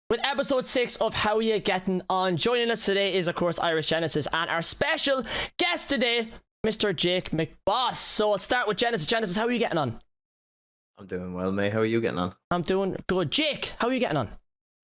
with episode 6 of Howya, Gettin on. Joining us today is, of course, IrishGenesis, and our special guest today, Mr. JakeMcBoss. So let's start with Genesis. Genesis, how are you getting on? I'm doing well, mate. How are you getting on? I'm doing good. Jake, how are you getting on?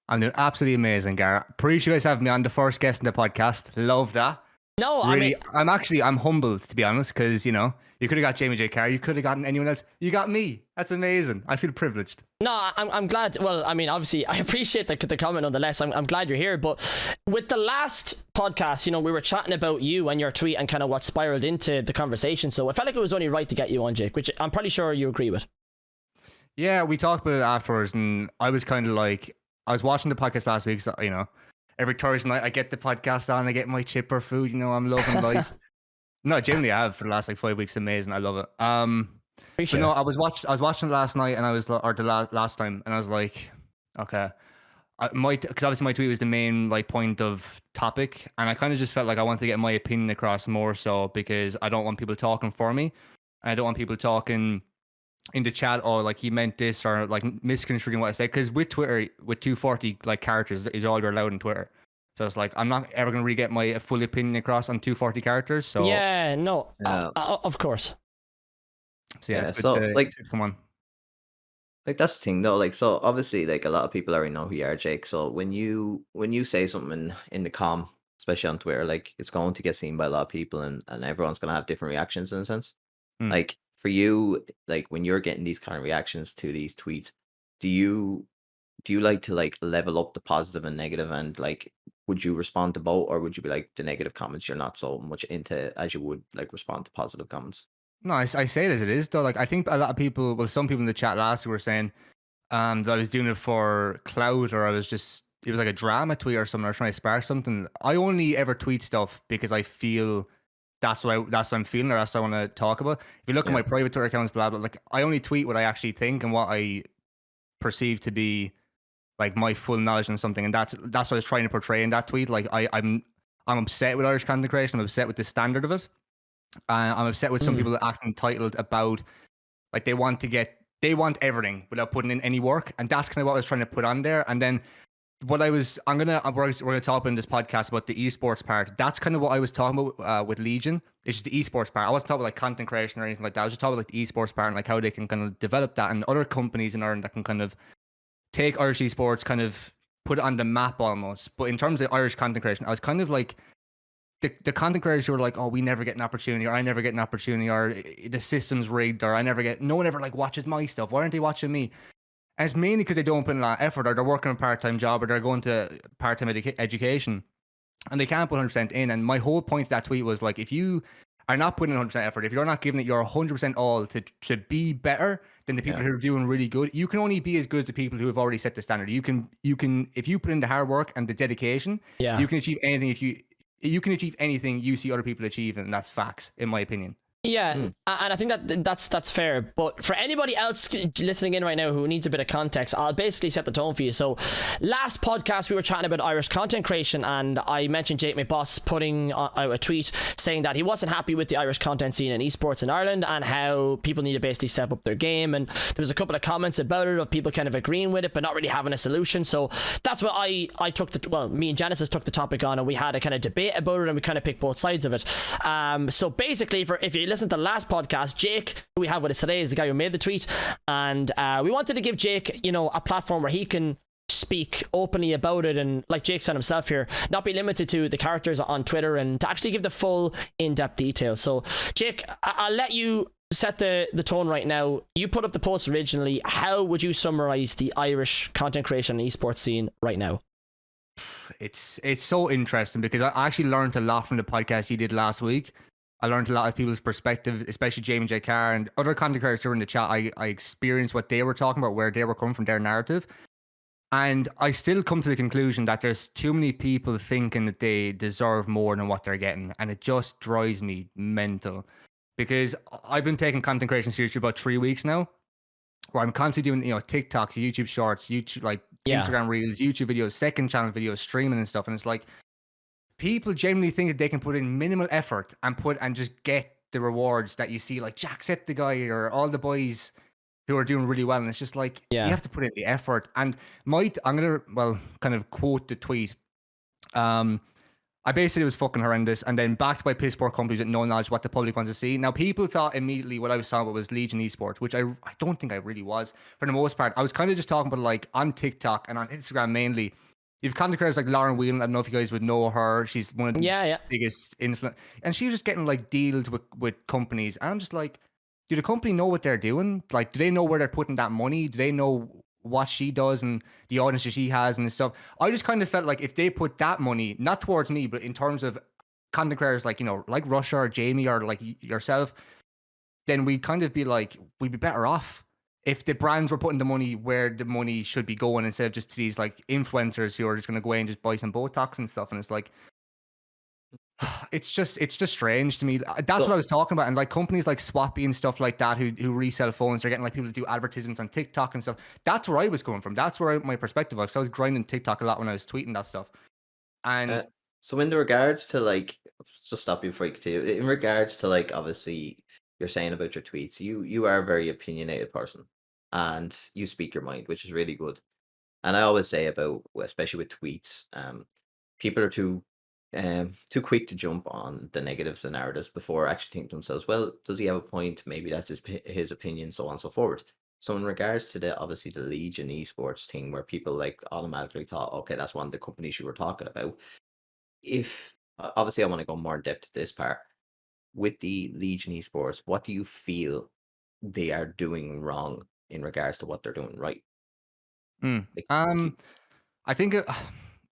I'm doing absolutely amazing, Gar. Appreciate you guys having me on, the first guest in the podcast. Love that. No, really, I mean, I'm humbled, to be honest, because, you know, you could have got Jamie J. Carr, you could have gotten anyone else. You got me. That's amazing. I feel privileged. no, I'm glad. Well, I mean, obviously, I appreciate the comment nonetheless. I'm glad you're here. But with the last podcast, you know, we were chatting about you and your tweet and kind of what spiraled into the conversation. So I felt like it was only right to get you on, Jake, which I'm pretty sure you agree with. Yeah, we talked about it afterwards, and I was kind of like, I was watching the podcast last week, so, you know, every Thursday night I get the podcast on, I get my chipper food, you know, I'm loving life. No, genuinely I have for the last like 5 weeks. Amazing. I love it. Appreciate But no, it. I was watching it last night, and I was or the last time, and I was like, okay, because obviously my tweet was the main like point of topic, and I kind of just felt like I wanted to get my opinion across more so, because I don't want people talking for me, and I don't want people talking in the chat, oh, like he meant this, or like misconstruing what I said, because with Twitter, with 240 like characters is all you're allowed in Twitter. So it's like I'm not ever gonna really get my full opinion across on 240 characters. So Yeah, no, of course. So yeah, Yeah, it's so, good to, like- come on. Like, that's the thing, though. Like, so obviously, like, a lot of people already know who you are, Jake. So when you say something in the com, especially on Twitter, like, it's going to get seen by a lot of people, and everyone's going to have different reactions in a sense. Mm. Like, for you, like, when you're getting these kind of reactions to these tweets, do you like to like level up the positive and negative, and like, would you respond to both, or would you be like the negative comments you're not so much into as you would like respond to positive comments? No, I say it as it is though. Like I think a lot of people, well, some people in the chat last week were saying that I was doing it for clout, or it was like a drama tweet or something, or trying to spark something. I only ever tweet stuff because I feel that's what I'm feeling, or that's what I want to talk about. If you look at my private Twitter accounts, blah blah, like I only tweet what I actually think and what I perceive to be like my full knowledge on something, and that's what I was trying to portray in that tweet. Like I'm upset with Irish content creation. I'm upset with the standard of it. I'm upset with some people acting entitled about, like, they want everything without putting in any work, and that's kind of what I was trying to put on there. And then we're gonna talk about in this podcast about the esports part. That's kind of what I was talking about with Legion. It's just the esports part. I wasn't talking about like content creation or anything like that. I was just talking about like the esports part and like how they can kind of develop that, and other companies in Ireland that can kind of take Irish esports, kind of put it on the map almost. But in terms of Irish content creation, I was kind of like, the content creators who were like, oh, we never get an opportunity, or I never get an opportunity, or the system's rigged, or no one ever like watches my stuff. Why aren't they watching me? And it's mainly because they don't put in a lot of effort, or they're working a part-time job, or they're going to part-time education, and they can't put 100% in. And my whole point of that tweet was like, if you are not putting in 100% effort, if you're not giving it your 100% all to be better than the people who are doing really good, you can only be as good as the people who have already set the standard. You can if you put in the hard work and the dedication, you can achieve anything. You can achieve anything you see other people achieve, and that's facts, in my opinion. Yeah, and I think that's fair. But for anybody else listening in right now who needs a bit of context, I'll basically set the tone for you. So last podcast we were chatting about Irish content creation, and I mentioned JakeMcBoss putting out a tweet saying that he wasn't happy with the Irish content scene in esports in Ireland, and how people need to basically step up their game. And there was a couple of comments about it of people kind of agreeing with it but not really having a solution. So that's what I took me and Genesis took the topic on, and we had a kind of debate about it, and we kind of picked both sides of it. So basically, if you listen to the last podcast, Jake, who we have with us today, is the guy who made the tweet, and we wanted to give Jake, you know, a platform where he can speak openly about it, and like Jake said himself here, not be limited to the characters on Twitter, and to actually give the full in-depth details. So Jake, I'll let you set the tone right now. You put up the post originally. How would you summarize the Irish content creation and esports scene right now? It's so interesting, because I actually learned a lot from the podcast you did last week. I learned a lot of people's perspective, especially Jamie J. Carr and other content creators during the chat. I experienced what they were talking about, where they were coming from, their narrative. And I still come to the conclusion that there's too many people thinking that they deserve more than what they're getting. And it just drives me mental, because I've been taking content creation seriously for about 3 weeks now, where I'm constantly doing, you know, TikToks, YouTube shorts, YouTube, like Instagram reels, YouTube videos, second channel videos, streaming and stuff. And it's like, people genuinely think that they can put in minimal effort and just get the rewards that you see, like Jacksepticeye or all the boys who are doing really well, and it's just like you Yeah. have to put in the effort. And I'm gonna kind of quote the tweet. I basically was fucking horrendous, and then backed by piss poor companies with no knowledge what the public wants to see. Now, people thought immediately what I was talking about was Legion Esports, which I don't think I really was. For the most part, I was kind of just talking about like on TikTok and on Instagram mainly. You've content creators like Lauren Whelan. I don't know if you guys would know her. She's one of the Yeah. biggest influence, and she was just getting like deals with companies. And I'm just like, do the company know what they're doing? Like, do they know where they're putting that money? Do they know what she does and the audience that she has and stuff? I just kind of felt like if they put that money, not towards me, but in terms of content creators like, like Russia or Jamie or like yourself, then we'd kind of be like, we'd be better off if the brands were putting the money where the money should be going instead of just to these like influencers who are just going to go away and just buy some Botox and stuff. And it's like, it's just strange to me. That's what I was talking about. And like companies like Swappy and stuff like that who resell phones, they're getting like people to do advertisements on TikTok and stuff. That's where I was coming from. That's where my perspective was. So I was grinding TikTok a lot when I was tweeting that stuff. And so in the regards to like, just stop you before you continue. In regards to like, obviously, you're saying about your tweets, you are a very opinionated person, and you speak your mind, which is really good. And I always say about, especially with tweets, people are too quick to jump on the negatives and narratives before actually think to themselves, well, does he have a point? Maybe that's his opinion, so on and so forth. So in regards to the obviously the Legion esports thing, where people like automatically thought, okay, that's one of the companies you were talking about. If obviously I want to go more in depth to this part with the Legion esports, what do you feel they are doing wrong in regards to what they're doing right? Like, I think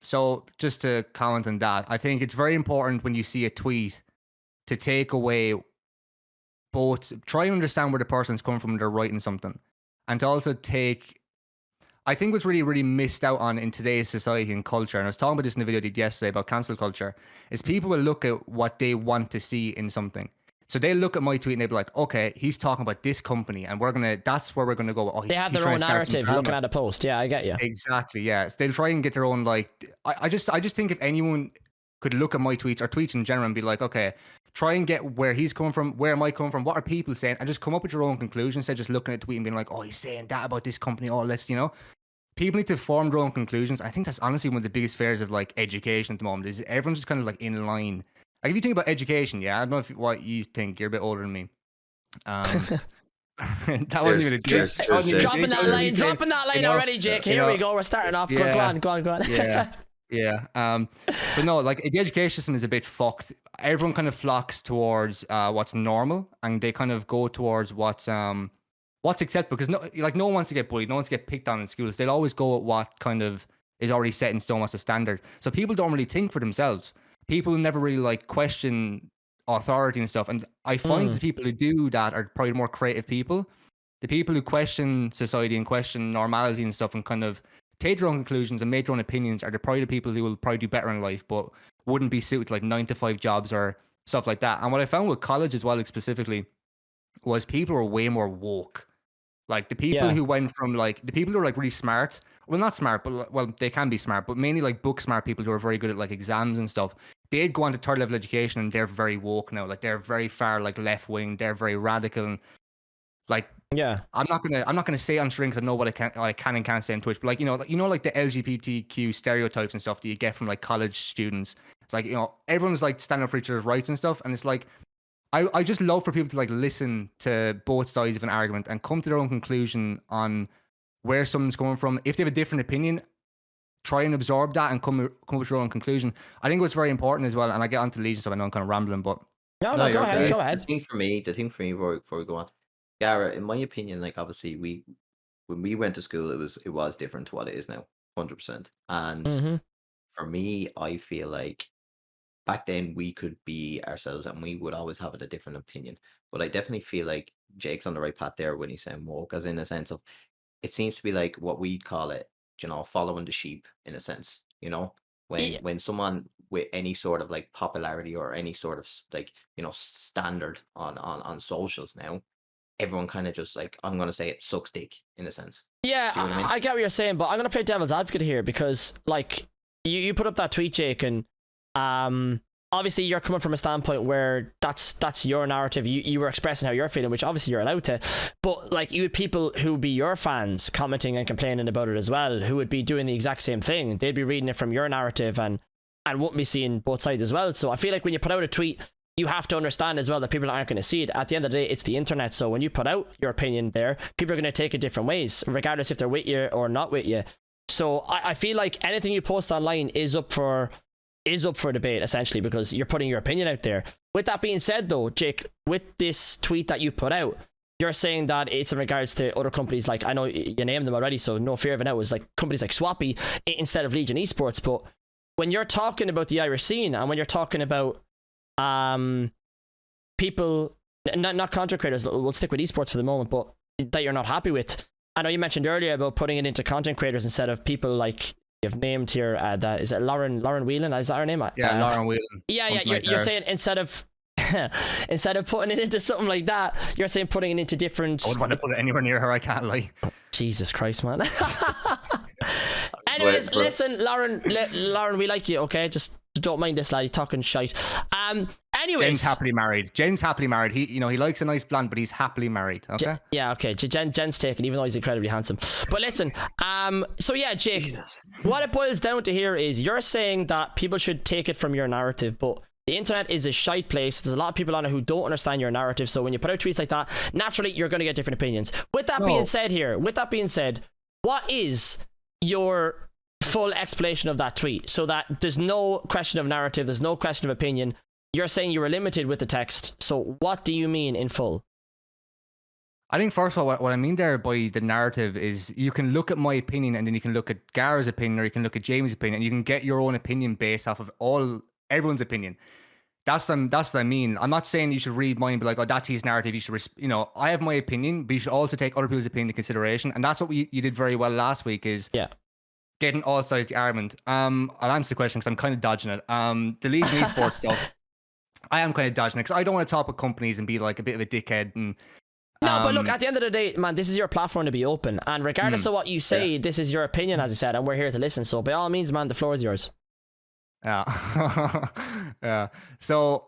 so. Just to comment on that, I think it's very important when you see a tweet to take away both, try and understand where the person's coming from when they're writing something, and to also take. I think what's really, really missed out on in today's society and culture, and I was talking about this in a video I did yesterday about cancel culture, is people will look at what they want to see in something. So they look at my tweet and they'll be like, okay, he's talking about this company and that's where we're going to go. Oh, They have their own narrative looking at a post. Yeah, I get you. Exactly. Yeah. So they'll try and get their own, like, I just think if anyone could look at my tweets or tweets in general and be like, okay, try and get where he's coming from, where am I coming from, what are people saying, and just come up with your own conclusions instead of just looking at a tweet and being like, oh, he's saying that about this company. Oh, let's, people need to form their own conclusions. I think that's honestly one of the biggest fears of like education at the moment is everyone's just kind of like in line. Like if you think about education, yeah, I don't know what you think. You're a bit older than me. That wasn't even a joke. Dropping that line already, Jake. Here we go. We're starting off. Yeah, Go on. Yeah. But no, like the education system is a bit fucked. Everyone kind of flocks towards what's normal, and they kind of go towards what's acceptable, because no one wants to get bullied, no one wants to get picked on in schools. They'll always go at what kind of is already set in stone, what's the standard. So people don't really think for themselves. People never really like question authority and stuff. And I find the people who do that are probably more creative people. The people who question society and question normality and stuff and kind of take their own conclusions and make their own opinions are probably the people who will probably do better in life, but wouldn't be suited to like 9-to-5 jobs or stuff like that. And what I found with college as well, like specifically, was people were way more woke. Like the people who went from like the people who are like really smart, well, not smart, but well, they can be smart, but mainly like book smart people who are very good at like exams and stuff. They'd go on to third level education and they're very woke now. Like they're very far like left wing. They're very radical. And like, I'm not gonna say on strings. I know what I can and can't say on Twitch, but like like the LGBTQ stereotypes and stuff that you get from like college students. It's like everyone's like standing up for each other's rights and stuff, and it's like. I just love for people to like listen to both sides of an argument and come to their own conclusion on where someone's coming from. If they have a different opinion, try and absorb that and come with your own conclusion. I think what's very important as well, and I get onto Legion, so I know I'm kind of rambling, but no, go ahead. The thing for me before we go on, Gara, in my opinion, like obviously when we went to school, it was different to what it is now, 100%. And for me, I feel like back then we could be ourselves and we would always have a different opinion. But I definitely feel like Jake's on the right path there when he's saying woke, as in a sense of it seems to be like what we'd call it, following the sheep in a sense, when someone with any sort of like popularity or any sort of like, standard on socials now, everyone kind of just like, I'm going to say it, sucks dick in a sense. Yeah, I get what you're saying, but I'm going to play devil's advocate here because like you put up that tweet, Jake, and obviously you're coming from a standpoint where that's your narrative. You were expressing how you're feeling, which obviously you're allowed to. But like, you had people who would be your fans commenting and complaining about it as well, who would be doing the exact same thing. They'd be reading it from your narrative and won't be seeing both sides as well. So I feel like when you put out a tweet, you have to understand as well that people aren't going to see it. At the end of the day, it's the internet. So when you put out your opinion there, people are going to take it different ways, regardless if they're with you or not with you. So I feel like anything you post online is up for debate, essentially, because you're putting your opinion out there. With that being said, though, Jake, with this tweet that you put out, you're saying that it's in regards to other companies, like, I know you named them already, so no fear of it now, is like companies like Swappy instead of Legion Esports. But when you're talking about the Irish scene, and when you're talking about people, not content creators, we'll stick with esports for the moment, but that you're not happy with. I know you mentioned earlier about putting it into content creators instead of people like you've named here. That is it, Lauren Whelan? Is that her name? Yeah, Lauren Whelan. Yeah. You're saying instead of putting it into something like that, you're saying putting it into different. I wouldn't want to put it anywhere near her. I can't lie. Jesus Christ, man. Anyways, listen, Lauren, we like you. Okay, just don't mind this lad. He's talking shite. Anyways, Jen's happily married. He likes a nice blonde, but he's happily married. Okay. Okay. Jen's taken, even though he's incredibly handsome. But listen, so yeah, Jake, Jesus. What it boils down to here is you're saying that people should take it from your narrative, but the internet is a shite place. There's a lot of people on it who don't understand your narrative. So when you put out tweets like that, naturally you're going to get different opinions. With that being said, what is your full explanation of that tweet, so that there's no question of narrative, there's no question of opinion? You're saying you were limited with the text, so what do you mean in full? I think first of all, what I mean there by the narrative is you can look at my opinion, and then you can look at Gara's opinion, or you can look at Jamie's opinion, and you can get your own opinion based off of everyone's opinion. That's what I mean. I'm not saying you should read mine and be like, oh, that's his narrative. You should, I have my opinion, but you should also take other people's opinion into consideration. And that's what you did very well last week, is getting all sides of the argument. I'll answer the question because I'm kind of dodging it. The Legion Esports stuff, I am kind of dodging it because I don't want to talk with companies and be like a bit of a dickhead. And no, but look, at the end of the day, man, this is your platform to be open. And regardless of what you say, this is your opinion, as I said, and we're here to listen. So by all means, man, the floor is yours. Yeah. Yeah. So,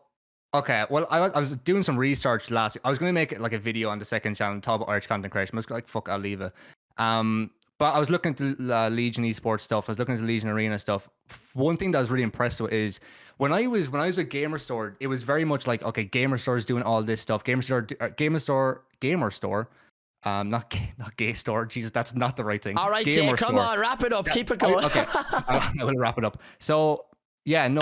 okay. Well, I was doing some research last week. I was going to make it like a video on the second channel, talk about Irish content creation. I was like, fuck, I'll leave it. But I was looking at the Legion Esports stuff. I was looking at the Legion Arena stuff. One thing that I was really impressed with is when I was with GamerStore, it was very much like, okay, GamerStore is doing all this stuff. GamerStore. Not gay store. Jesus, that's not the right thing. All right, Jay, come on, wrap it up. Keep it going. Okay, I will wrap it up. So yeah, no,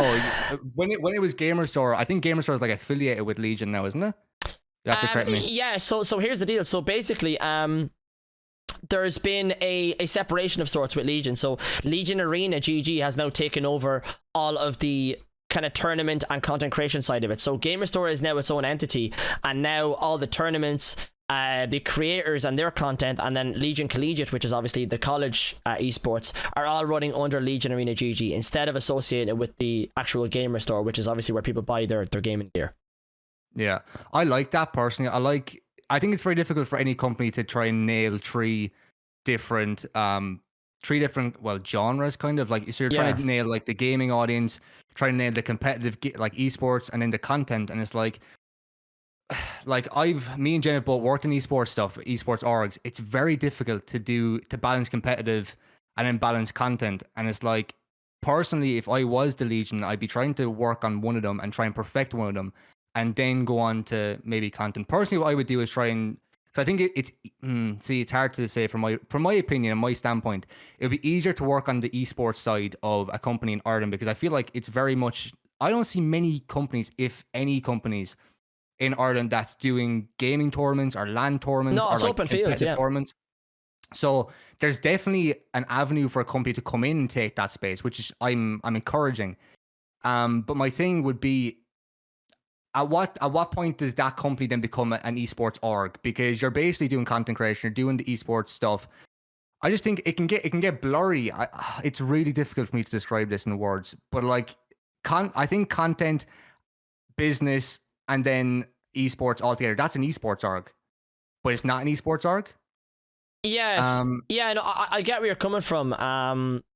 when it was GamerStore, I think GamerStore is like affiliated with Legion now, isn't it? You have to correct me. Yeah. So here's the deal. So basically, there's been a separation of sorts with Legion. So Legion Arena GG has now taken over all of the kind of tournament and content creation side of it. So GamerStore is now its own entity, and now all the tournaments, the creators and their content, and then Legion Collegiate, which is obviously the college esports, are all running under Legion Arena GG instead of associated with the actual GamerStore, which is obviously where people buy their gaming gear. Yeah, I like that personally. I think it's very difficult for any company to try and nail three different genres, kind of like, so you're trying to nail like the gaming audience, trying to nail the competitive like esports, and then the content, and it's like me and Jen have both worked in esports stuff, esports orgs. It's very difficult to balance competitive and then balance content. And it's like, personally, if I was the Legion, I'd be trying to work on one of them and try and perfect one of them, and then go on to maybe content. Personally, what I would do is try and, because I think it's hard to say from my opinion and my standpoint, it would be easier to work on the esports side of a company in Ireland, because I feel like it's very much, I don't see many companies, if any companies, in Ireland that's doing gaming tournaments or LAN tournaments, or it's like open field, tournaments. So there's definitely an avenue for a company to come in and take that space, which is I'm encouraging. But my thing would be, at what point does that company then become an esports org? Because you're basically doing content creation, you're doing the esports stuff. I just think it can get blurry. It's really difficult for me to describe this in words, but like, I think content, business, and then esports altogether, that's an esports org, but it's not an esports org. Yes. No, I get where you're coming from.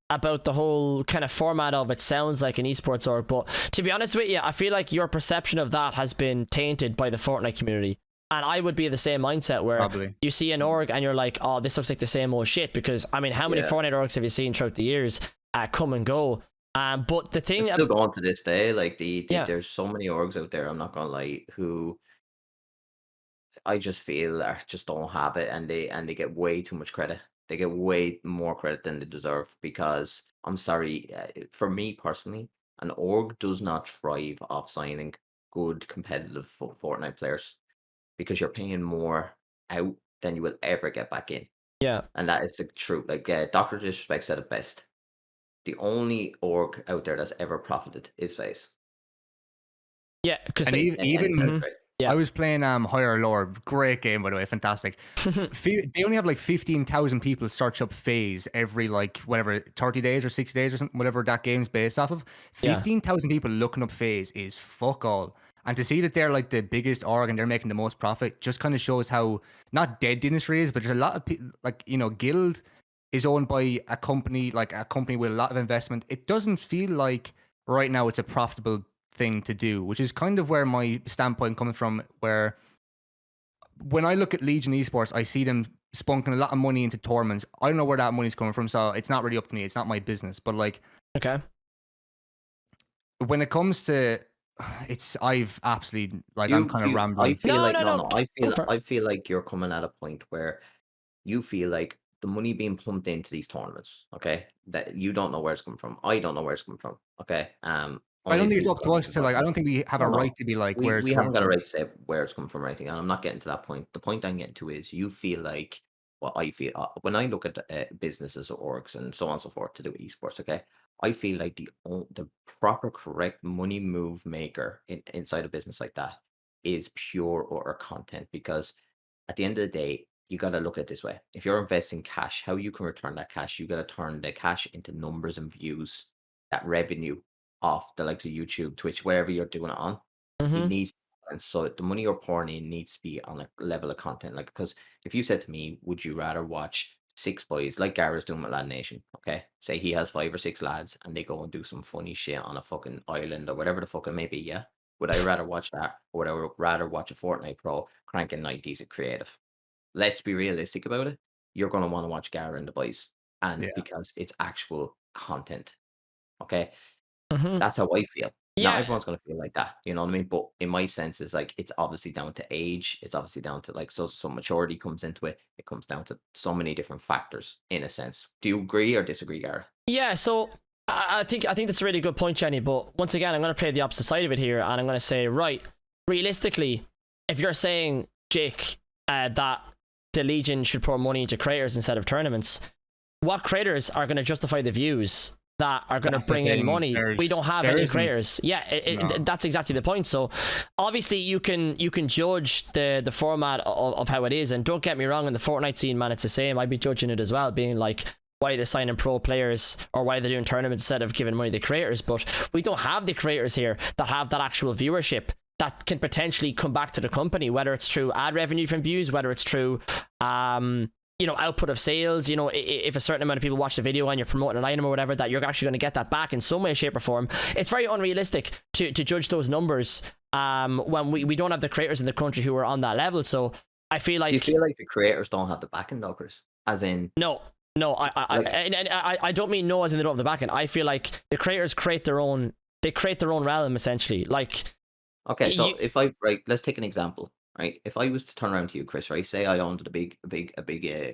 about the whole kind of format of it sounds like an esports org, but to be honest with you, I feel like your perception of that has been tainted by the Fortnite community. And I would be the same mindset where Probably. you see an org and you're like, oh, this looks like the same old shit, because I mean, how many Fortnite orgs have you seen throughout the years come and go? But the thing, It's still going to this day. Like there's so many orgs out there, I'm not gonna lie, who I just feel just don't have it, and they get way too much credit. They get way more credit than they deserve, because I'm sorry, for me personally, an org does not thrive off signing good competitive Fortnite players, because you're paying more out than you will ever get back in, yeah, and that is the truth. Like Doctor Disrespect said it best. The only org out there that's ever profited is FaZe. yeah, because And even Yeah. I was playing Higher Lore, great game by the way, fantastic. They only have like 15,000 people search up FaZe every like whatever 30 days or 60 days or something, whatever that game's based off of. 15,000 people looking up FaZe is fuck all. And to see that they're like the biggest org and they're making the most profit just kind of shows how not dead the industry is, but there's a lot of people, like, you know, Guild is owned by a company, like a company with a lot of investment. It doesn't feel like right now it's a profitable thing to do, which is kind of where my standpoint comes from, where when I look at Legion Esports, I see them spunking a lot of money into tournaments. I don't know where that money's coming from, so it's not really up to me. It's not my business. But like, okay, when it comes to I've absolutely like I'm kind of rambling. I feel No. I feel like you're coming at a point where you feel like the money being pumped into these tournaments, okay, that you don't know where it's coming from. I don't know where it's coming from. Okay. I don't think it's up to us to like. I don't think we have a right to be like where it's we coming haven't got a from. right to say where it's coming from or anything, and I'm not getting to that point. The point I'm getting to is you feel like what I feel when I look at businesses or orgs and so on and so forth to do with esports. Okay, I feel like the proper correct money move maker inside a business like that is pure or content, because at the end of the day, you got to look at it this way. If you're investing cash, how you can return that cash, you got to turn the cash into numbers and views, that revenue off the likes of YouTube, Twitch, wherever you're doing it on. It needs, and so the money you're pouring in needs to be on a level of content. Like, because if you said to me, would you rather watch 6 boys like Gara's doing with Lad Nation? Okay, say he has 5 or 6 lads and they go and do some funny shit on a fucking island or whatever the fuck it may be. Yeah, would I rather watch that, or would I rather watch a Fortnite pro cranking 90s at creative? Let's be realistic about it. You're going to want to watch Gara and the boys, and because it's actual content. Okay, that's how I feel. Not everyone's going to feel like that, you know what I mean? But in my sense, it's like it's obviously down to age. It's obviously down to like so maturity comes into it. It comes down to so many different factors in a sense. Do you agree or disagree, Gara? Yeah, so I think that's a really good point, Jenny. But once again, I'm going to play the opposite side of it here, and I'm going to say, right, realistically, if you're saying, Jake, that the Legion should pour money into creators instead of tournaments, what creators are going to justify the views that are going to bring in money? We don't have any creators. Yeah, that's exactly the point. So obviously you can judge the format of how it is, and don't get me wrong, in the Fortnite scene, man, it's the same. I'd be judging it as well, being like, why are they signing pro players, or why are they doing tournaments instead of giving money to the creators? But we don't have the creators here that have that actual viewership that can potentially come back to the company, whether it's through ad revenue from views, whether it's through output of sales. You know, if a certain amount of people watch the video and you're promoting an item or whatever, that you're actually going to get that back in some way, shape or form. It's very unrealistic to judge those numbers when we don't have the creators in the country who are on that level. So I feel like... Do you feel like the creators don't have the backing, though, Chris? As in... No, I don't mean no as in they don't have the backing. I feel like the creators create their own realm, essentially. Like... Okay, so if let's take an example, right? If I was to turn around to you, Chris, right? Say I owned a big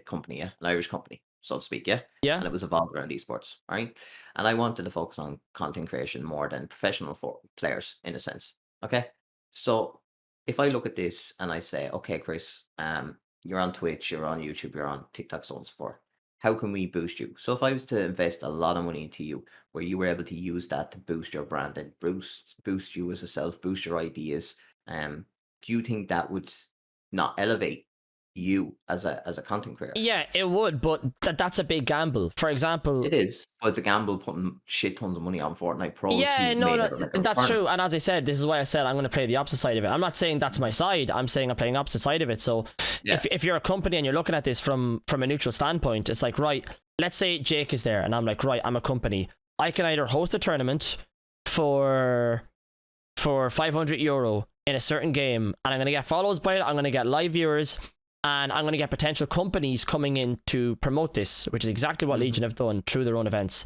company, yeah, an Irish company, so to speak, yeah, and it was evolved around esports, right? And I wanted to focus on content creation more than professional players, in a sense. Okay, so if I look at this and I say, okay, Chris, you're on Twitch, you're on YouTube, you're on TikTok, so on and so forth. How can we boost you? So if I was to invest a lot of money into you, where you were able to use that to boost your brand and boost you as a self, boost your ideas, do you think that would not elevate you as a content creator? Yeah, it would, but that's a big gamble. For example, it is, but it's a gamble putting shit tons of money on Fortnite pros. Yeah, no, that's true. And as I said, this is why I said I'm going to play the opposite side of it. I'm not saying that's my side. I'm saying I'm playing the opposite side of it. So if you're a company and you're looking at this from a neutral standpoint, it's like, right, let's say Jake is there and I'm like, right, I'm a company. I can either host a tournament for €500 in a certain game, and I'm going to get follows by it, I'm going to get live viewers, and I'm going to get potential companies coming in to promote this, which is exactly what Legion have done through their own events.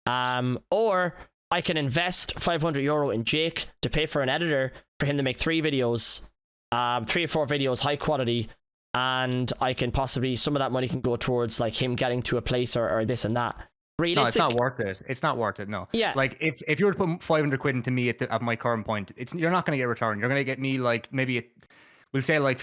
Or I can invest €500 in Jake to pay for an editor for him to make 3 videos, 3 or 4 videos, high quality, and I can possibly, some of that money can go towards like him getting to a place or this and that. Realistic. No, it's not worth it. It's not worth it. No. Yeah. Like if you were to put 500 quid into me at my current point, you're not going to get a return. You're going to get me like we'll say like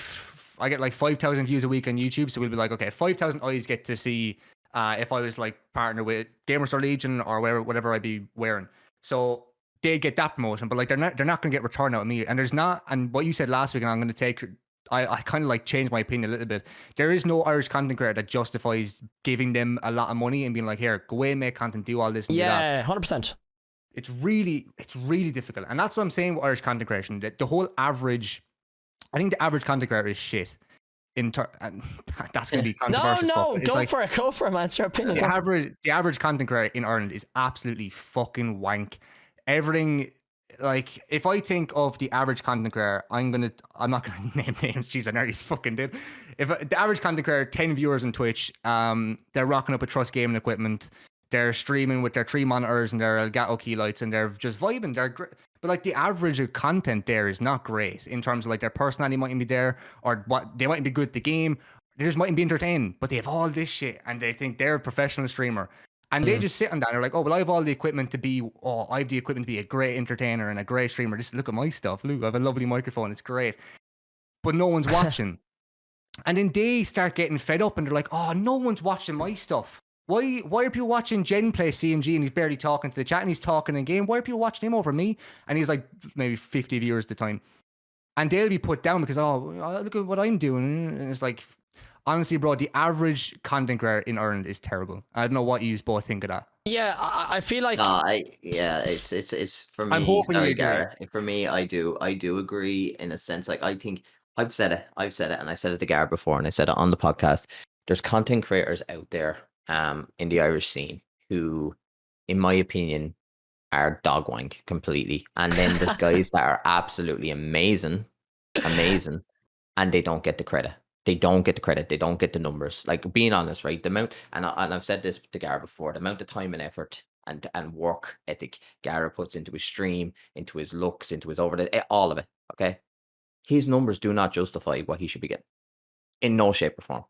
I get like 5,000 views a week on YouTube. So we'll be like, okay, 5,000 eyes get to see if I was like partner with Gamerstar Legion or whatever I'd be wearing. So they get that promotion, but like they're not going to get return out of me. And there's not. And what you said last week, and I'm going to take. I kind of like changed my opinion a little bit. There is no Irish content creator that justifies giving them a lot of money and being like, here, go away, make content, do all this and do that. Yeah, 100%. It's really difficult. And that's what I'm saying with Irish content creation. The whole average, I think the average content creator is shit. And that's going to be controversial. No, go for it, man. It's your opinion. The average content creator in Ireland is absolutely fucking wank. Everything... Like, if I think of the average content creator, I'm not gonna name names. Jeez, I nearly fucking did. If the average content creator, 10 viewers on Twitch, they're rocking up a Trust gaming equipment, they're streaming with their 3 monitors and their Elgato key lights, and they're just vibing. They're great. But like the average of content there is not great in terms of like their personality mightn't be there, or what they mightn't be good at the game. They just mightn't be entertained, but they have all this shit and they think they're a professional streamer. And they just sit on that and they're like, oh, well, I have all the equipment to be, I have the equipment to be a great entertainer and a great streamer. Just look at my stuff. Look, I have a lovely microphone. It's great. But no one's watching. And then they start getting fed up and they're like, oh, no one's watching my stuff. Why are people watching Jen play CMG and he's barely talking to the chat and he's talking in game? Why are people watching him over me? And he's like maybe 50 viewers at the time. And they'll be put down because, look at what I'm doing. And it's like... Honestly, bro, the average content creator in Ireland is terrible. I don't know what you both think of that. Yeah, I feel like it's for me. I'm hoping you agree. Gara, for me, I do agree in a sense. Like I think I've said it, and I said it to Gara before, and I said it on the podcast. There's content creators out there, in the Irish scene who, in my opinion, are dog wank completely, and then there's guys that are absolutely amazing, and they don't get the credit. They don't get the credit. They don't get the numbers. Like, being honest, right? The amount, and I've said this to Gara before, the amount of time and effort and work ethic Gara puts into his stream, into his looks, into his all of it. Okay, his numbers do not justify what he should be getting, in no shape or form.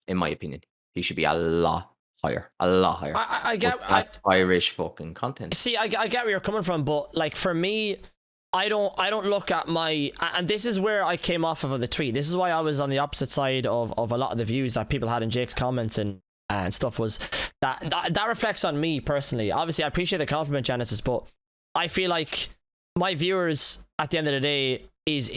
In my opinion, he should be a lot higher. I get that's Irish fucking content. See, I get where you're coming from, but like for me, I don't look at my, and this is where I came off of the tweet. This is why I was on the opposite side of a lot of the views that people had in Jake's comments and stuff, was that reflects on me personally. Obviously, I appreciate the compliment, Genesis, but I feel like my viewers at the end of the day is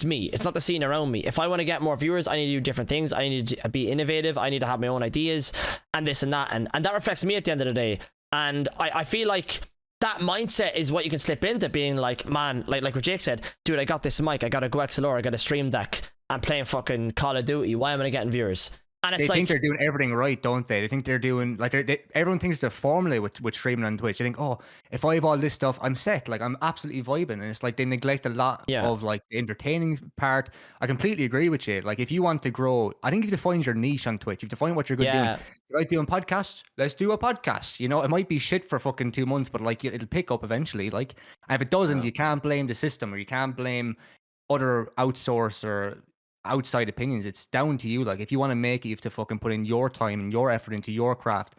me. It's not the scene around me. If I want to get more viewers, I need to do different things. I need to be innovative. I need to have my own ideas and this and that, and that reflects me at the end of the day. And I feel like that mindset is what you can slip into, being like, man, like what Jake said, dude, I got this mic, I got a Go XLR, I got a Stream Deck, I'm playing fucking Call of Duty, why am I getting viewers? And it's they think they're doing everything right, don't they? They think they're doing, like, everyone thinks they're formally with streaming on Twitch. They think, oh, if I have all this stuff, I'm set. Like, I'm absolutely vibing. And it's like they neglect a lot of, like, the entertaining part. I completely agree with you. Like, if you want to grow, I think if you find your niche on Twitch, if you find what you're good doing. You like doing podcasts? Let's do a podcast. You know, it might be shit for fucking 2 months, but, like, it'll pick up eventually. Like, and if it doesn't, you can't blame the system, or you can't blame other outsource or outside opinions. It's down to you. Like, if you want to make it, you have to fucking put in your time and your effort into your craft.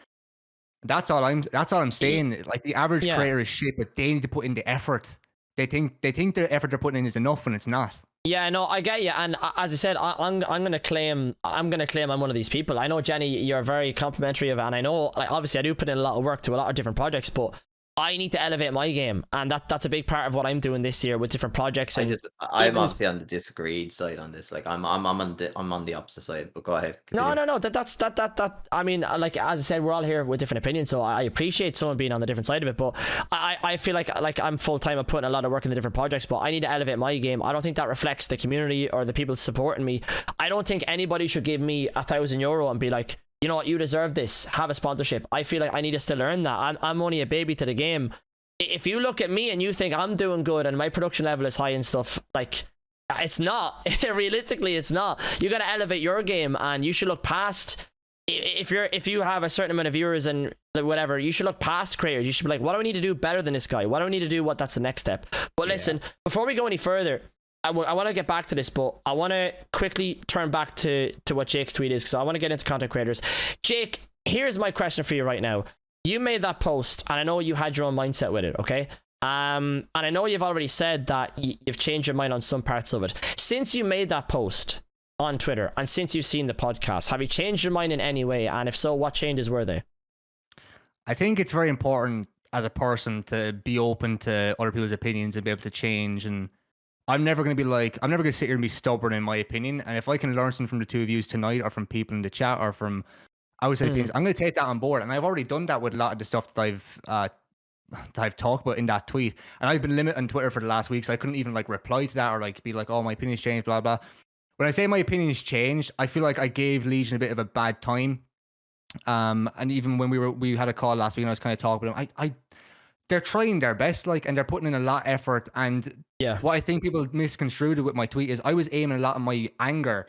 That's all I'm saying. Like, the average creator is shit, but they need to put in the effort. They think the effort they're putting in is enough when it's not. Yeah, no, I get you. And as I said, I'm gonna claim I'm one of these people. I know, Jenny, you're very complimentary of it, and I know, like, obviously I do put in a lot of work to a lot of different projects, but I need to elevate my game, and that's a big part of what I'm doing this year with different projects. And I'm obviously on the disagreed side on this. Like, I'm on the opposite side. But go ahead. Continue. No. That's I mean, like, as I said, we're all here with different opinions, so I appreciate someone being on the different side of it. But I feel like I'm full time. I'm putting a lot of work in the different projects, but I need to elevate my game. I don't think that reflects the community or the people supporting me. I don't think anybody should give me €1,000 and be like, you know what, you deserve this, have a sponsorship. I feel like I need to still earn that. I'm only a baby to the game. If you look at me and you think I'm doing good and my production level is high and stuff, like, it's not. Realistically, it's not. You got to elevate your game, and you should look past. If you have a certain amount of viewers and whatever, you should look past creators. You should be like, what do I need to do better than this guy? What do I need to do? What's the next step? But listen, before we go any further, I want to get back to this, but I want to quickly turn back to what Jake's tweet is, because I want to get into content creators. Jake, here's my question for you right now. You made that post, and I know you had your own mindset with it, okay? And I know you've already said that you've changed your mind on some parts of it. Since you made that post on Twitter, and since you've seen the podcast, have you changed your mind in any way? And if so, what changes were they? I think it's very important as a person to be open to other people's opinions and be able to change. And I'm never going to sit here and be stubborn in my opinion. And if I can learn something from the two of you tonight, or from people in the chat, or from outside opinions, I'm going to take that on board. And I've already done that with a lot of the stuff that I've talked about in that tweet. And I've been limited on Twitter for the last week, so I couldn't even like reply to that or like be like, oh, my opinion's changed, blah, blah. When I say my opinion's changed, I feel like I gave Legion a bit of a bad time. And even when we had a call last week and I was kind of talking with them, they're trying their best, like, and they're putting in a lot of effort. And what I think people misconstrued with my tweet is I was aiming a lot of my anger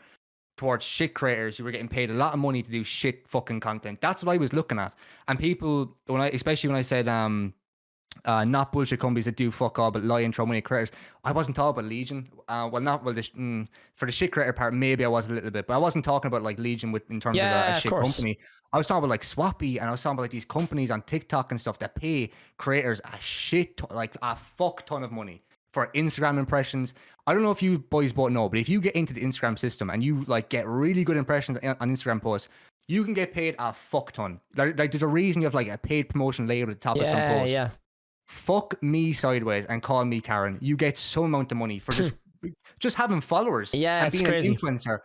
towards shit creators who were getting paid a lot of money to do shit fucking content. That's what I was looking at. And people, especially when I said not bullshit companies that do fuck all but lie and throw money at creators, I for the shit creator part, maybe I was a little bit, but I wasn't talking about like Legion in terms of a shit company. I was talking about like Swappy, and I was talking about like these companies on TikTok and stuff that pay creators a fuck ton of money for Instagram impressions. I don't know if you boys both know, but if you get into the Instagram system and you like get really good impressions on Instagram posts, you can get paid a fuck ton. Like there's a reason you have like a paid promotion label at the top of some posts. Yeah. Fuck me sideways and call me Karen. You get some amount of money for just having followers. Yeah, and being crazy. An influencer.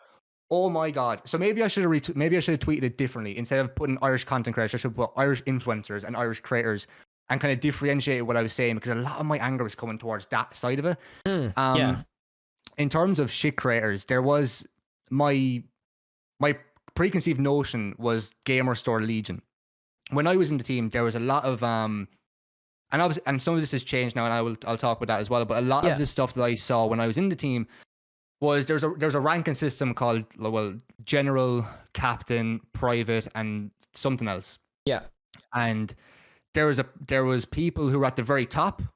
Oh my god! So maybe I should have tweeted it differently. Instead of putting Irish content creators, I should put Irish influencers and Irish creators, and kind of differentiate what I was saying, because a lot of my anger was coming towards that side of it. In terms of shit creators, there was my preconceived notion was Gamer Store Legion. When I was in the team, there was a lot of and some of this has changed now, and I'll talk about that as well. But a lot of the stuff that I saw when I was in the team was there's a ranking system called General, Captain, Private, and something else. Yeah. And there was people who were at the very top, and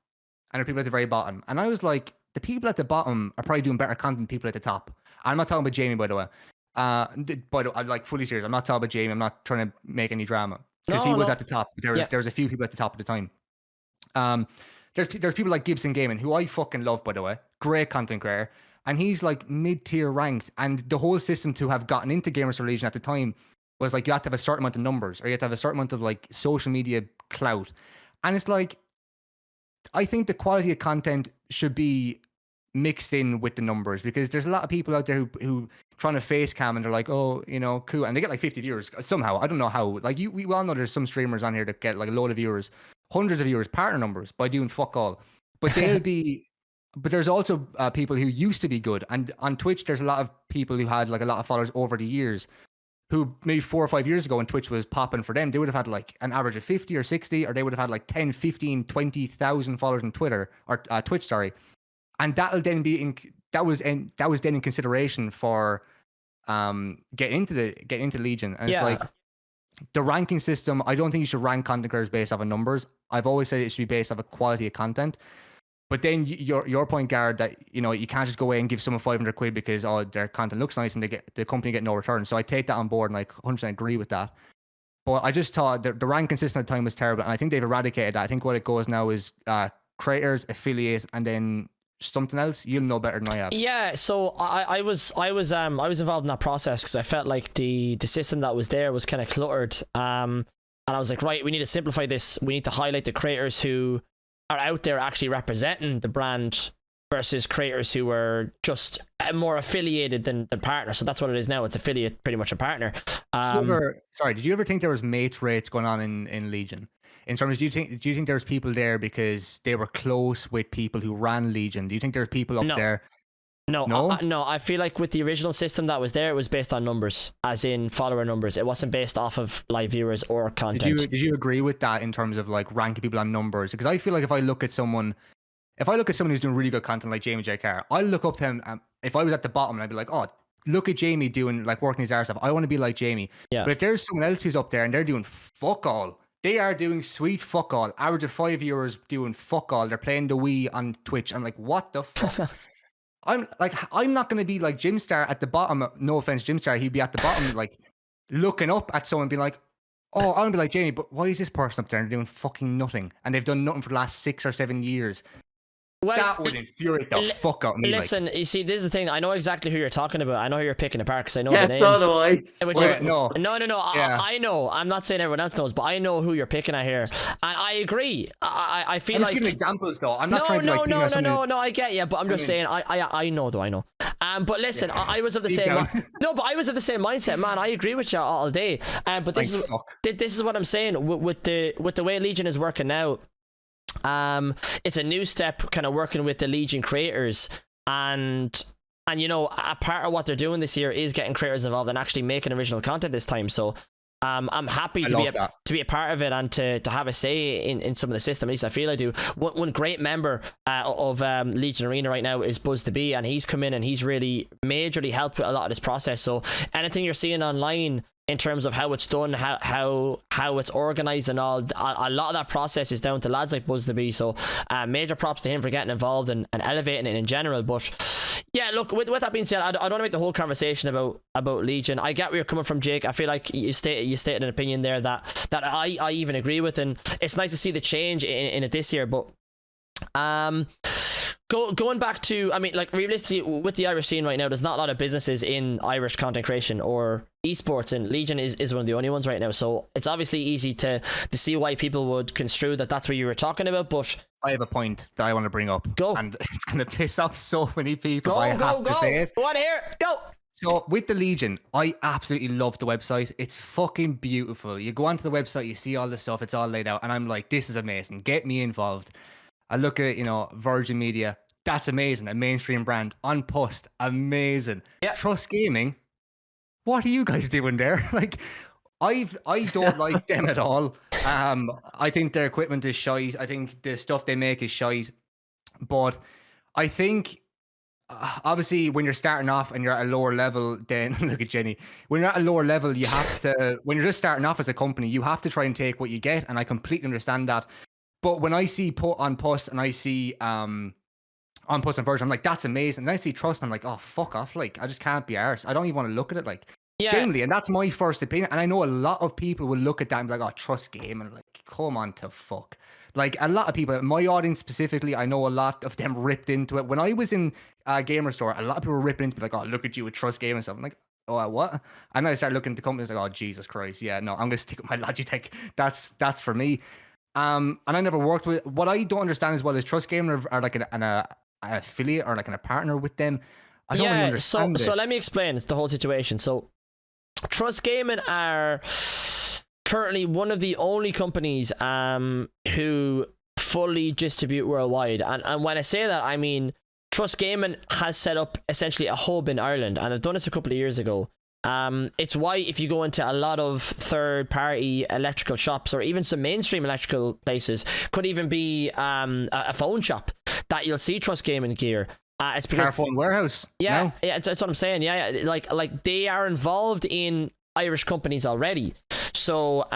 there were people at the very bottom. And I was like, the people at the bottom are probably doing better content than people at the top. I'm not talking about Jamie, by the way. I'm like fully serious. I'm not talking about Jamie. I'm not trying to make any drama, because he was at the top. There was a few people at the top at the time. There's people like Gibson Gaming, who I fucking love, by the way. Great content creator. And he's like mid-tier ranked. And the whole system to have gotten into Gamers for Legion at the time was like you have to have a certain amount of numbers, or you have to have a certain amount of like social media clout. And it's like, I think the quality of content should be mixed in with the numbers, because there's a lot of people out there who trying to face cam and they're like, oh, you know, cool. And they get like 50 viewers somehow. I don't know how. Like we all know there's some streamers on here that get like a load of viewers, hundreds of viewers, partner numbers by doing fuck all. But they'll be... But there's also people who used to be good. And on Twitch, there's a lot of people who had like a lot of followers over the years, who maybe 4 or 5 years ago when Twitch was popping for them, they would have had like an average of 50 or 60, or they would have had like 10, 15, 20,000 followers on Twitter, or Twitch, sorry. And that'll then be that was then in consideration for getting into Legion. And it's like, the ranking system, I don't think you should rank content creators based off of numbers. I've always said it should be based off of quality of content. But then your point, Garrett, that you can't just go away and give someone 500 quid because their content looks nice and the company get no return. So I take that on board, and I 100% agree with that. But I just thought the ranking system at the time was terrible, and I think they've eradicated that. I think what it goes now is creators, affiliate, and then something else. You'll know better than I have. Yeah, so I was involved in that process because I felt like the system that was there was kind of cluttered. And I was like, right, we need to simplify this. We need to highlight the creators who are out there actually representing the brand versus creators who are just more affiliated than partner. So that's what it is now. It's affiliate, pretty much a partner. Did you ever think there was mates rates going on in Legion? In terms, do you think there's people there because they were close with people who ran Legion? Do you think there's people up there? No, No? no. I feel like with the original system that was there, it was based on numbers, as in follower numbers. It wasn't based off of live viewers or content. Did you agree with that in terms of like ranking people on numbers? Because I feel like if I look at someone who's doing really good content like Jamie JK, I'll look up to him. If I was at the bottom, and I'd be like, oh, look at Jamie doing like working his arse off. I want to be like Jamie. Yeah. But if there's someone else who's up there and they're doing fuck all, they are doing sweet fuck all. Average of 5 viewers doing fuck all. They're playing the Wii on Twitch. I'm like, what the fuck? I'm not gonna be like Jimstar at the bottom. No offense, Jimstar. He'd be at the bottom, like looking up at someone, being like, "Oh, I'm gonna be like Jamie, but why is this person up there and they're doing fucking nothing? And they've done nothing for the last 6 or 7 years." Well, That would infuriate the fuck out of me. Listen, you see, this is the thing. I know exactly who you're talking about. I know who you're picking apart because I know Yeah, the names. so do I. No. Yeah. I know. I'm not saying everyone else knows, but I know who you're picking at here, and I agree. I feel I'm like just giving examples though. I'm not no, trying to like no. I get you, but I'm just saying. I know though. I know. But listen, I was of the Deep same. down. No, but I was of the same mindset, man. I agree with you all day. But this is what I'm saying with the way Legion is working now. It's a new step, kind of working with the Legion creators, and you know, a part of what they're doing this year is getting creators involved and actually making original content this time. So I'm happy to be a part of it and to have a say in some of the system. At least I feel I do. One great member of Legion Arena right now is Buzz the Bee, and he's come in and he's really majorly helped with a lot of this process. So anything you're seeing online in terms of how it's done, how it's organized and all, a lot of that process is down to lads like Buzz the Bee. So major props to him for getting involved and elevating it in general. But yeah, look, with that being said, I don't want to make the whole conversation about Legion. I get where you're coming from, Jake. I feel like you stated an opinion there that I even agree with, and it's nice to see the change in it this year. But going back to, I mean, like realistically, with the Irish scene right now, there's not a lot of businesses in Irish content creation or esports, and Legion is one of the only ones right now. So it's obviously easy to see why people would construe that that's what you were talking about. But I have a point that I want to bring up. Go. And it's going to piss off so many people. I have to say it. I want to hear it. Go. So with the Legion, I absolutely love the website. It's fucking beautiful. You go onto the website, you see all the stuff, it's all laid out, and I'm like, this is amazing. Get me involved. I look at, you know, Virgin Media. That's amazing. A mainstream brand. On Post, amazing. Yeah. Trust Gaming. What are you guys doing there? Like, I don't like them at all. I think their equipment is shite. I think the stuff they make is shite. But I think, obviously, when you're starting off and you're at a lower level, then look at Jenny. When you're at a lower level, you have to. When you're just starting off as a company, you have to try and take what you get, and I completely understand that. But when I see put on Post and I see on Post and Virgin, I'm like, that's amazing. And I see Trust, and I'm like, oh, fuck off. Like, I just can't be arsed. I don't even want to look at it. Like, generally, and that's my first opinion. And I know a lot of people will look at that and be like, oh, Trust Game. And like, come on to fuck. Like, a lot of people, my audience specifically, I know a lot of them ripped into it. When I was in Gamer Store, a lot of people were ripping into it, like, oh, look at you with Trust Game and stuff. I'm like, oh, what? And I started looking at the companies like, oh, Jesus Christ. Yeah, no, I'm going to stick with my Logitech. That's for me. And I never worked with. What I don't understand as well is Trust Gaming are like an affiliate or like a partner with them. I don't really understand. So let me explain. It's the whole situation. So Trust Gaming are currently one of the only companies who fully distribute worldwide. And when I say that, I mean Trust Gaming has set up essentially a hub in Ireland, and they've done this a couple of years ago. It's why if you go into a lot of third-party electrical shops or even some mainstream electrical places, could even be a phone shop, that you'll see Trust Gaming gear. It's because Carphone Warehouse. Yeah, no? yeah, that's what I'm saying. Yeah, like they are involved in Irish companies already. So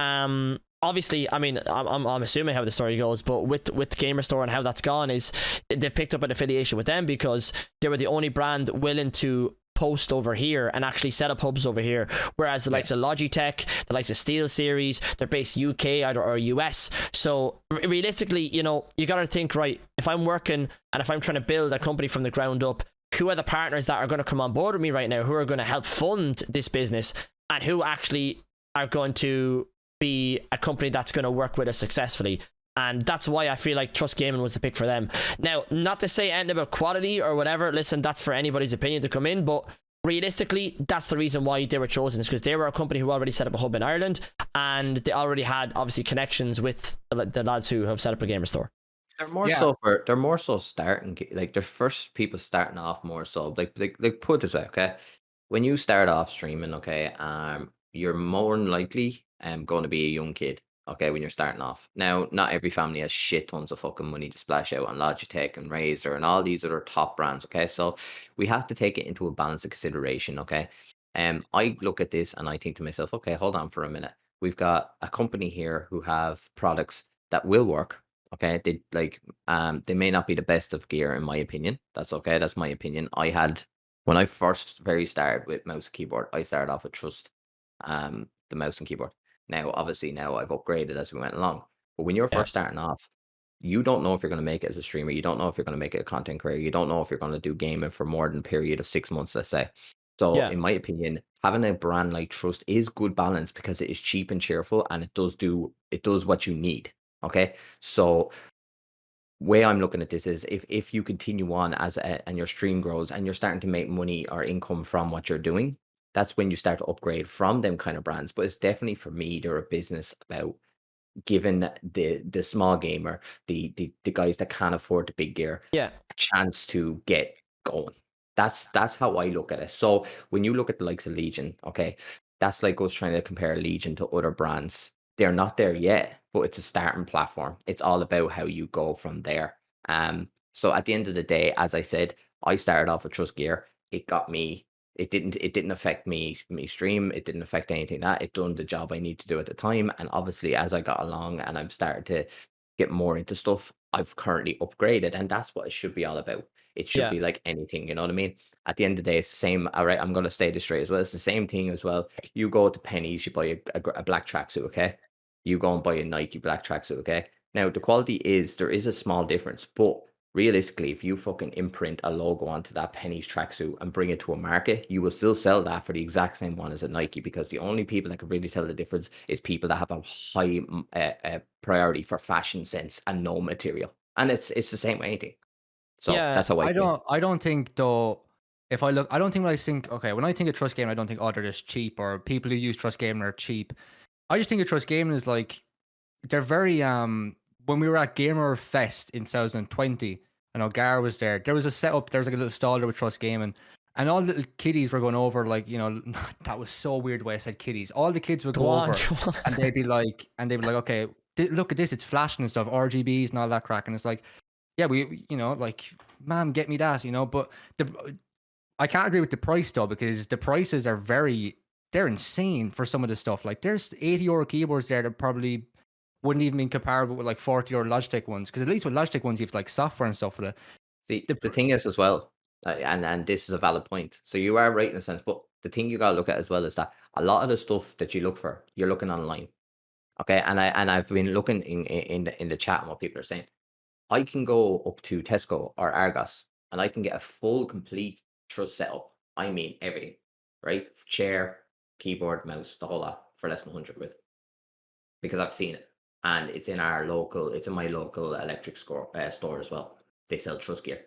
obviously, I mean, I'm assuming how the story goes, but with Gamer Store and how that's gone is they've picked up an affiliation with them because they were the only brand willing to post over here and actually set up hubs over here, whereas the likes of Logitech, the likes of Steel Series, they're based UK or US. So realistically, you know, you got to think, right, if I'm working and if I'm trying to build a company from the ground up, who are the partners that are going to come on board with me right now, who are going to help fund this business, and who actually are going to be a company that's going to work with us successfully. And that's why I feel like Trust Gaming was the pick for them. Now, not to say anything about quality or whatever, listen, that's for anybody's opinion to come in, but realistically, that's the reason why they were chosen, is because they were a company who already set up a hub in Ireland, and they already had, obviously, connections with the lads who have set up a Gamer Store. Yeah. They're more so starting like they're first people starting off more so like put it this way, okay? When you start off streaming, okay, you're more than likely going to be a young kid, okay, when you're starting off. Now, not every family has shit tons of fucking money to splash out on Logitech and Razer and all these other top brands, okay? So we have to take it into a balance of consideration, okay? I look at this and I think to myself, okay, hold on for a minute. We've got a company here who have products that will work. Okay, they may not be the best of gear in my opinion. That's okay. That's my opinion. I had when I first very started with mouse and keyboard, I started off with Trust, the mouse and keyboard. Now, obviously, now I've upgraded as we went along. But when you're Yeah. first starting off, you don't know if you're going to make it as a streamer. You don't know if you're going to make it a content creator. You don't know if you're going to do gaming for more than a period of 6 months, let's say. So, Yeah. in my opinion, having a brand like Trust is good balance because it is cheap and cheerful, and it does what you need. Okay, so way I'm looking at this is if you continue on and your stream grows and you're starting to make money or income from what you're doing, that's when you start to upgrade from them kind of brands. But it's definitely for me, they're a business about giving the small gamer, the guys that can't afford the big gear, Yeah. a chance to get going. That's how I look at it. So when you look at the likes of Legion, okay, that's like us trying to compare Legion to other brands. They're not there yet, but it's a starting platform. It's all about how you go from there. So at the end of the day, as I said, I started off with Trust Gear. It got me. It didn't affect me stream. It didn't affect anything that it done the job I need to do at the time. And obviously, as I got along and I'm starting to get more into stuff, I've currently upgraded, and that's what it should be all about. It should Yeah. be like anything, you know what I mean? At the end of the day, it's the same. All right, I'm going to stay this straight as well. It's the same thing as well. You go to Penny's, you buy a black tracksuit, okay? You go and buy a Nike black tracksuit, okay? Now, the quality there is a small difference, but realistically, if you fucking imprint a logo onto that Penny's tracksuit and bring it to a market, you will still sell that for the exact same one as a Nike because the only people that can really tell the difference is people that have a high priority for fashion sense and no material. And it's the same with anything. So Yeah. that's how I feel. I don't think though. If I look, I don't think when I think okay, when I think of Trust Gaming, I don't think oh they're just cheap or people who use Trust Gaming are cheap. I just think of Trust Gaming as like they're very when we were at Gamer Fest in 2020, I know Gar was there. There was a setup, there was like a little stall there with Trust Gaming. And all the little kiddies were going over, like, you know, that was so weird the way I said kiddies. All the kids would Go go on. over Go on. and they'd be like, okay, look at this, it's flashing and stuff, RGBs and all that crack. And it's like, yeah, you know, like, ma'am, get me that, you know. But I can't agree with the price though, because the prices are they're insane for some of the stuff. Like, there's €80 keyboards there that probably wouldn't even be comparable with like €40 Logitech ones. Because at least with Logitech ones, you have like software and stuff for it. See, the thing is as well, and this is a valid point. So you are right in a sense, but the thing you gotta look at as well is that a lot of the stuff that you look for, you're looking online. Okay, I've been looking in the chat and what people are saying. I can go up to Tesco or Argos and I can get a full complete trust setup. I mean everything, right? Chair, keyboard, mouse, the whole lot for less than 100 quid because I've seen it. And it's in it's in my local electric store as well. They sell Trust Gear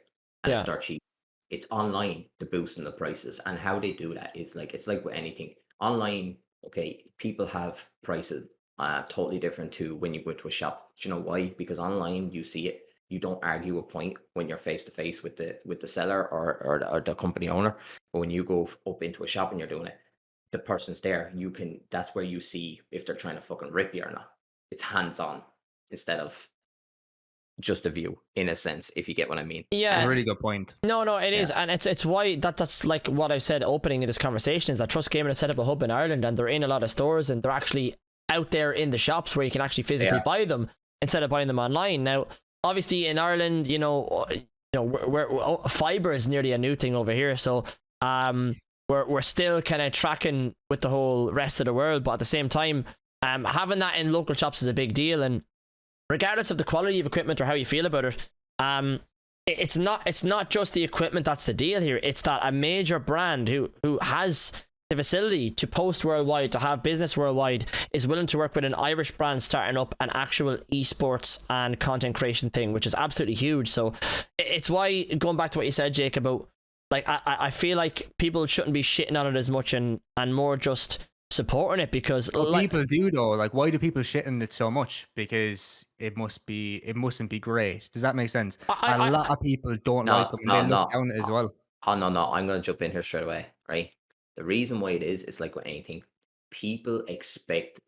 and it's Yeah. dirt cheap. It's online to boosting the prices. And how they do that is like, it's like with anything. Online, okay, people have prices totally different to when you go to a shop. Do you know why? Because online you see it. You don't argue a point when you're face to face with the seller or the company owner. But when you go up into a shop and you're doing it, the person's there. That's where you see if they're trying to fucking rip you or not. It's hands on instead of just a view, in a sense, if you get what I mean. Yeah. A really good point. No, it is, Yeah. and it's why that's like what I said opening in this conversation is that Trust Gaming has set up a hub in Ireland, and they're in a lot of stores, and they're actually out there in the shops where you can actually physically buy them instead of buying them online. Now, obviously, in Ireland, fiber is nearly a new thing over here, so we're still kind of tracking with the whole rest of the world, but at the same time, having that in local shops is a big deal, and regardless of the quality of equipment or how you feel about it, it's not just the equipment that's the deal here. It's that a major brand who has the facility to post worldwide, to have business worldwide, is willing to work with an Irish brand starting up an actual esports and content creation thing, which is absolutely huge. So it's why, going back to what you said, Jake, about like I feel like people shouldn't be shitting on it as much and more just supporting it because What like people do though, like why do people shit on it so much? Because it mustn't be great. Does that make sense? A lot I of people don't like No, them and no, they look no. down it as well. Oh no, no, I'm gonna jump in here straight away, right? The reason why it is, it's like with anything. People expect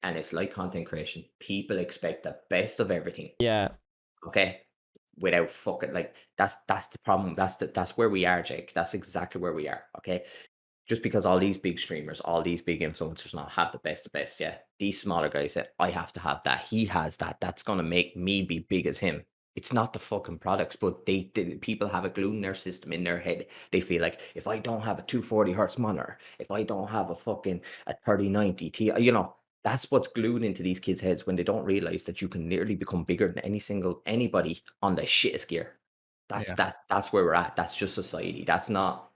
and it's like content creation. People expect the best of everything. yeah. Okay, without fucking like that's the problem. That's where we are, Jake. That's exactly where we are. Okay, just because all these big streamers, all these big influencers now have the best, yeah. These smaller guys say, I have to have that. He has that. That's gonna make me be big as him. It's not the fucking products, but people have it glued in their system, in their head. They feel like if I don't have a 240 hertz monitor, if I don't have a 3090 Ti, that's what's glued into these kids' heads when they don't realize that you can literally become bigger than anybody on the shittest gear. Yeah. That's where we're at. That's just society. That's not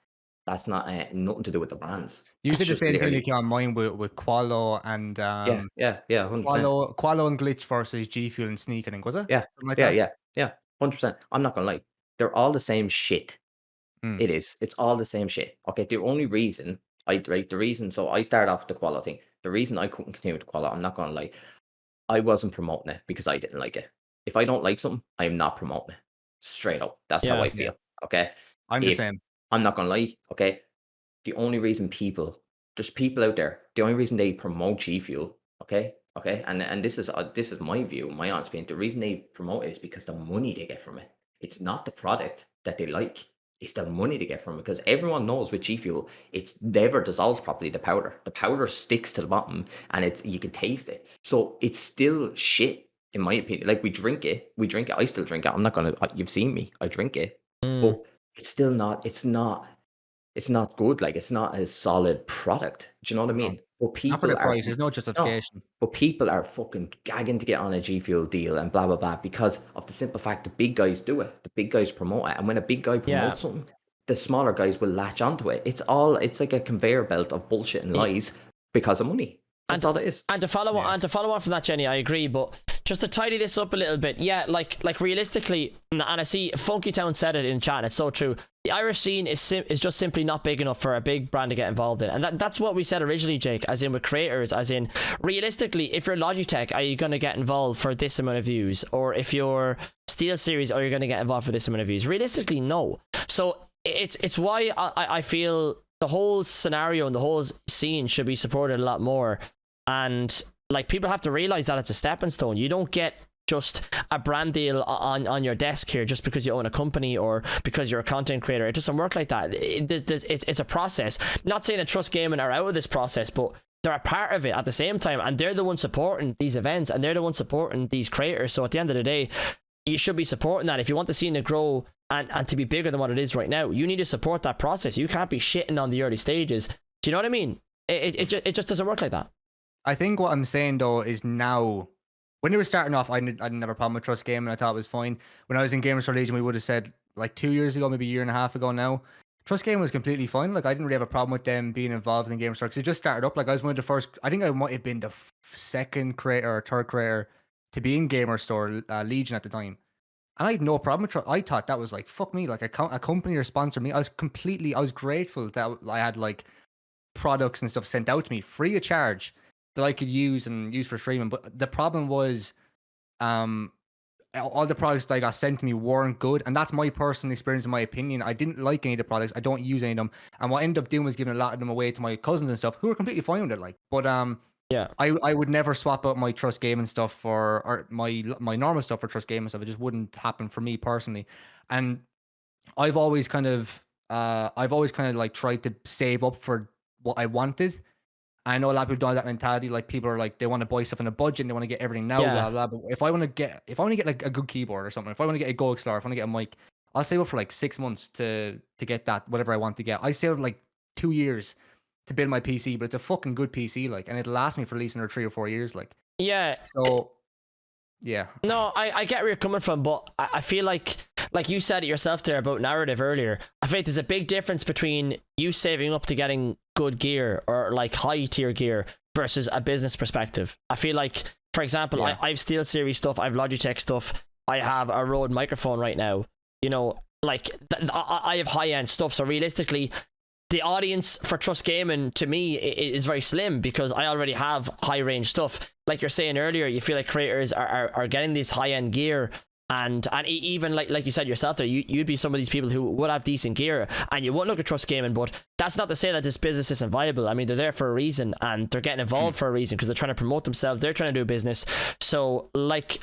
nothing to do with the brands. You That's said the just same thing literally like on mine with Qualo and yeah, 100%. Qualo and Glitch versus G Fuel and Sneak, I think, was it? Yeah, Something like yeah, that. yeah, 100%. I'm not gonna lie. They're all the same shit. Mm. It is. It's all the same shit. Okay, the only reason so I started off with the Qualo thing. The reason I couldn't continue with the Qualo, I'm not gonna lie, I wasn't promoting it because I didn't like it. If I don't like something, I am not promoting it. Straight up. That's how Yeah. I feel. Okay. I'm the If same. I'm not gonna lie, okay. The only reason there's people out there, the only reason they promote G Fuel, okay, and this is my view, my honest opinion. The reason they promote it is because the money they get from it. It's not the product that they like; it's the money they get from it. Because everyone knows with G Fuel, it's never dissolves properly. The powder, sticks to the bottom, and you can taste it. So it's still shit, in my opinion. Like we drink it. I still drink it. I'm not gonna. You've seen me. I drink it, Mm. but it's still not. It's not good. Like it's not a solid product. Do you know what I No. mean? But Not for people the are price. There's no no, justification. but people are fucking gagging to get on a G Fuel deal and blah blah blah because of the simple fact the big guys do it. The big guys promote it, and when a big guy Yeah. promotes something, the smaller guys will latch onto it. It's like a conveyor belt of bullshit and lies because of money. That's all it is. And to follow on from that, Jenny, I agree. But just to tidy this up a little bit, yeah, like realistically, and I see Funky Town said it in chat, and it's so true. The Irish scene is just simply not big enough for a big brand to get involved in, and that's what we said originally, Jake. As in with creators, as in realistically, if you're Logitech, are you going to get involved for this amount of views? Or if you're Steel Series, are you going to get involved for this amount of views? Realistically, no. So it's why I feel the whole scenario and the whole scene should be supported a lot more. And like people have to realize that it's a stepping stone. You don't get just a brand deal on your desk here just because you own a company or because you're a content creator. It doesn't work like that. It's a process. Not saying that Trust Gaming are out of this process, but they're a part of it at the same time, and they're the ones supporting these events and they're the ones supporting these creators. So at the end of the day, you should be supporting that. If you want the scene to grow and to be bigger than what it is right now, you need to support that process. You can't be shitting on the early stages. Do you know what I mean? It just doesn't work like that. I think what I'm saying though is now, when they were starting off, I didn't have a problem with Trust Gaming. I thought it was fine. When I was in Gamers for Legion, we would have said like 2 years ago, maybe a year and a half ago now, Trust Gaming was completely fine. Like I didn't really have a problem with them being involved in Gamers because it just started up. Like I was one of the first. I think I might have been the second creator or third creator to be in Gamer Store Legion at the time. And I had no problem with Trust. I thought that was like, fuck me, like a company or sponsor me. I was grateful that I had like products and stuff sent out to me free of charge that I could use for streaming. But the problem was, all the products that I got sent to me weren't good, and that's my personal experience. In my opinion, I didn't like any of the products. I don't use any of them, and what I ended up doing was giving a lot of them away to my cousins and stuff who were completely fine with it. Like, but yeah, I would never swap out my Trust Gaming stuff or my normal stuff for Trust Gaming stuff. It just wouldn't happen for me personally, and I've always kind of like tried to save up for what I wanted. I know a lot of people don't have that mentality. Like people are like, they want to buy stuff in a budget and they want to get everything now, blah blah. But if I want to get like a good keyboard or something, if I want to get a Go XLR, if I want to get a mic, I'll save up for like 6 months to get that whatever I want to get. I saved like 2 years to build my PC, but it's a fucking good PC, like, and it'll last me for at least another 3 or 4 years, like. Yeah. So, yeah. No, I get where you're coming from, but I feel like you said it yourself there about narrative earlier. I feel like there's a big difference between you saving up to getting good gear or like high tier gear versus a business perspective. I feel like, for example, Yeah. I have Steel Series stuff, I have Logitech stuff, I have a Rode microphone right now. You know, like I have high end stuff. So realistically, the audience for Trust Gaming to me is very slim, because I already have high range stuff. Like you're saying earlier, you feel like creators are getting this high end gear, and even like you said yourself there, you'd be some of these people who would have decent gear and you wouldn't look at Trust Gaming. But that's not to say that this business isn't viable. I mean, they're there for a reason, and they're getting involved for a reason, because they're trying to promote themselves, they're trying to do business. So like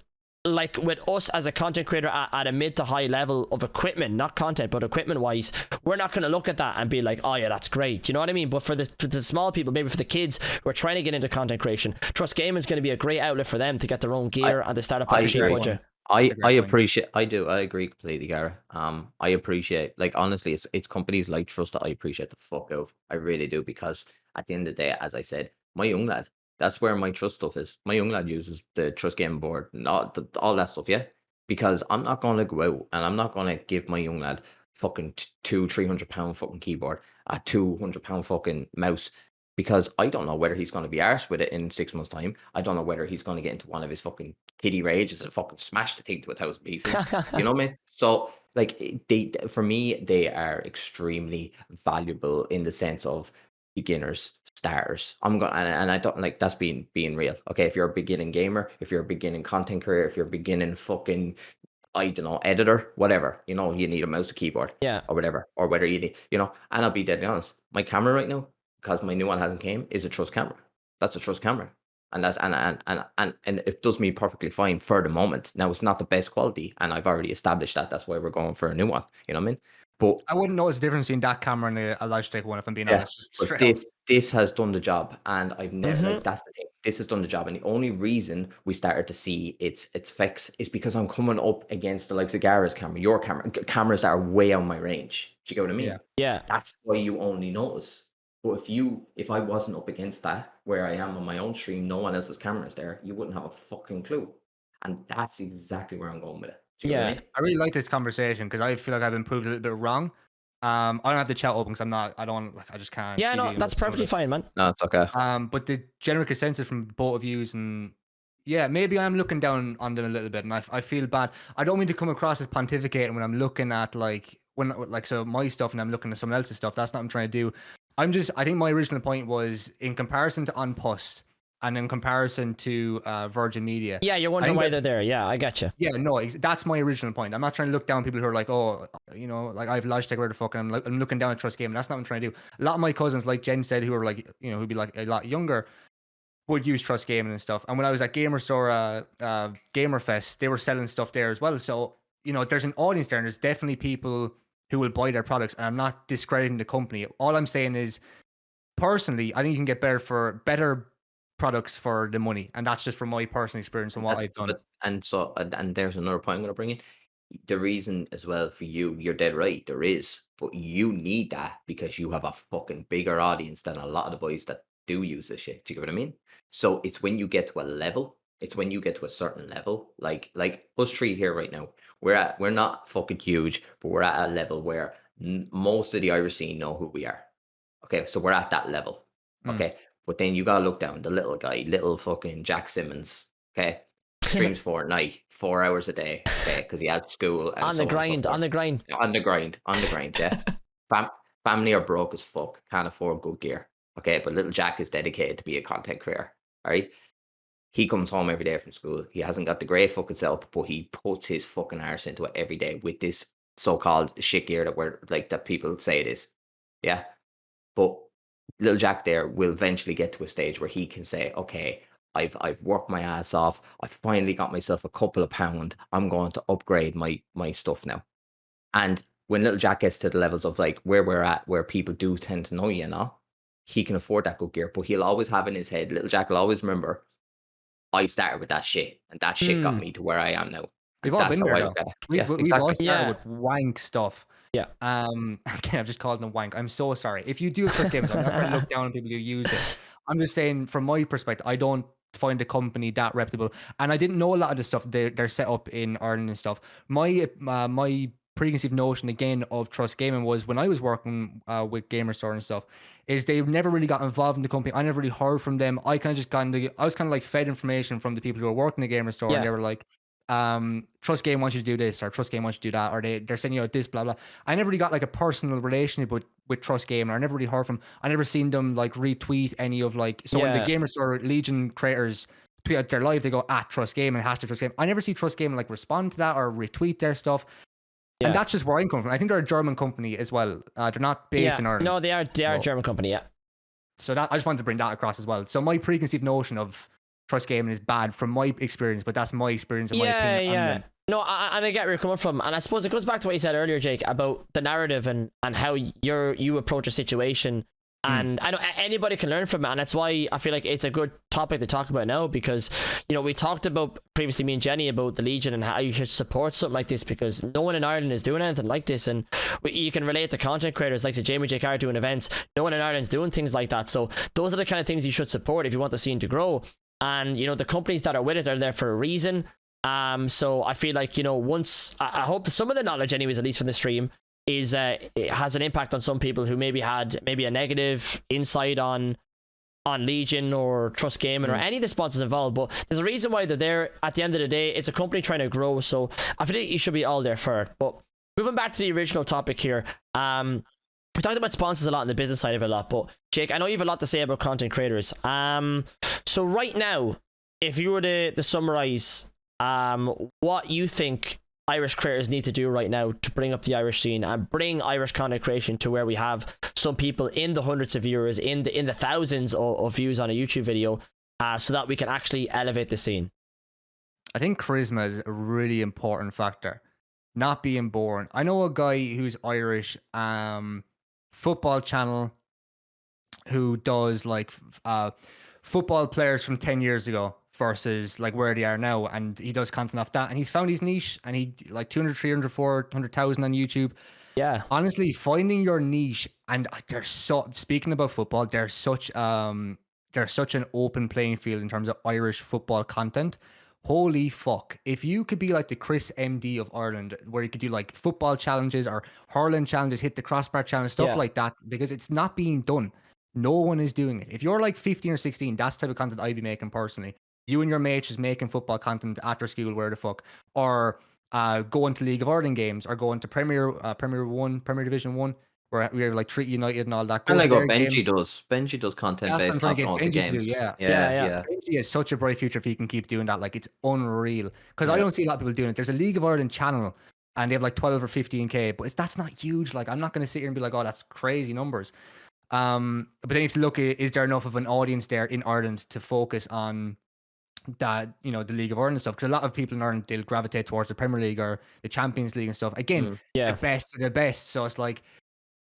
with us as a content creator at a mid to high level of equipment, not content but equipment wise, we're not going to look at that and be like, oh yeah, that's great, you know what I mean? But for the small people, maybe for the kids who are trying to get into content creation, Trust Gaming is going to be a great outlet for them to get their own gear and to start a partnership budget. I agree completely, Gara. I appreciate, like, honestly, it's companies like Trust that I appreciate the fuck out of. I really do, because at the end of the day, as I said, my young lad, that's where my Trust stuff is. My young lad uses the Trust Game Board and all that stuff, yeah. Because I'm not going to go out and I'm not going to give my young lad fucking £200-300 fucking keyboard, a £200 fucking mouse, because I don't know whether he's going to be arsed with it in 6 months' time. I don't know whether he's going to get into one of his fucking kiddie rages and fucking smash the thing to 1,000 pieces. You know what I mean? So, like, for me, they are extremely valuable in the sense of beginners, starters. I'm going, and I don't like that's being real. Okay, if you're a beginning gamer, if you're a beginning content creator, if you're a beginning fucking, I don't know, editor, whatever, you know, you need a mouse, a keyboard, Yeah. or whatever, or whether you need, you know. And I'll be deadly honest, my camera right now, because my new one hasn't came, is a Trust camera. That's a Trust camera, and that's and it does me perfectly fine for the moment. Now it's not the best quality, and I've already established that. That's why we're going for a new one. You know what I mean? But I wouldn't notice the difference between that camera and a Logitech one, if I'm being yeah, honest. Just but straight up. this has done the job, and I've never Mhm. like that's the thing. This has done the job, and the only reason we started to see its effects is because I'm coming up against the likes of Gara's camera, your camera, cameras that are way on my range. Do you get what I mean? Yeah. Yeah. That's why you only notice. But if I wasn't up against that, where I am on my own stream, no one else's camera is there, you wouldn't have a fucking clue. And that's exactly where I'm going with it. Do you get what I Yeah. mean? I really like this conversation because I feel like I've been proved a little bit wrong. I don't have the chat open because I just can't. Yeah, no, TV that's with some of perfectly it. fine, man. No, it's okay. But the general consensus from both of you, and yeah, maybe I'm looking down on them a little bit, and I feel bad. I don't mean to come across as pontificating when I'm looking at so my stuff and I'm looking at someone else's stuff. That's not what I'm trying to do. I think my original point was in comparison to Unpost and in comparison to Virgin Media. Yeah, you're wondering why they're there. Yeah, I got you. Yeah, no, that's my original point. I'm not trying to look down on people who are like, oh, you know, like I have Logitech, where the fuck, and I'm looking down at Trust Gaming. That's not what I'm trying to do. A lot of my cousins, like Jen said, who are like, you know, who'd be like a lot younger, would use Trust Gaming and stuff. And when I was at Gamer Store, Gamerfest, they were selling stuff there as well. So, you know, there's an audience there, and there's definitely people who will buy their products. And I'm not discrediting the company. All I'm saying is, personally, I think you can get better products for the money, and that's just from my personal experience and what I've done. And there's another point I'm going to bring in. The reason as well for you, you're dead right, there is, but you need that because you have a fucking bigger audience than a lot of the boys that do use this shit. Do you get what I mean? So it's when you get to a level, it's when you get to a certain level, like us three here right now, we're not fucking huge, but we're at a level where most of the Irish scene know who we are. Okay, so we're at that level. Okay, but then you gotta look down the little guy, little fucking Jack Simmons. Okay, streams Fortnite 4 hours a day. Okay, because he has school and On the grind, on the grind. Yeah, family are broke as fuck, can't afford good gear. Okay, but little Jack is dedicated to be a content creator. All right, he comes home every day from school. He hasn't got the great fucking setup, but he puts his fucking arse into it every day with this so-called shit gear that people say it is. Yeah. But little Jack there will eventually get to a stage where he can say, okay, I've worked my ass off. I've finally got myself a couple of pound. I'm going to upgrade my stuff now. And when little Jack gets to the levels of like where we're at, where people do tend to know you now, he can afford that good gear. But he'll always have in his head, little Jack will always remember, I started with that shit, and that shit got me to where I am now. We've all been there. We've all started with wank stuff. Yeah. Again, I've just called them wank. I'm so sorry. If you do Trust Games, I'm not going to look down on people who use it. I'm just saying, from my perspective, I don't find the company that reputable, and I didn't know a lot of the stuff they're set up in Ireland and stuff. My preconceived notion again of Trust Gaming was when I was working with Gamer Store and stuff, is they never really got involved in the company. I never really heard from them. I was kind of like fed information from the people who were working the Gamer Store, and they were like, Trust Game wants you to do this, or Trust Game wants you to do that, or they're sending you out this, blah blah. I never really got like a personal relationship with Trust Game, or I never really heard from. I never seen them like retweet any of like. So when the Gamer Store Legion creators tweet out their live, they go at Trust Game and hashtag Trust Game. I never see Trust Game like respond to that or retweet their stuff. And that's just where I'm coming from. I think they're a German company as well. They're not based in Ireland. No, they are a German company. Yeah. So that I just wanted to bring that across as well. So my preconceived notion of Trust Gaming is bad from my experience, but that's my experience and my opinion. Yeah. No, and I get where you're coming from, and I suppose it goes back to what you said earlier, Jake, about the narrative and how you approach a situation. And I know anybody can learn from it, and that's why I feel like it's a good topic to talk about now, because we talked about previously, me and Jenny, about the Legion and how you should support something like this, because no one in Ireland is doing anything like this, and you can relate to content creators like Jamie Jake are doing events. No one in Ireland's doing things like that, so those are the kind of things you should support if you want the scene to grow. And the companies that are with it are there for a reason. So I feel like once I hope some of the knowledge, anyways, at least from the stream, is it has an impact on some people who maybe had a negative insight on Legion or Trust Gaming or any of the sponsors involved. But there's a reason why they're there. At the end of the day, it's a company trying to grow. So I feel like you should be all there for it. But moving back to the original topic here, we talked about sponsors a lot and the business side of it a lot, but Jake, I know you have a lot to say about content creators. So right now, if you were to summarize what you think Irish creators need to do right now to bring up the Irish scene and bring Irish content creation to where we have some people in the hundreds of viewers, in the thousands of views on a YouTube video, so that we can actually elevate the scene. I think charisma is a really important factor. Not being boring. I know a guy who's Irish, football channel, who does like football players from 10 years ago versus like where they are now, and he does content off that, and he's found his niche, and he like 200, 300, 400,000 on YouTube. Yeah, honestly, finding your niche, and speaking about football, there's such an open playing field in terms of Irish football content. Holy fuck. If you could be like the Chris MD of Ireland, where you could do like football challenges or hurling challenges, hit the crossbar challenge, stuff like that, because it's not being done. No one is doing it. If you're like 15 or 16, that's the type of content I'd be making personally. You and your mates just making football content after school, where the fuck, or going to League of Ireland games, or going to Premier Division 1, where we're like Treaty United and all that. And like what Benji does. Benji does content based on all the games. Yeah. Benji has such a bright future if he can keep doing that. Like, it's unreal. Because I don't see a lot of people doing it. There's a League of Ireland channel, and they have like 12 or 15K, but that's not huge. Like, I'm not going to sit here and be like, oh, that's crazy numbers. But then you have to look at, is there enough of an audience there in Ireland to focus on that, the League of Ireland stuff? Because a lot of people in Ireland, they'll gravitate towards the Premier League or the Champions League and stuff. Again, the best of the best. So it's like,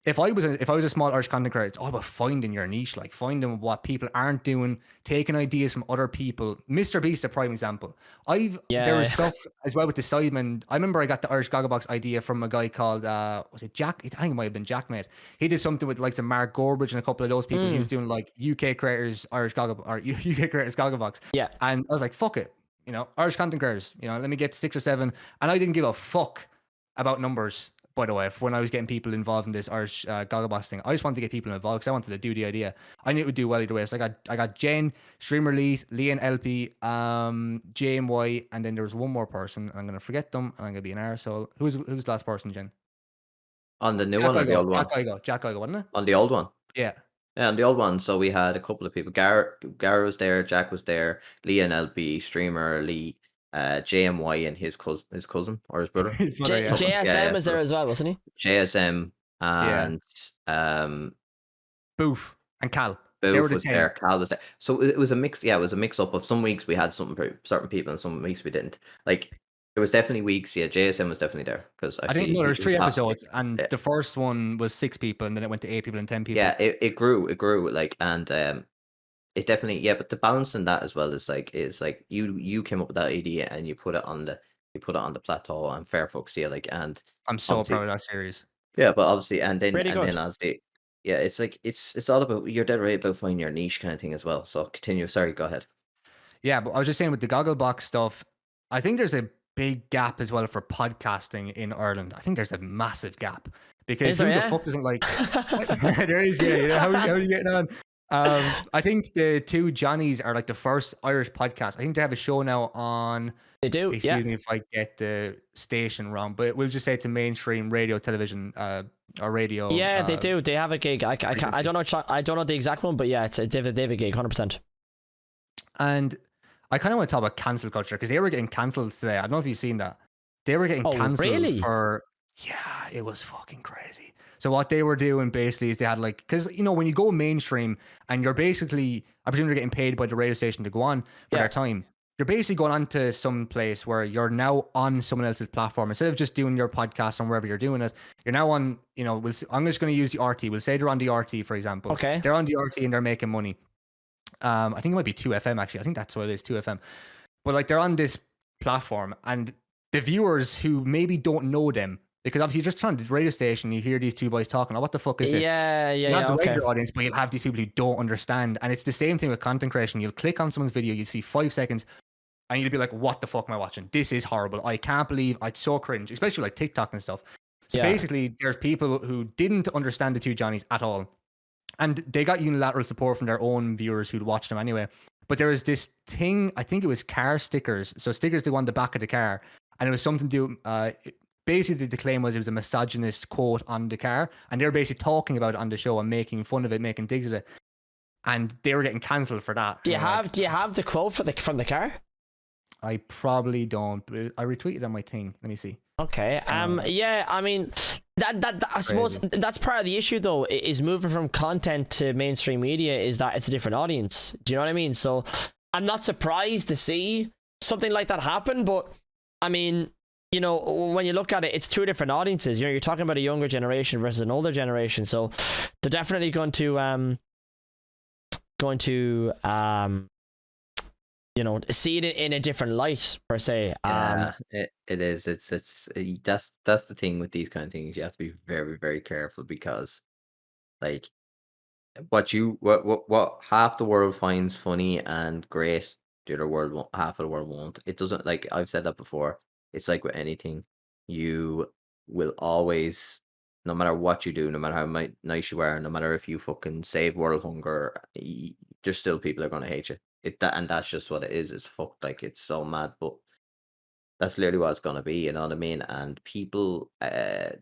if I was a small Irish content creator, it's all about finding your niche, like finding what people aren't doing, taking ideas from other people. Mr. Beast, a prime example. There was stuff as well with the Sidemen. I remember I got the Irish Gogglebox idea from a guy called was it Jack? I think it might have been Jack, mate. He did something with like some Mark Gorbridge and a couple of those people. He was doing like UK creators Irish Gogglebox, or UK creators Gogglebox. Yeah. And I was like, fuck it, Irish content creators. Let me get 6 or 7, and I didn't give a fuck about numbers. By the way, when I was getting people involved in this Irish Gogglebox thing, I just wanted to get people involved because I wanted to do the idea. I knew it would do well either way. So I got Jen, Streamer Lee, Leon LP, JMY, and then there was one more person. I'm gonna forget them, and I'm gonna be an arsehole. Who's the last person, Jen? On the new one or the old one? Jack Igo, wasn't it? On the old one. Yeah. Yeah, on the old one. So we had a couple of people. Gar was there, Jack was there, Leon LP, Streamer Lee, JMY and his cousin or his brother. JSM is there as well, wasn't he? JSM and Boof and Cal. Boof was there. Cal was there. So it was a mix. Yeah, it was a mix up of some weeks we had something for certain people and some weeks we didn't. Like, there was definitely weeks. Yeah, JSM was definitely there because I think there's 3 episodes, and the first one was 6 people, and then it went to 8 people and 10 people. Yeah, it grew. Like, and it definitely, but the balance in that as well is like you came up with that idea and you put it on the plateau, and fair fucks to you, like, and I'm so proud of that series. Yeah, but obviously, and then obviously, it's like it's all about, you're dead right about finding your niche kind of thing as well. So continue. Sorry, go ahead. Yeah, but I was just saying with the Gogglebox stuff, I think there's a big gap as well for podcasting in Ireland. I think there's a massive gap because who the fuck doesn't like? There is, how are you getting on? I think the two Johnnies are like the first Irish podcast. I think they have a show now on. They do, yeah. Excuse me if I get the station wrong, but we'll just say it's a mainstream radio, television, or radio. Yeah, they do. They have a gig. I don't know. I don't know the exact one, but yeah, they have a gig, 100%. And I kind of want to talk about cancel culture because they were getting cancelled today. I don't know if you've seen that. They were getting cancelled really? for. Yeah, it was fucking crazy. So what they were doing basically is they had like, because when you go mainstream and you're basically, I presume you're getting paid by the radio station to go on for their time. You're basically going on to some place where you're now on someone else's platform. Instead of just doing your podcast on wherever you're doing it, you're now on, I'm just going to use the RT. We'll say they're on the RT, for example. Okay. They're on the RT and they're making money. I think it might be 2FM actually. I think that's what it is, 2FM. But like they're on this platform and the viewers who maybe don't know them, because obviously you're just on the radio station, you hear these two boys talking. Oh, what the fuck is this? Yeah, you have the regular audience, but you'll have these people who don't understand. And it's the same thing with content creation. You'll click on someone's video, you see 5 seconds, and you'll be like, what the fuck am I watching? This is horrible. I can't believe it's so cringe, especially like TikTok and stuff. So basically, there's people who didn't understand the two Johnnies at all. And they got unilateral support from their own viewers who'd watch them anyway. But there was this thing, I think it was car stickers. So stickers they go on the back of the car. And it was something to do, basically the claim was it was a misogynist quote on the car. And they were basically talking about it on the show and making fun of it, making digs at it. And they were getting cancelled for that. Do you have the quote from the car? I probably don't, but I retweeted on my thing. Let me see. Okay. Yeah, I mean, that I suppose that's part of the issue though, is moving from content to mainstream media is that it's a different audience. Do you know what I mean? So I'm not surprised to see something like that happen, but I mean, when you look at it, it's two different audiences. You're talking about a younger generation versus an older generation, so they're definitely going to see it in a different light per se. It is. That's the thing with these kind of things. You have to be very, very careful because, like, what half the world finds funny and great, the other world won't, half of the world won't. It doesn't, like I've said that before. It's like with anything, you will always, no matter what you do, no matter how nice you are, no matter if you fucking save world hunger, there's still people that are gonna hate you. And that's just what it is. It's fucked. Like, it's so mad, but that's literally what it's gonna be. You know what I mean? And people,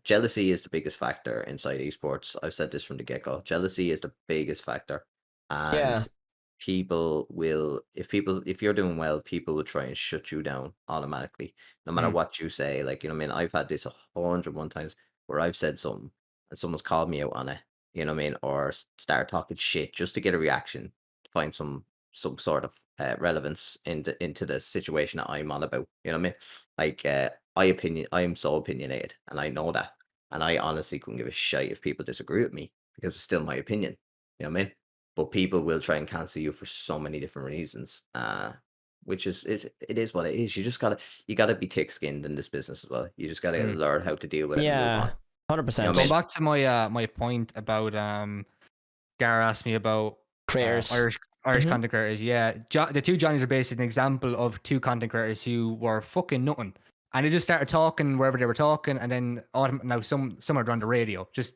jealousy is the biggest factor inside esports. I've said this from the get-go. Jealousy is the biggest factor, and people will, if you're doing well, people will try and shut you down automatically, no matter what you say. Like, you know what I mean? I've had this 101 times where I've said something and someone's called me out on it. You know what I mean? Or start talking shit just to get a reaction, to find some sort of relevance into the situation that I'm on about. You know what I mean? Like, I am so opinionated, and I know that, and I honestly couldn't give a shit if people disagree with me because it's still my opinion. You know what I mean? But people will try and cancel you for so many different reasons. Which is it is what it is. You gotta be thick-skinned in this business as well. You just gotta learn how to deal with it. Yeah, 100%. Going back to my my point about Gar asked me about creators, Irish content creators. Yeah, the two Johnnies are basically an example of two content creators who were fucking nothing, and they just started talking wherever they were talking, and then now some are on the radio just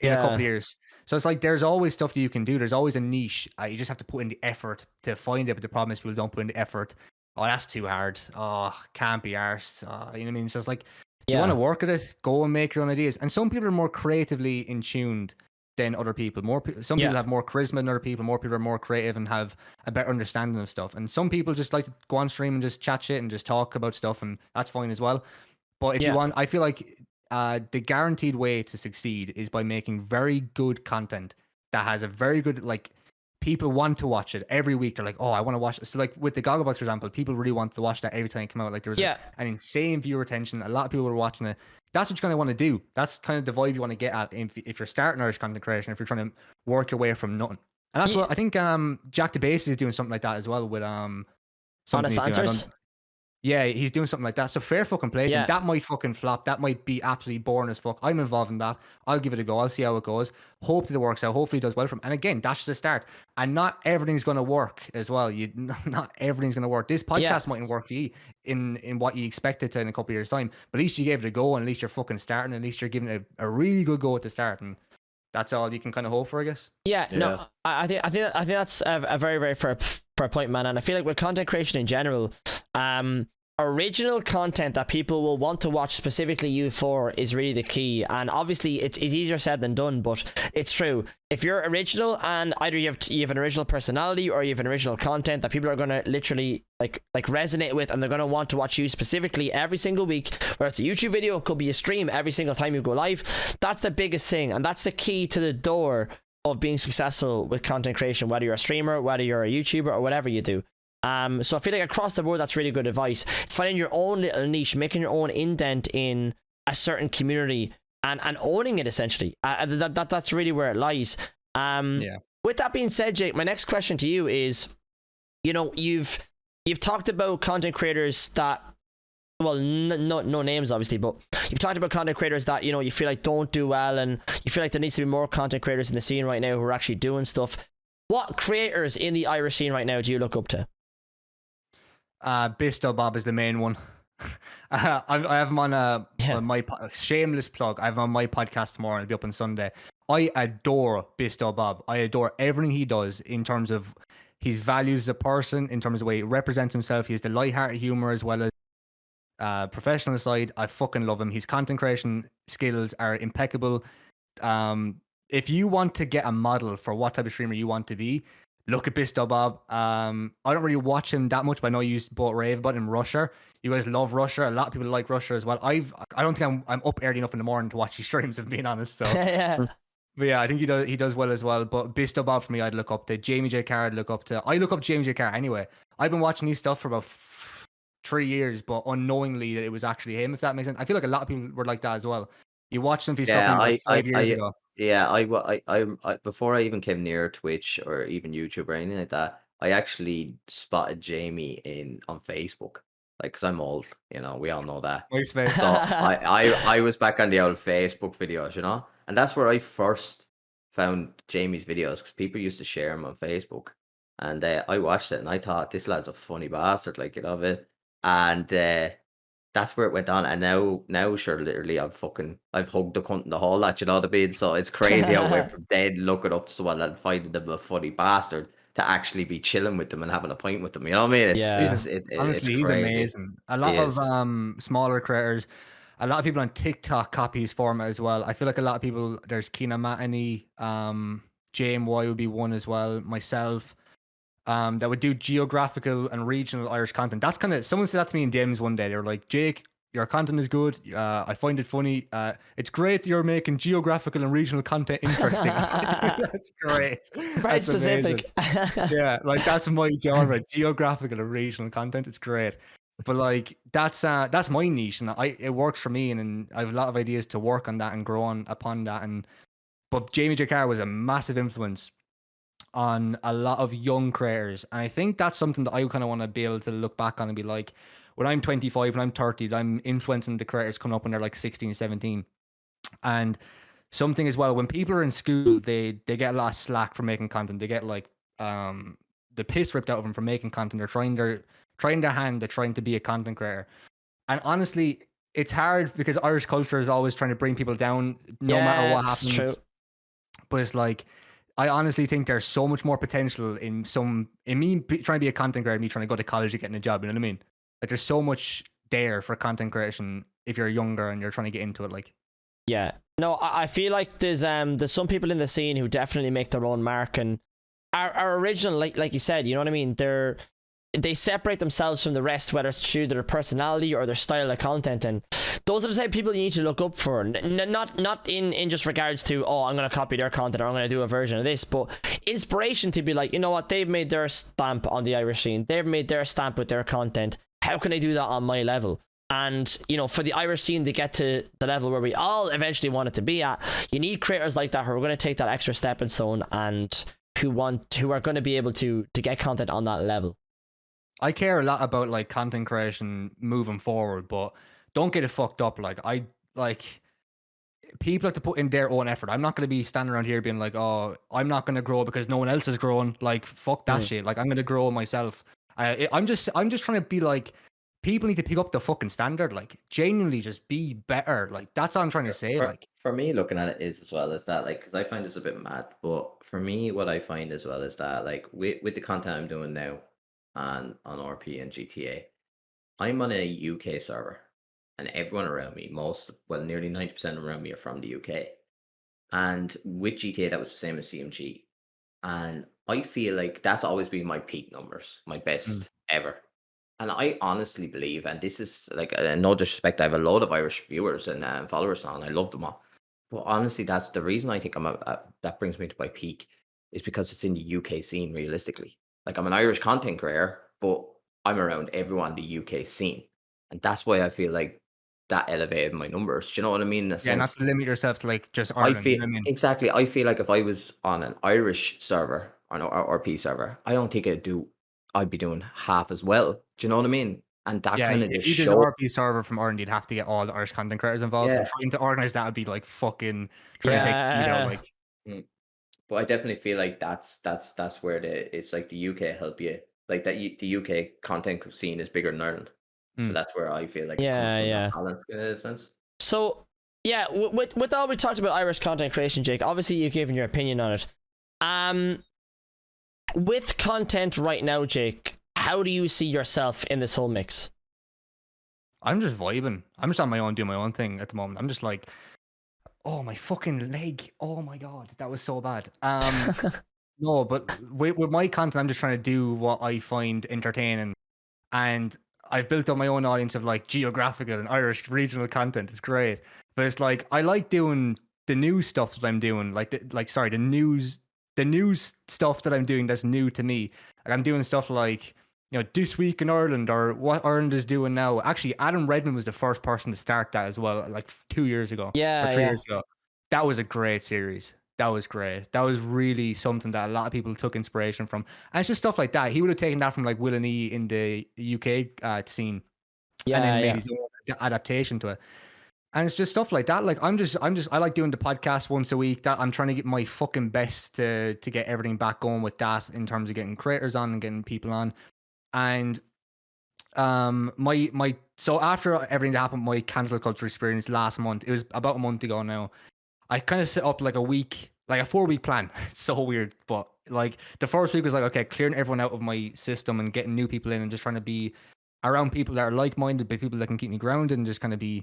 in a couple of years. So it's like there's always stuff that you can do. There's always a niche. You just have to put in the effort to find it. But the problem is people don't put in the effort. Oh, that's too hard. Oh, can't be arsed. You know what I mean? So it's like, if you want to work at it, go and make your own ideas. And some people are more creatively in tuned than other people. Some people have more charisma than other people. More people are more creative and have a better understanding of stuff. And some people just like to go on stream and just chat shit and just talk about stuff, and that's fine as well. But if you want, I feel like the guaranteed way to succeed is by making very good content that has a very good, like, people want to watch it every week. They're like, oh, I want to watch it. So like with the Gogglebox, for example, people really want to watch that every time it came out. Like there was an insane viewer retention. A lot of people were watching it. That's what you're going to want to do. That's kind of the vibe you want to get at if you're starting Irish content creation, if you're trying to work your way from nothing. And that's what I think Jack the Bass is doing something like that as well with Honest Answers. Yeah, he's doing something like that. So fair fucking play. That might fucking flop. That might be absolutely boring as fuck. I'm involved in that. I'll give it a go. I'll see how it goes. Hope that it works out. Hopefully it does well for him. And again, that's just a start. And not everything's going to work as well. Not everything's going to work. This podcast mightn't work for you in what you expect it to in a couple of years' time. But at least you gave it a go, and at least you're fucking starting. At least you're giving it a really good go at the start. And that's all you can kind of hope for, I guess. Yeah, Yeah. no, I think that's a very very fair point, man. And I feel like with content creation in general, original content that people will want to watch specifically you for is really the key. And obviously it's easier said than done, but it's true. If you're original and either you have an original personality or you have an original content that people are going to literally like resonate with, and they're going to want to watch you specifically every single week, whether it's a YouTube video, it could be a stream every single time you go live, that's the biggest thing, and that's the key to the door of being successful with content creation, whether you're a streamer, whether you're a YouTuber, or whatever you do. So I feel like across the board, that's really good advice. It's finding your own little niche, making your own indent in a certain community, and owning it essentially. That's really where it lies. Yeah. With that being said, Jake, my next question to you is, you know, you've talked about content creators that, well, no names obviously, but you've talked about content creators that, you know, you feel like don't do well, and you feel like there needs to be more content creators in the scene right now who are actually doing stuff. What creators in the Irish scene right now do you look up to? Bisto Bob is the main one. I have him on my shameless plug. I have him on my podcast tomorrow. It'll be up on Sunday. I adore Bisto Bob. I adore everything he does in terms of his values as a person, in terms of the way he represents himself. He has the lighthearted humor as well as professional side. I fucking love him. His content creation skills are impeccable. If you want to get a model for what type of streamer you want to be, look at Bisto Bob. I don't really watch him that much, but I know you used to both rave about him. Rusher, you guys love Rusher. A lot of people like Rusher as well. I don't think I'm up early enough in the morning to watch his streams, if I'm being honest. So Yeah. but yeah, I think he does well as well. But Bisto Bob for me, I'd look up to. Jamie J. Carr, I'd look up to. I look up to Jamie J. Carr anyway. I've been watching his stuff for about 3 years, but unknowingly that it was actually him, if that makes sense. I feel like a lot of people were like that as well. You watch some of his stuff from 5 years ago. Yeah, I before I even came near Twitch or even YouTube or anything like that, I actually spotted Jamie on Facebook, like, because I'm old, you know, we all know that. MySpace. So I was back on the old Facebook videos, you know, and that's where I first found Jamie's videos, because people used to share them on Facebook, and I watched it and I thought, this lad's a funny bastard, like, you know it, and that's where it went on. And now sure, literally I've hugged the cunt in the whole lot, you know the bid. So it's crazy how I went from dead looking up to someone and finding them a funny bastard to actually be chilling with them and having a pint with them, you know what I mean? Honestly, he's amazing. A lot of smaller creators, a lot of people on TikTok copy his format as well. I feel like a lot of people, there's Keenan Matany, JMY would be one as well, myself, that would do geographical and regional Irish content. That's kind of, someone said that to me in DMs one day. They were like, Jake, your content is good. I find it funny. It's great that you're making geographical and regional content interesting. That's great. Very specific. Yeah, like that's my genre, geographical and regional content. It's great. But like that's my niche, and it works for me, and I have a lot of ideas to work on that and grow upon that. But Jamie J. Carr was a massive influence on a lot of young creators, and I think that's something that I kind of want to be able to look back on and be like, when I'm 25 and I'm 30, I'm influencing the creators coming up when they're like 16, 17. And something as well, when people are in school, they get a lot of slack for making content. They get like the piss ripped out of them for making content. They're trying their hand at trying to be a content creator. And honestly, it's hard because Irish culture is always trying to bring people down no matter what happens. True. But it's like, I honestly think there's so much more potential in me trying to be a content creator, me trying to go to college and getting a job. You know what I mean? Like, there's so much there for content creation if you're younger and you're trying to get into it. Like, yeah, no, I feel like there's some people in the scene who definitely make their own mark and are original, like you said. You know what I mean? They separate themselves from the rest, whether it's through their personality or their style of content, and those are the type of people you need to look up for. Not in just regards to, oh, I'm going to copy their content or I'm going to do a version of this, but inspiration to be like, you know what, they've made their stamp on the Irish scene, they've made their stamp with their content. How can I do that on my level? And, you know, for the Irish scene to get to the level where we all eventually want it to be at, you need creators like that who are going to take that extra stepping stone and who are going to be able to get content on that level. I care a lot about like content creation moving forward, but don't get it fucked up. People have to put in their own effort. I'm not going to be standing around here being like, oh, I'm not going to grow because no one else is growing. Like, fuck that shit. Like, I'm going to grow myself. I'm just trying to be like people need to pick up the fucking standard. Like, genuinely, just be better. Like, that's all I'm trying to say. Like, For me, looking at it is as well as that, like, because I find this a bit mad, but for me, what I find as well is that, like, with the content I'm doing now on RP and GTA, I'm on a UK server, and everyone around me, nearly 90% around me are from the UK. And with GTA, that was the same as CMG. And I feel like that's always been my peak numbers, my best ever. And I honestly believe, and this is like, no disrespect, I have a load of Irish viewers and followers now, and I love them all. But honestly, that's the reason I think that brings me to my peak, is because it's in the UK scene, realistically. Like, I'm an Irish content creator, but I'm around everyone in the UK scene. And that's why I feel like that elevated my numbers. Do you know what I mean? In a yeah, not sense, to limit yourself to like just I Ireland. You feel know what I mean? exactly. I feel like if I was on an Irish server or an RP server, I don't think I'd be doing half as well. Do you know what I mean? And that Yeah, kind of if just you did an showed. RP server from Ireland, you'd have to get all the Irish content creators involved. And Yeah. trying to organize that would be like fucking trying to take you know, Yeah. like Mm. But I definitely feel like that's where it's like the UK help you, like that. The UK content scene is bigger than Ireland, so that's where I feel like it comes from, Yeah. that balance in a sense. So yeah, with all we talked about Irish content creation, Jake, obviously you've given your opinion on it. With content right now, Jake, how do you see yourself in this whole mix? I'm just vibing. I'm just on my own, doing my own thing at the moment. I'm just like, oh, my fucking leg. Oh my god, that was so bad. No, but with my content, I'm just trying to do what I find entertaining, and I've built up my own audience of like geographical and Irish regional content. It's great, but it's like I like doing the news stuff that I'm doing, like the news stuff that I'm doing that's new to me. Like, I'm doing stuff like, you know, This Week in Ireland, or what Ireland is doing now. Actually, Adam Redman was the first person to start that as well, like 2 years ago, or 3 years ago. That was a great series. That was great. That was really something that a lot of people took inspiration from. And it's just stuff like that. He would have taken that from like Will and E in the UK scene, and then made his own adaptation to it. And it's just stuff like that. Like, I like doing the podcast once a week. That I'm trying to get my fucking best to get everything back going with that, in terms of getting creators on and getting people on. And my so after everything that happened, my cancel culture experience last month, it was about a month ago now, I kind of set up like a 4-week plan. It's so weird, but like the first week was like, okay, clearing everyone out of my system and getting new people in, and just trying to be around people that are like-minded, but people that can keep me grounded and just kind of be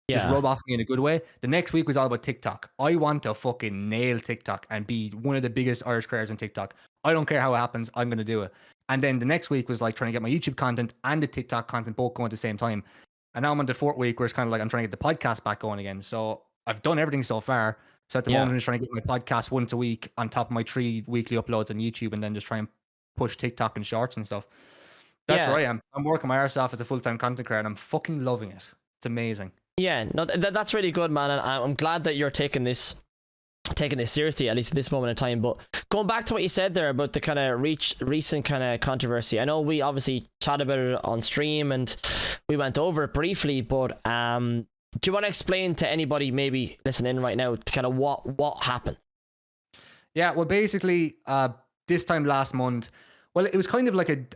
just rub off me in a good way. The next week was all about TikTok. I want to fucking nail TikTok and be one of the biggest Irish creators on TikTok. I don't care how it happens. I'm going to do it. And then the next week was like trying to get my YouTube content and the TikTok content both going at the same time. And now I'm on the 4th week, where it's kind of like I'm trying to get the podcast back going again. So I've done everything so far. So at the moment, I'm just trying to get my podcast once a week on top of my 3 weekly uploads on YouTube, and then just try and push TikTok and shorts and stuff. That's where I am. I'm working my arse off as a full-time content creator, and I'm fucking loving it. It's amazing. Yeah, no, that's really good, man. And I'm glad that you're taking this seriously, at least at this moment in time. But going back to what you said there about the kind of recent kind of controversy, I know we obviously chatted about it on stream and we went over it briefly, but do you want to explain to anybody maybe listening right now to kind of what happened? Yeah, well, basically, this time last month, well, it was kind of like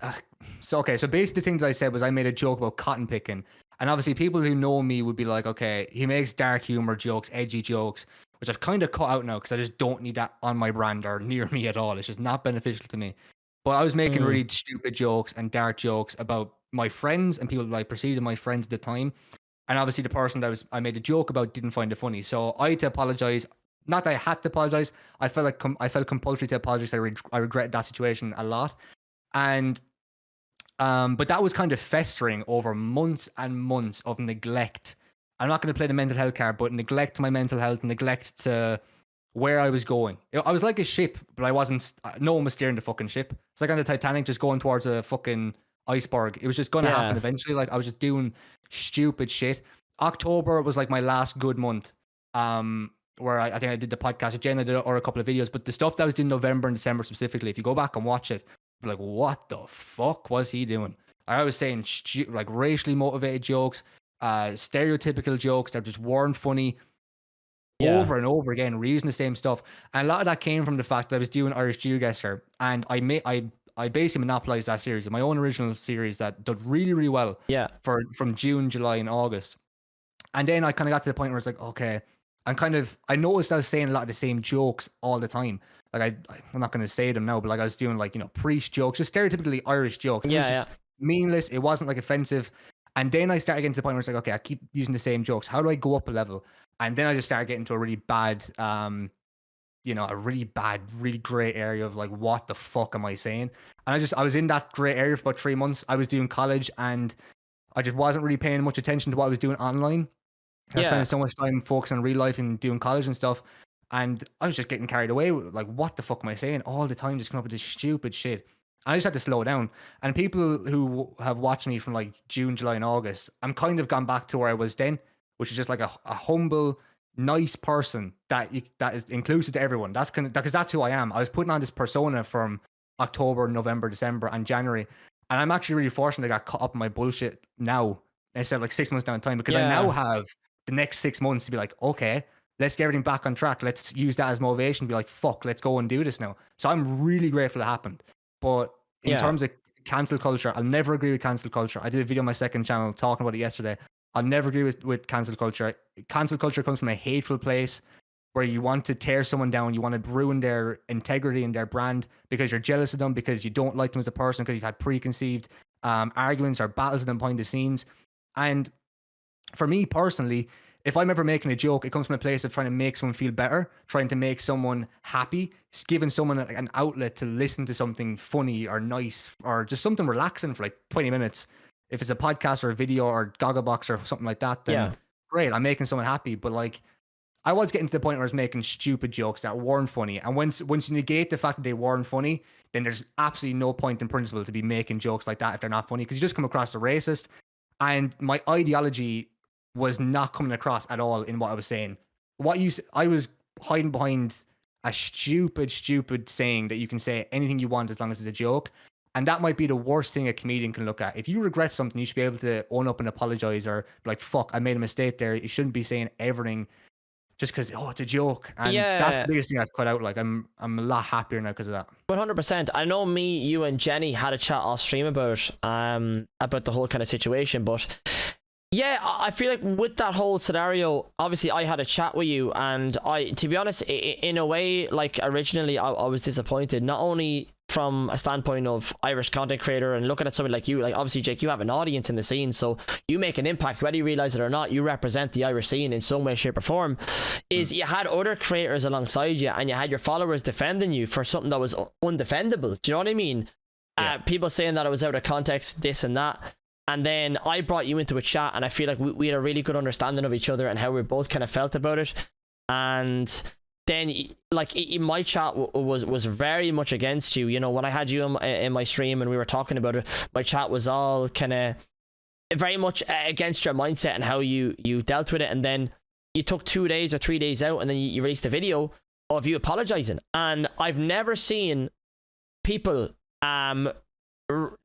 so basically the things I said was, I made a joke about cotton picking, and obviously people who know me would be like, okay, he makes dark humor jokes, edgy jokes, which I've kind of cut out now because I just don't need that on my brand or near me at all. It's just not beneficial to me. But I was making really stupid jokes and dark jokes about my friends and people that I perceived as my friends at the time. And obviously the person that I made a joke about didn't find it funny. So I had to apologize. Not that I had to apologize. I felt like I felt compulsory to apologize. I regret that situation a lot. And but that was kind of festering over months and months of neglect. I'm not going to play the mental health card, but neglect to my mental health, neglect to where I was going. I was like a ship, but I wasn't. No one was steering the fucking ship. It's like on the Titanic, just going towards a fucking iceberg. It was just going to happen eventually. Like, I was just doing stupid shit. October was like my last good month. Where I think I did the podcast with Jen, or a couple of videos, but the stuff that I was doing November and December specifically, if you go back and watch it, you're like, what the fuck was he doing? I was saying like racially motivated jokes, stereotypical jokes that just weren't funny, over and over again, reusing the same stuff. And a lot of that came from the fact that I was doing Irish GeoGuessr, and I basically monopolized that series, my own original series that did really, really well. Yeah. From June, July, and August. And then I kind of got to the point where it's like, okay, I noticed I was saying a lot of the same jokes all the time. Like I'm not going to say them now, but like I was doing like, priest jokes, just stereotypically Irish jokes. It was just meaningless. It wasn't like offensive. And then I started getting to the point where it's like, okay, I keep using the same jokes. How do I go up a level? And then I just started getting to a really bad, really gray area of like, what the fuck am I saying? And I was in that gray area for about 3 months. I was doing college and I just wasn't really paying much attention to what I was doing online. I was spending so much time focusing on real life and doing college and stuff. And I was just getting carried away with like, what the fuck am I saying all the time? Just coming up with this stupid shit. And I just had to slow down. And people who have watched me from like June, July, and August, I'm kind of gone back to where I was then, which is just like a humble, nice person that is inclusive to everyone. That's because that's who I am. I was putting on this persona from October, November, December, and January. And I'm actually really fortunate I got caught up in my bullshit now instead of like 6 months down the time, because I now have the next 6 months to be like, okay, let's get everything back on track. Let's use that as motivation to be like, fuck, let's go and do this now. So I'm really grateful it happened. But in terms of cancel culture, I'll never agree with cancel culture. I did a video on my second channel talking about it yesterday. I'll never agree with cancel culture. Cancel culture comes from a hateful place where you want to tear someone down. You want to ruin their integrity and their brand because you're jealous of them, because you don't like them as a person, because you've had preconceived arguments or battles with them behind the scenes. And for me personally, if I'm ever making a joke, it comes from a place of trying to make someone feel better, trying to make someone happy, giving someone an outlet to listen to something funny or nice or just something relaxing for like 20 minutes. If it's a podcast or a video or Gogglebox or something like that, then great, I'm making someone happy. But like, I was getting to the point where I was making stupid jokes that weren't funny. And once you negate the fact that they weren't funny, then there's absolutely no point in principle to be making jokes like that if they're not funny, because you just come across as racist. And my ideology was not coming across at all in what I was saying. I was hiding behind a stupid saying that you can say anything you want as long as it's a joke. And that might be the worst thing a comedian can look at. If you regret something, you should be able to own up and apologize, or be like, fuck, I made a mistake there. You shouldn't be saying everything just because, it's a joke. And that's the biggest thing I've cut out. Like, I'm a lot happier now because of that. 100%. I know me, you, and Jenny had a chat off stream about the whole kind of situation, but yeah, I feel like with that whole scenario, obviously I had a chat with you, and to be honest, in a way, like originally I was disappointed, not only from a standpoint of Irish content creator and looking at somebody like you, like obviously Jake, you have an audience in the scene, so you make an impact, whether you realize it or not. You represent the Irish scene in some way, shape or form. Is you had other creators alongside you, and you had your followers defending you for something that was undefendable. Do you know what I mean? People saying that it was out of context, this and that. And then I brought you into a chat, and I feel like we had a really good understanding of each other and how we both kind of felt about it. And then, like, my chat was very much against you. You know, when I had you in my stream and we were talking about it, my chat was all kind of very much against your mindset and how you dealt with it. And then you took 2 days or 3 days out, and then you released a video of you apologizing. And I've never seen people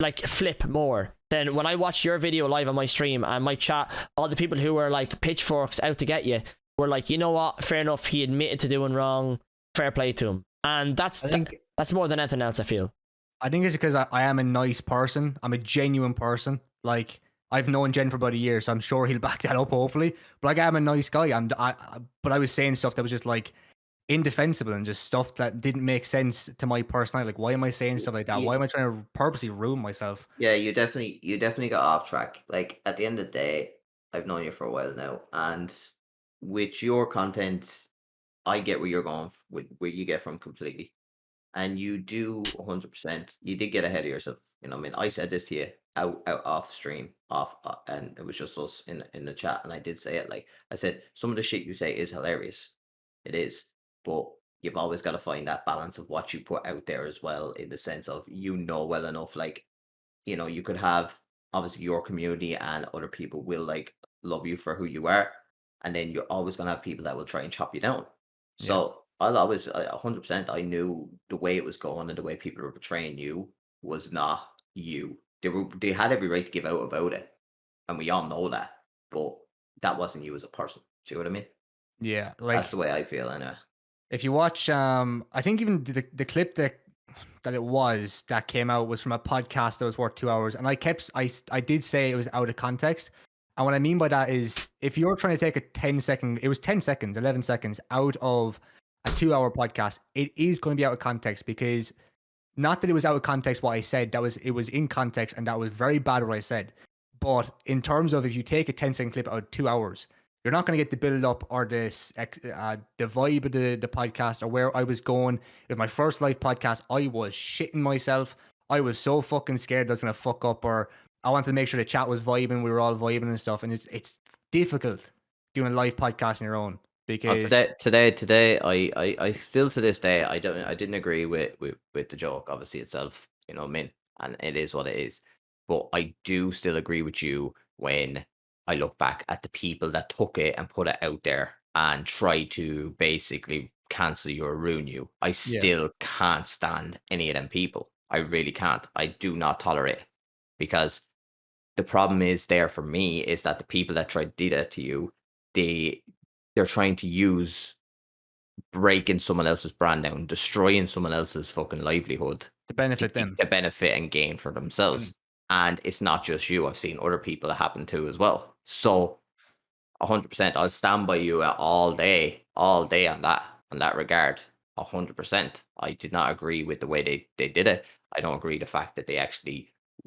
like flip more than when I watched your video live on my stream, and my chat, all the people who were like pitchforks out to get you were like, you know what, fair enough, he admitted to doing wrong, fair play to him. And that's more than anything else, I feel. I think it's because I am a nice person. I'm a genuine person. Like, I've known Jen for about a year, so I'm sure he'll back that up, hopefully. But like, I'm a nice guy. But I was saying stuff that was just like indefensible and just stuff that didn't make sense to my personality. Like, why am I saying stuff like that? Why am I trying to purposely ruin myself? Yeah, you definitely got off track. Like, at the end of the day, I've known you for a while now, and with your content, I get where you're going with where you get from completely, and you do 100%. You did get ahead of yourself. You know, what I mean, I said this to you out off stream, and it was just us in the chat, and I did say it. Like, I said, some of the shit you say is hilarious. It is. But you've always got to find that balance of what you put out there as well, in the sense of, well enough, like, you could have obviously your community and other people will like love you for who you are, and then you're always going to have people that will try and chop you down. So I'll always 100%, I knew the way it was going and the way people were portraying you was not you. They had every right to give out about it, and we all know that, but that wasn't you as a person. Do you know what I mean? Yeah, like, that's the way I feel, anyway. If you watch, I think even the clip that that it was that came out was from a podcast that was worth 2 hours, and I did say it was out of context. And what I mean by that is, if you're trying to take a 10-second, it was 10 seconds, 11 seconds out of a 2 hour podcast, it is going to be out of context, because not that it was out of context what I said, it was in context, and that was very bad what I said. But in terms of, if you take a 10-second clip out of 2 hours, you're not going to get the build up or the vibe of the podcast or where I was going. With my first live podcast, I was shitting myself. I was so fucking scared I was going to fuck up, or I wanted to make sure the chat was vibing. We were all vibing and stuff. And it's difficult doing a live podcast on your own, because today, I still to this day, I didn't agree with the joke, obviously itself, you know what I mean? And it is what it is. But I do still agree with you when I look back at the people that took it and put it out there and tried to basically cancel you or ruin you. I still can't stand any of them people. I really can't. I do not tolerate it, because the problem is there for me is that the people that tried to do that to you, they're trying to use breaking someone else's brand down, destroying someone else's fucking livelihood to benefit them, to benefit and gain for themselves. And it's not just you. I've seen other people that happen to as well. So 100%, I'll stand by you all day on that regard. 100%. I did not agree with the way they did it. I don't agree the fact that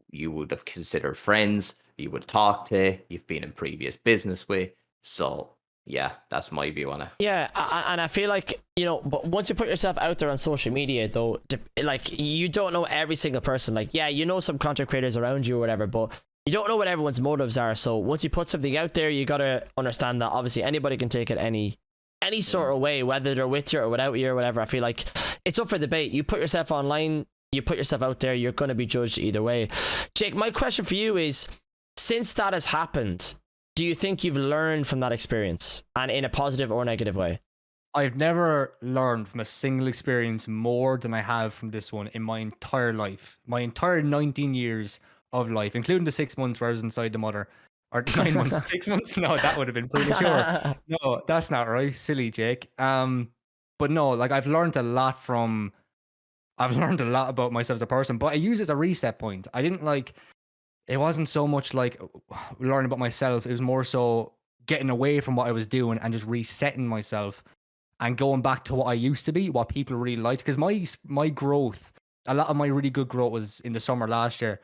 you would have considered friends, you would talk to, you've been in previous business with. So yeah, that's my view on it. Yeah, and I feel like, you know, but once you put yourself out there on social media, though, like, you don't know every single person. Like, yeah, you know some content creators around you or whatever, but you don't know what everyone's motives are. So once you put something out there, you gotta understand that obviously anybody can take it any sort of way, whether they're with you or without you or whatever. I feel like it's up for debate. You put yourself online, you put yourself out there, you're going to be judged either way. Jake, my question for you is, since that has happened, do you think you've learned from that experience, and in a positive or negative way? I've never learned from a single experience more than I have from this one in my entire life. My entire 19 years of life, including the 6 months where I was inside the mother. Or 9 months, 6 months? No, that would have been premature. No, that's not right. Silly Jake. But no, like, I've learned a lot about myself as a person, but I use it as a reset point. It wasn't so much like learning about myself. It was more so getting away from what I was doing and just resetting myself and going back to what I used to be, what people really liked. Because my growth, a lot of my really good growth was in the summer last year.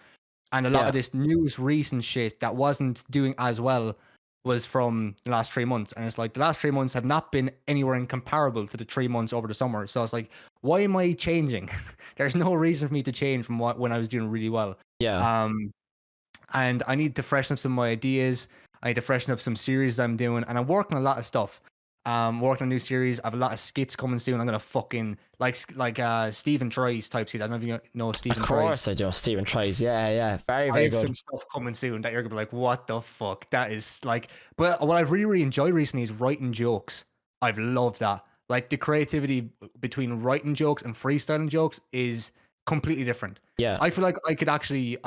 And a lot of this newest recent shit that wasn't doing as well was from the last 3 months. And it's like, the last 3 months have not been anywhere in comparable to the 3 months over the summer. So it's like, why am I changing? There's no reason for me to change from when I was doing really well. Yeah. And I need to freshen up some of my ideas. I need to freshen up some series I'm doing. And I'm working on a lot of stuff. Working on a new series. I have a lot of skits coming soon. I'm gonna fucking like Stephen Tries type skits. I don't know if you know Stephen Tries. Of course I do. Stephen Tries. Yeah. Very, very I have good. some stuff coming soon that you're gonna be like, what the fuck? That is like, but what I've really, really enjoyed recently is writing jokes. I've loved that. Like, the creativity between writing jokes and freestyling jokes is completely different. Yeah. I feel like I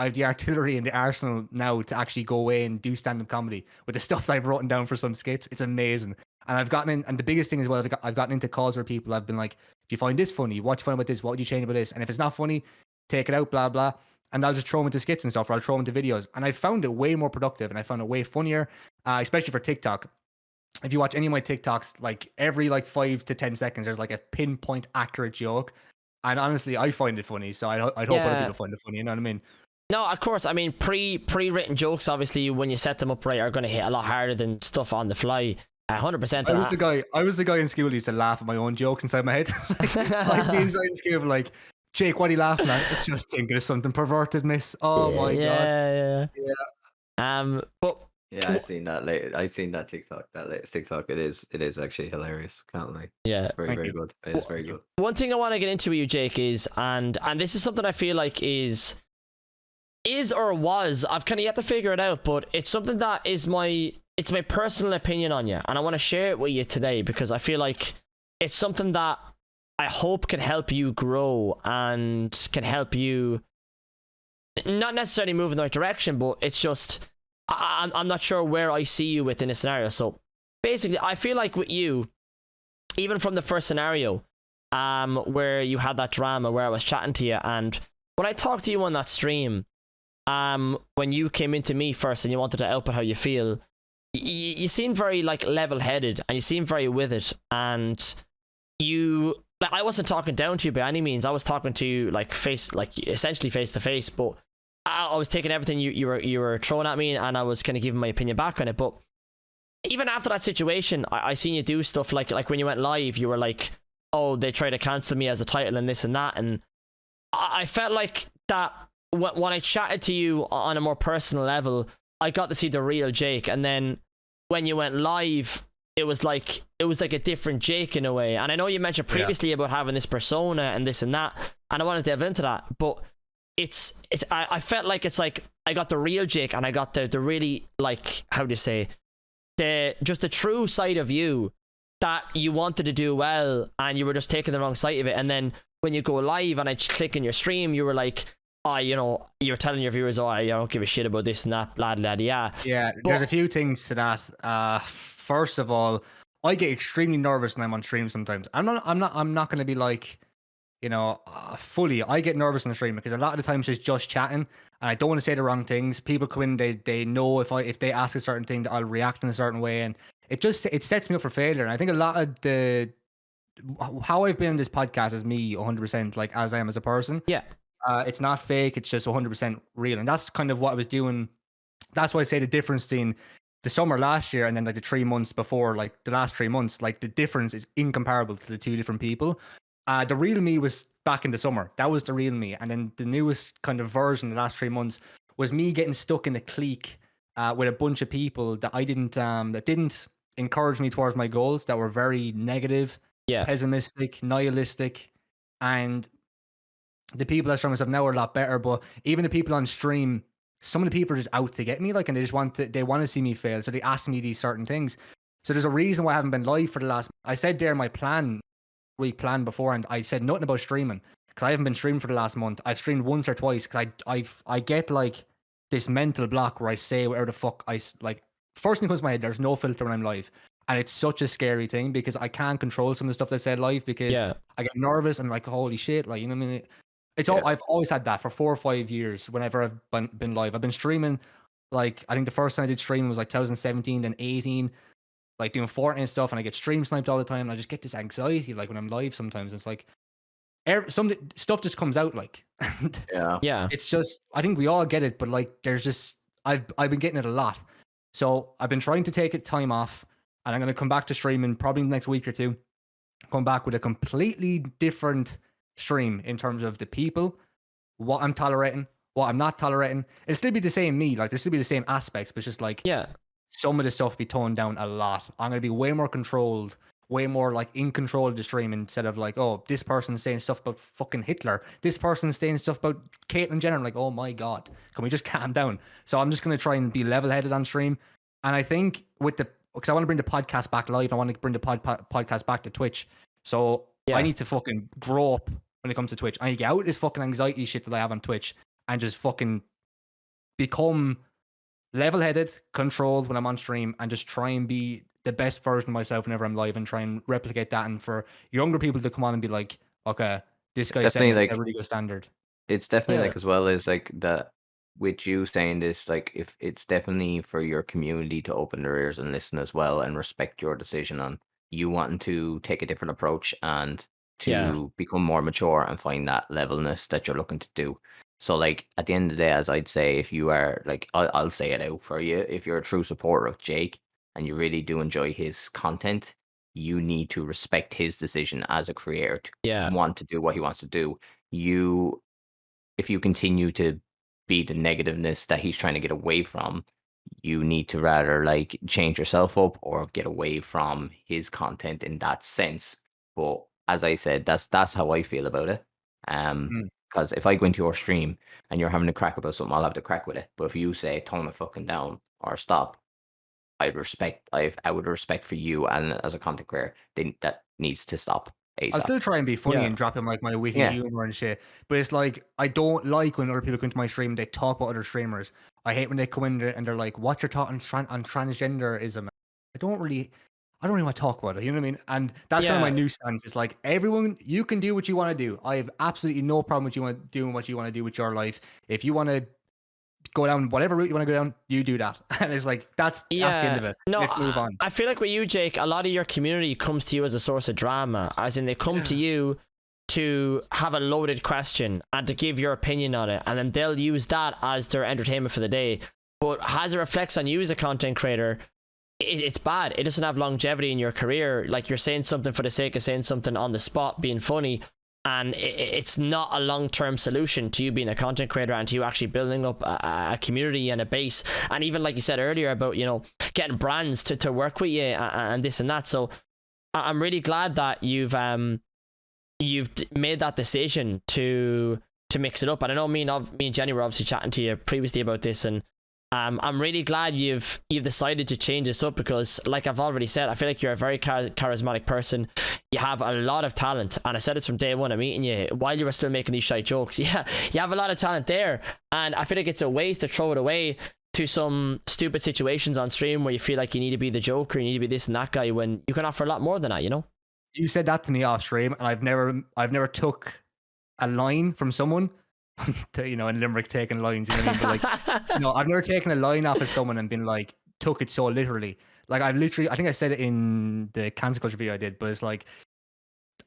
have the artillery and the arsenal now to actually go away and do stand-up comedy with the stuff that I've written down for some skits. It's amazing. And I've gotten in, and the biggest thing as well, I've gotten into calls where people have been like, do you find this funny? What do you find about this? What would you change about this? And if it's not funny, take it out, blah, blah. And I'll just throw them into skits and stuff, or I'll throw them into videos. And I found it way more productive, and I found it way funnier, especially for TikTok. If you watch any of my TikToks, like, every 5 to 10 seconds, there's like a pinpoint accurate joke. And honestly, I find it funny. So I'd hope other people find it funny. You know what I mean? No, of course. I mean, pre-written jokes, obviously, when you set them up right, are going to hit a lot harder than stuff on the fly. 100%. I was the guy in school who used to laugh at my own jokes inside my head. Like me inside in school, like, Jake, what are you laughing at? It's just thinking of something perverted, miss. Oh my god. Yeah. But yeah, I seen that TikTok. That latest TikTok. It is actually hilarious. Can't lie. Yeah, it's very good. It is very good. One thing I want to get into with you, Jake, is and this is something I feel like is or was, I've kind of yet to figure it out, but it's something that is my personal opinion on you, and I want to share it with you today because I feel like it's something that I hope can help you grow and can help you not necessarily move in the right direction, but it's just I'm not sure where I see you within a scenario. So basically, I feel like with you, even from the first scenario, where you had that drama where I was chatting to you, and when I talked to you on that stream, when you came into me first and you wanted to output how you feel, you seemed very like level-headed and you seemed very with it, and you like, I wasn't talking down to you by any means. I was talking to you like essentially face to face, but I was taking everything you were throwing at me, and I was kind of giving my opinion back on it. But even after that situation, I seen you do stuff like when you went live, you were like, oh, they try to cancel me as a title and this and that, and I felt like that when I chatted to you on a more personal level, I got to see the real Jake. And then when you went live, it was like a different Jake in a way. And I know you mentioned previously about having this persona and this and that, and I want to delve into that, but I felt like it's like I got the real Jake, and I got the really, like, how do you say, the true side of you that you wanted to do well, and you were just taking the wrong side of it. And then when you go live and I click in your stream, you were like, oh, you know, you're telling your viewers, oh, I don't give a shit about this and that, blah blah blah. Yeah, there's a few things to that. First of all, I get extremely nervous when I'm on stream sometimes. I'm not going to be like, you know, fully. I get nervous on the stream because a lot of the times it's just chatting, and I don't want to say the wrong things. People come in, they know if they ask a certain thing that I'll react in a certain way, and it sets me up for failure. And I think a lot of how I've been in this podcast is me 100%, like as I am as a person. Yeah. It's not fake. It's just 100% real, and that's kind of what I was doing. That's why I say the difference between the summer last year and then like the 3 months before, like the last 3 months, like the difference is incomparable to the two different people. The real me was back in the summer. That was the real me. And then the newest kind of version the last 3 months was me getting stuck in a clique with a bunch of people that that didn't encourage me towards my goals, that were very negative, pessimistic, nihilistic. And the people that stream myself now are a lot better, but even the people on stream, some of the people are just out to get me, like, and they want to see me fail. So they ask me these certain things. So there's a reason why I haven't been live for the last, I said there my week plan before, and I said nothing about streaming because I haven't been streaming for the last month. I've streamed once or twice because I get like this mental block where I say whatever the fuck like. First thing comes to my head, there's no filter when I'm live, and it's such a scary thing because I can't control some of the stuff that I said live because I get nervous and like, holy shit, like, you know what I mean? I've always had that for 4 or 5 years. Whenever I've been live, I've been streaming. Like, I think the first time I did streaming was like 2017, then 18, like doing Fortnite and stuff, and I get stream sniped all the time. And I just get this anxiety, like when I'm live. Sometimes it's like some stuff just comes out, like, yeah. It's just, I think we all get it, but like there's just I've been getting it a lot. So I've been trying to take it time off, and I'm gonna come back to streaming probably in the next week or two. Come back with a completely different stream in terms of the people, what I'm tolerating, what I'm not tolerating. It'll still be the same me, like there'll still be the same aspects, but it's just like some of the stuff be toned down a lot. I'm gonna be way more controlled, way more like in control of the stream, instead of like, oh, this person's saying stuff about fucking Hitler, this person's saying stuff about Caitlyn Jenner. I'm like, oh my god, can we just calm down? So I'm just gonna try and be level-headed on stream. And I think because I want to bring the podcast back live, I want to bring the podcast back to Twitch. So I need to fucking grow up when it comes to Twitch. I need to get out of this fucking anxiety shit that I have on Twitch and just fucking become level-headed, controlled when I'm on stream, and just try and be the best version of myself whenever I'm live, and try and replicate that. And for younger people to come on and be like, okay, this guy's saying like a really good standard. It's definitely like, as well as like that, with you saying this, like, if it's definitely for your community to open their ears and listen as well, and respect your decision on you wanting to take a different approach and to become more mature and find that levelness that you're looking to do. So like at the end of the day, as I'd say, if you are like, I'll say it out for you, if you're a true supporter of Jake and you really do enjoy his content, you need to respect his decision as a creator to want to do what he wants to do. If you continue to be the negativeness that he's trying to get away from, you need to rather like change yourself up or get away from his content in that sense. But as I said, that's how I feel about it. Because if I go into your stream and you're having a crack about something, I'll have to crack with it. But if you say tone it fucking down or stop, I would respect for you, and as a content creator, that needs to stop ASAP. I'll still try and be funny and drop in like my witty humor and shit. But it's like, I don't like when other people come to my stream and they talk about other streamers. I hate when they come in there and they're like, "What's your thought on transgenderism?" I don't really want to talk about it. You know what I mean? And that's kind of my new stance. It's like, everyone, you can do what you want to do. I have absolutely no problem with you doing what you want to do with your life. If you want to go down whatever route you want to go down, you do that. And it's like, that's the end of it. No, let's move on. I feel like with you, Jake, a lot of your community comes to you as a source of drama, as in they come to you to have a loaded question and to give your opinion on it, and then they'll use that as their entertainment for the day. But as it reflects on you as a content creator, it's bad. It doesn't have longevity in your career. Like, you're saying something for the sake of saying something on the spot, being funny, and it's not a long-term solution to you being a content creator and to you actually building up a community and a base. And even like you said earlier about, you know, getting brands to work with you and this and that. So I'm really glad that you've made that decision to mix it up. And I know me and Jenny were obviously chatting to you previously about this, and I'm really glad you've decided to change this up, because like I've already said, I feel like you're a very charismatic person. You have a lot of talent, and I said this from day one of meeting you, while you were still making these shite jokes. Yeah, you have a lot of talent there, and I feel like it's a waste to throw it away to some stupid situations on stream where you feel like you need to be the joker, you need to be this and that guy, when you can offer a lot more than that, you know? You said that to me off stream, and I've never took a line from someone to, you know, in Limerick taking lines, you know what I mean? But like, you know, I've never taken a line off of someone and been like, took it so literally. Like, I think I said it in the cancel culture video I did, but it's like,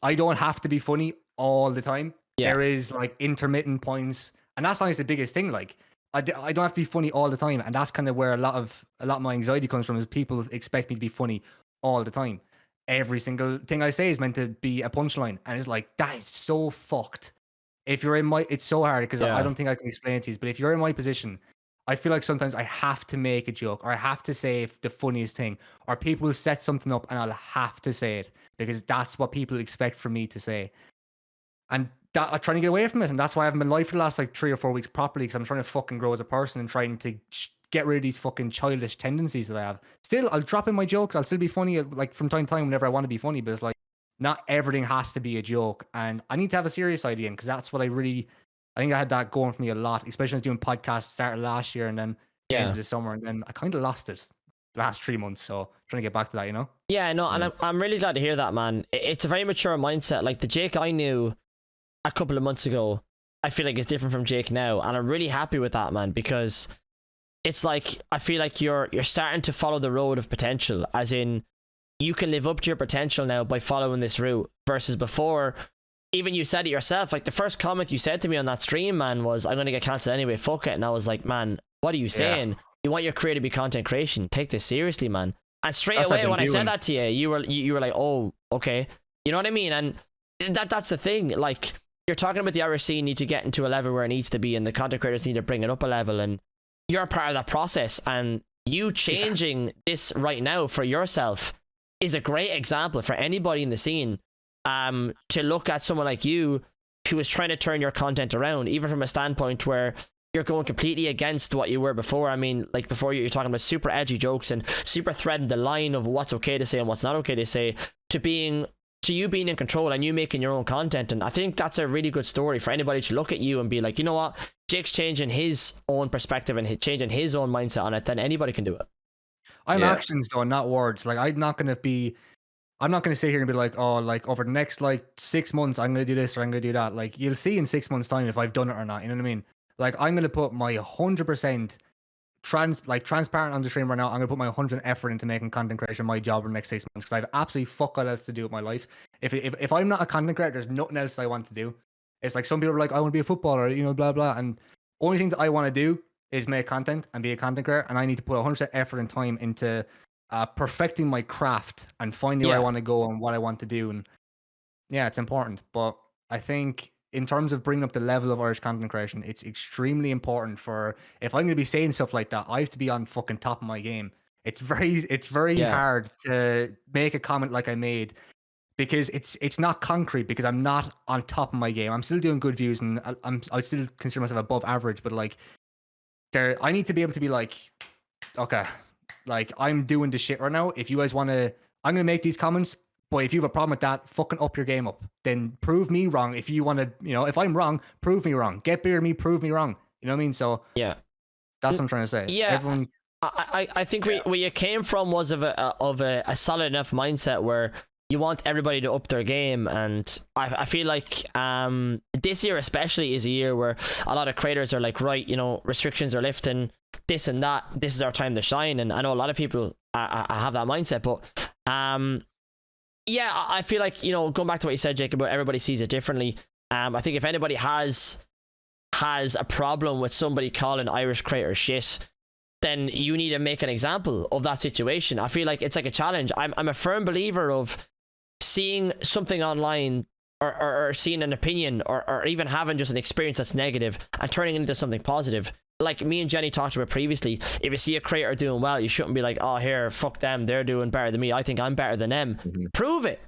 I don't have to be funny all the time. There is like intermittent points, and that's always the biggest thing. Like, I don't have to be funny all the time, and that's kind of where a lot of my anxiety comes from, is people expect me to be funny all the time. Every single thing I say is meant to be a punchline, and it's like, that is so fucked. If you're in my, it's so hard, because I don't think I can explain it to you, but if you're in my position, I feel like sometimes I have to make a joke, or I have to say the funniest thing, or people will set something up and I'll have to say it because that's what people expect from me to say. And that, I'm trying to get away from it, and that's why I haven't been live for the last like 3 or 4 weeks properly, because I'm trying to fucking grow as a person and trying to get rid of these fucking childish tendencies that I have. Still, I'll drop in my jokes, I'll still be funny like from time to time whenever I want to be funny, but it's like, not everything has to be a joke, and I need to have a serious idea, because that's what I think I had that going for me a lot, especially when I was doing podcasts started last year and then into the summer, and then I kind of lost it the last 3 months, so trying to get back to that, you know? Yeah, no, and I'm really glad to hear that, man. It's a very mature mindset. Like, the Jake I knew a couple of months ago, I feel like it's different from Jake now, and I'm really happy with that, man, because it's like, I feel like you're starting to follow the road of potential, as in, you can live up to your potential now by following this route, versus before, even you said it yourself, like the first comment you said to me on that stream, man, was, I'm going to get cancelled anyway, fuck it. And I was like, man, what are you saying? You want your career to be content creation, take this seriously, man. And straight away when I said that to you, you were like, oh, okay. You know what I mean? And that's the thing, like, you're talking about the Irish scene need to get into a level where it needs to be, and the content creators need to bring it up a level, and you're a part of that process, and you changing this right now for yourself is a great example for anybody in the scene, to look at someone like you who is trying to turn your content around, even from a standpoint where you're going completely against what you were before. I mean, like, before you're talking about super edgy jokes and super threading the line of what's okay to say and what's not okay to say, to you being in control and you making your own content. And I think that's a really good story for anybody to look at you and be like, you know what, Jake's changing his own perspective and changing his own mindset on it, then anybody can do it. I'm actions though, not words. Like, I'm not going to sit here and be like, oh, like, over the next like 6 months, I'm going to do this or I'm going to do that. Like, you'll see in 6 months time if I've done it or not. You know what I mean? Like, I'm going to put my 100% transparent on the stream right now. I'm going to put my 100% effort into making content creation my job for the next 6 months, because I have absolutely fuck all else to do with my life. If I'm not a content creator, there's nothing else I want to do. It's like, some people are like, I want to be a footballer, you know, blah, blah. And only thing that I want to do is make content and be a content creator, and I need to put 100% effort and time into perfecting my craft and finding where I want to go and what I want to do. And yeah, it's important. But I think in terms of bringing up the level of Irish content creation, it's extremely important for, if I'm going to be saying stuff like that, I have to be on fucking top of my game. It's very hard to make a comment like I made, because it's not concrete, because I'm not on top of my game. I'm still doing good views, and I still consider myself above average, but like, I need to be able to be like, okay, like, I'm doing this shit right now. If you guys want to, I'm going to make these comments, but if you have a problem with that, fucking up your game up. Then prove me wrong. If you want to, you know, if I'm wrong, prove me wrong. Get bigger than me, prove me wrong. You know what I mean? So yeah, that's what I'm trying to say. Yeah. I think where you came from was of a solid enough mindset where you want everybody to up their game, and I feel like this year especially is a year where a lot of creators are like, right, restrictions are lifting, this and that, this is our time to shine. And I know a lot of people I have that mindset, but yeah, I feel like, going back to what you said, Jake, about everybody sees it differently. I think if anybody has a problem with somebody calling Irish creators shit, then you need to make an example of that situation. I feel like it's like a challenge. I'm a firm believer of seeing something online or seeing an opinion or even having just an experience that's negative and turning it into something positive. Like me and Jenny talked about previously, if you see a creator doing well, you shouldn't be like, oh, here, fuck them, they're doing better than me, I think I'm better than them. Prove it.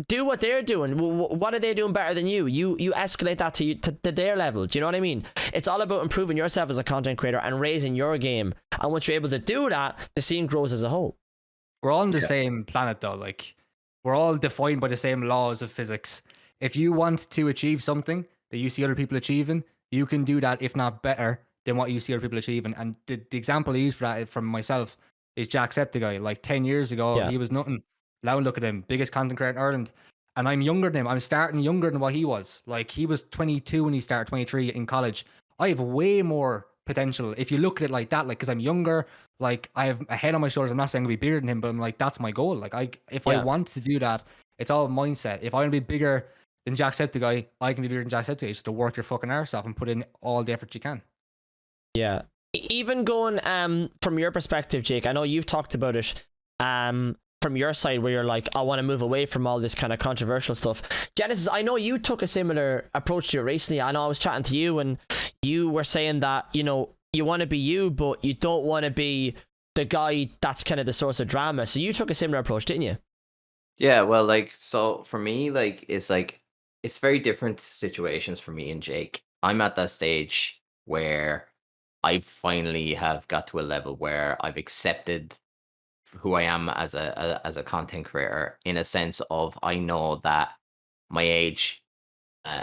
Do what they're doing. What are they doing better than you? You escalate that to their level. Do you know what I mean? It's all about improving yourself as a content creator and raising your game. And once you're able to do that, the scene grows as a whole. We're all on the same planet, though. Like, we're all defined by the same laws of physics. If you want to achieve something that you see other people achieving, you can do that, if not better, than what you see other people achieving. And the example I use for that from myself is Jacksepticeye. Like 10 years ago, he was nothing. Now look at him, biggest content creator in Ireland. And I'm younger than him. I'm starting younger than what he was. Like, he was 22 when he started, 23 in college. I have way more potential if you look at it like that, like, because I'm younger, like, I have a head on my shoulders. I'm not saying I'm gonna be bigger than him, but I'm like, that's my goal. Like, if I want to do that, it's all mindset. If I want to be bigger than Jacksepticeye, I can be bigger than Jacksepticeye. You just have to work your fucking arse off and put in all the effort you can. Yeah. Even going from your perspective, Jake, I know you've talked about it from your side where you're like, I want to move away from all this kind of controversial stuff. Genesis, I know you took a similar approach to it recently. I know I was chatting to you and you were saying that, you want to be you, but you don't want to be the guy that's kind of the source of drama. So you took a similar approach, didn't you? Yeah, well, like, so for me, it's very different situations for me and Jake. I'm at that stage where I finally have got to a level where I've accepted who I am as a content creator, in a sense of, I know that my age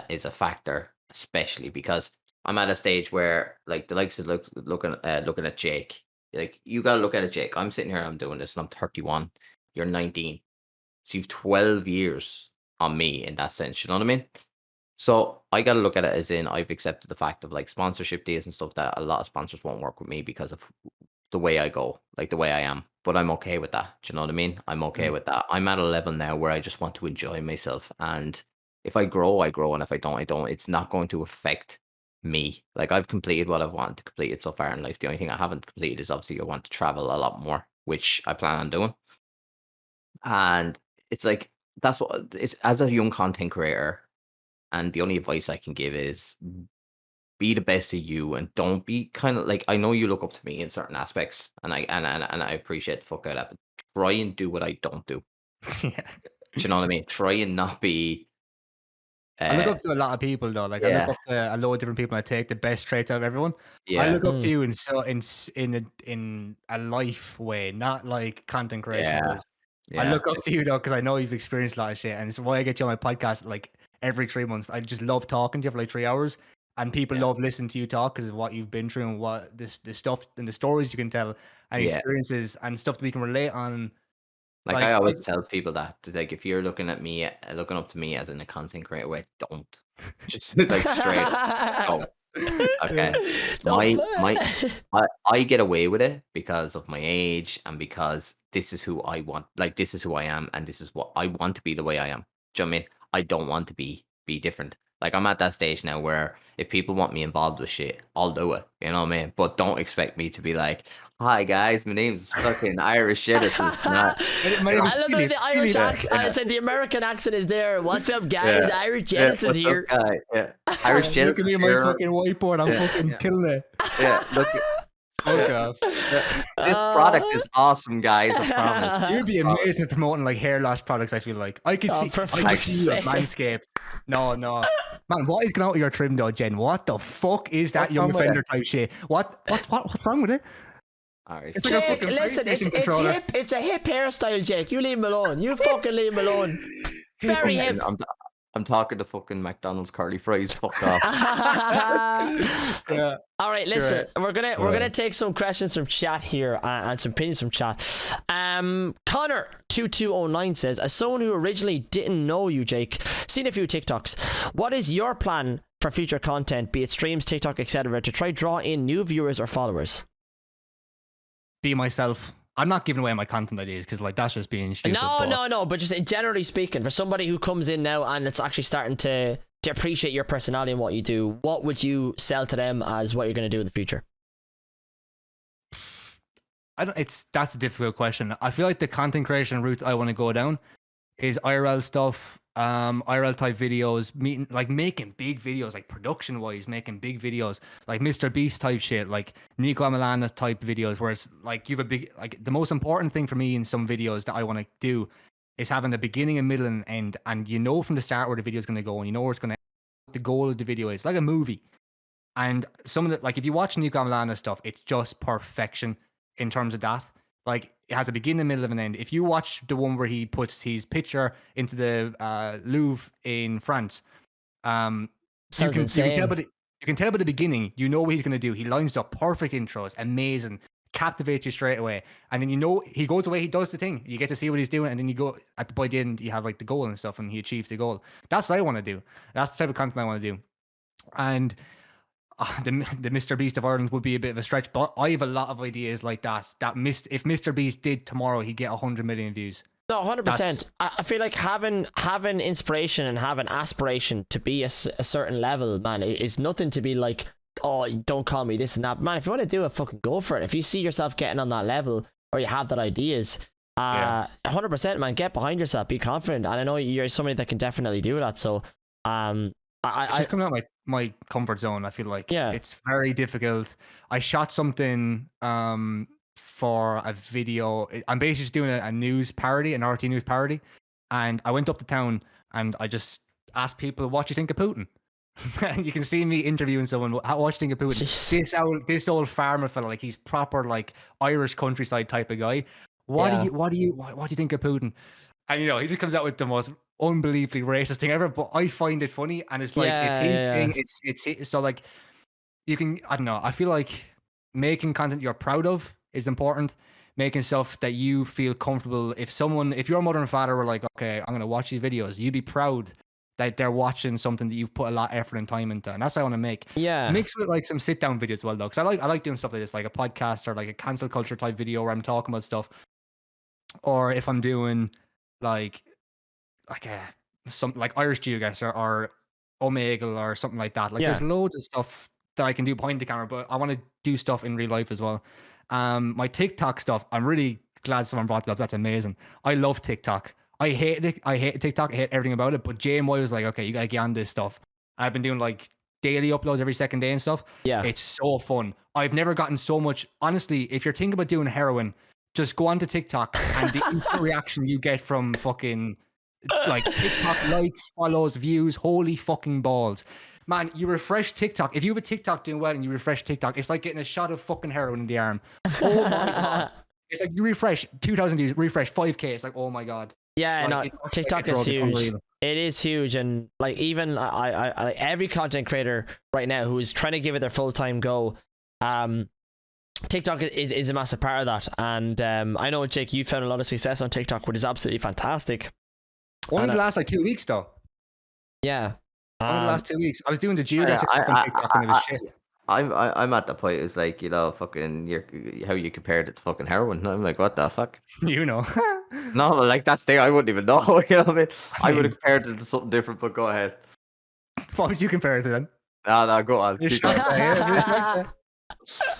is a factor, especially because I'm at a stage where, like, the likes of looking at Jake, like, you gotta look at it, Jake. I'm sitting here, I'm doing this, and I'm 31. You're 19, so you've 12 years on me in that sense. You know what I mean? So I gotta look at it as in, I've accepted the fact of, like, sponsorship deals and stuff, that a lot of sponsors won't work with me because of the way I go, like the way I am. But I'm okay with that. Do you know what I mean? I'm okay with that. I'm at a level now where I just want to enjoy myself. And if I grow, I grow. And if I don't, I don't. It's not going to affect me. Like, I've completed what I've wanted to complete so far in life. The only thing I haven't completed is, obviously, I want to travel a lot more, which I plan on doing. And it's like, that's what it's, as a young content creator. And the only advice I can give is, be the best of you, and don't be kind of like, I know you look up to me in certain aspects, and I appreciate the fuck out of that, but try and do what I don't do. Yeah. Do you know what I mean? Try and not be. I look up to a lot of people, though. Like, I look up to a lot of different people. I take the best traits out of everyone. I look up to you in a life way, not like content creation ways. I look up to you, though, because I know you've experienced a lot of shit, and it's why I get you on my podcast like every 3 months. I just love talking to you for like 3 hours. And people love listening to you talk because of what you've been through and what the stuff and the stories you can tell and experiences and stuff that we can relate on. Like, I always tell people that, like, if you're looking up to me as in a content creator way, don't. Just like straight don't. Okay. I get away with it because of my age and because this is who I want. Like, this is who I am, and this is what I want to be, the way I am. Do you know what I mean? I don't want to be different. Like, I'm at that stage now where if people want me involved with shit, I'll do it. You know what I mean? But don't expect me to be like, hi guys, my name's fucking IrishGenesis. I love the Irish accent. I said the American accent is there. What's up, guys? IrishGenesis here. IrishGenesis. Look at me on my fucking whiteboard. I'm fucking killing it. Yeah, look at. This product is awesome, guys. I promise. You'd be amazing at promoting like hair loss products. I feel like I could see your landscape. No, man, what is going on with your trim though, Jen? What the fuck is that young offender type shit? What's wrong with it? It's Jake, listen, it's hip. It's a hip hairstyle, Jake. You leave him alone. You fucking leave him alone. Very hip. I'm talking to fucking McDonald's curly fries. Fuck off. Yeah. All right, listen. Sure. We're gonna take some questions from chat here and some opinions from chat. Connor2209 says, as someone who originally didn't know you, Jake, seen a few TikToks, what is your plan for future content, be it streams, TikTok, etc., to try draw in new viewers or followers? Be myself. I'm not giving away my content ideas because like that's just being stupid. No, but just generally speaking, for somebody who comes in now and it's actually starting to appreciate your personality and what you do, what would you sell to them as what you're going to do in the future? That's a difficult question. I feel like the content creation route I want to go down is IRL stuff, IRL type videos, making big videos, like production wise, making big videos, like Mr. Beast type shit, like Nico Amalana type videos, where it's like you have a big, like the most important thing for me in some videos that I want to do is having a beginning, a middle, and end, and you know from the start where the video is going to go, and you know where it's going to. The goal of the video is like a movie, and some of the like if you watch Nico Amalana stuff, it's just perfection in terms of that. Like it has a beginning, a middle, and an end. If you watch the one where he puts his picture into the Louvre in France, you can tell by the beginning, you know what he's going to do. He lines up perfect intros, amazing, captivates you straight away, and then you know he goes away, he does the thing. You get to see what he's doing, and then you go by the end, you have like the goal and stuff, and he achieves the goal. That's what I want to do. That's the type of content I want to do, and. The Mr. Beast of Ireland would be a bit of a stretch, but I have a lot of ideas like that. If Mr. Beast did tomorrow, he'd get 100 million views. No, 100%. I feel like having inspiration and having aspiration to be a certain level, man, is nothing to be like, oh, don't call me this and that. Man, if you want to do it, fucking go for it. If you see yourself getting on that level or you have that ideas, 100%, man, get behind yourself, be confident. And I know you're somebody that can definitely do that. So, it's just coming out my comfort zone. I feel like it's very difficult. I shot something for a video. I'm basically just doing a news parody, an RT news parody, and I went up to town and I just asked people, "What do you think of Putin?" And you can see me interviewing someone. What do you think of Putin? Jeez. This old farmer fella, like he's proper like Irish countryside type of guy. What do you think of Putin? And he just comes out with the most unbelievably racist thing ever, but I find it funny, and it's like it's his thing. It's so like you can, I don't know. I feel like making content you're proud of is important. Making stuff that you feel comfortable. If your mother and father were like, okay, I'm gonna watch these videos, you'd be proud that they're watching something that you've put a lot of effort and time into, and that's what I want to make. Yeah, mix with like some sit down videos as well, though, because I like doing stuff like this, like a podcast or like a cancel culture type video where I'm talking about stuff, or if I'm doing like something like Irish Geoguess or Omegle or something like that. Like there's loads of stuff that I can do behind the camera, but I want to do stuff in real life as well. My TikTok stuff, I'm really glad someone brought that up. That's amazing. I love TikTok. I hate TikTok. I hate everything about it. But JMY was like, okay, you gotta get on this stuff. I've been doing like daily uploads every second day and stuff. Yeah, it's so fun. I've never gotten so much. Honestly, if you're thinking about doing heroin, just go onto TikTok and the instant reaction you get from fucking like TikTok likes, follows, views, holy fucking balls. Man, you refresh TikTok. If you have a TikTok doing well and you refresh TikTok, it's like getting a shot of fucking heroin in the arm. Oh my God. It's like you refresh 2,000 views, refresh 5K. It's like, oh my God. Yeah, like, no, TikTok is huge. It is huge. And like even I every content creator right now who is trying to give it their full-time go, TikTok is a massive part of that. And I know, Jake, you found a lot of success on TikTok, which is absolutely fantastic. Only the last like 2 weeks though. Yeah. Only the last 2 weeks. I was doing the geoguessr stuff on TikTok and it was shit. I'm at the point is like, fucking how you compared it to fucking heroin. I'm like, what the fuck? No, like that's the thing I wouldn't even know. You know what I mean? I would have compared it to something different, but go ahead. What would you compare it to then? No, go on.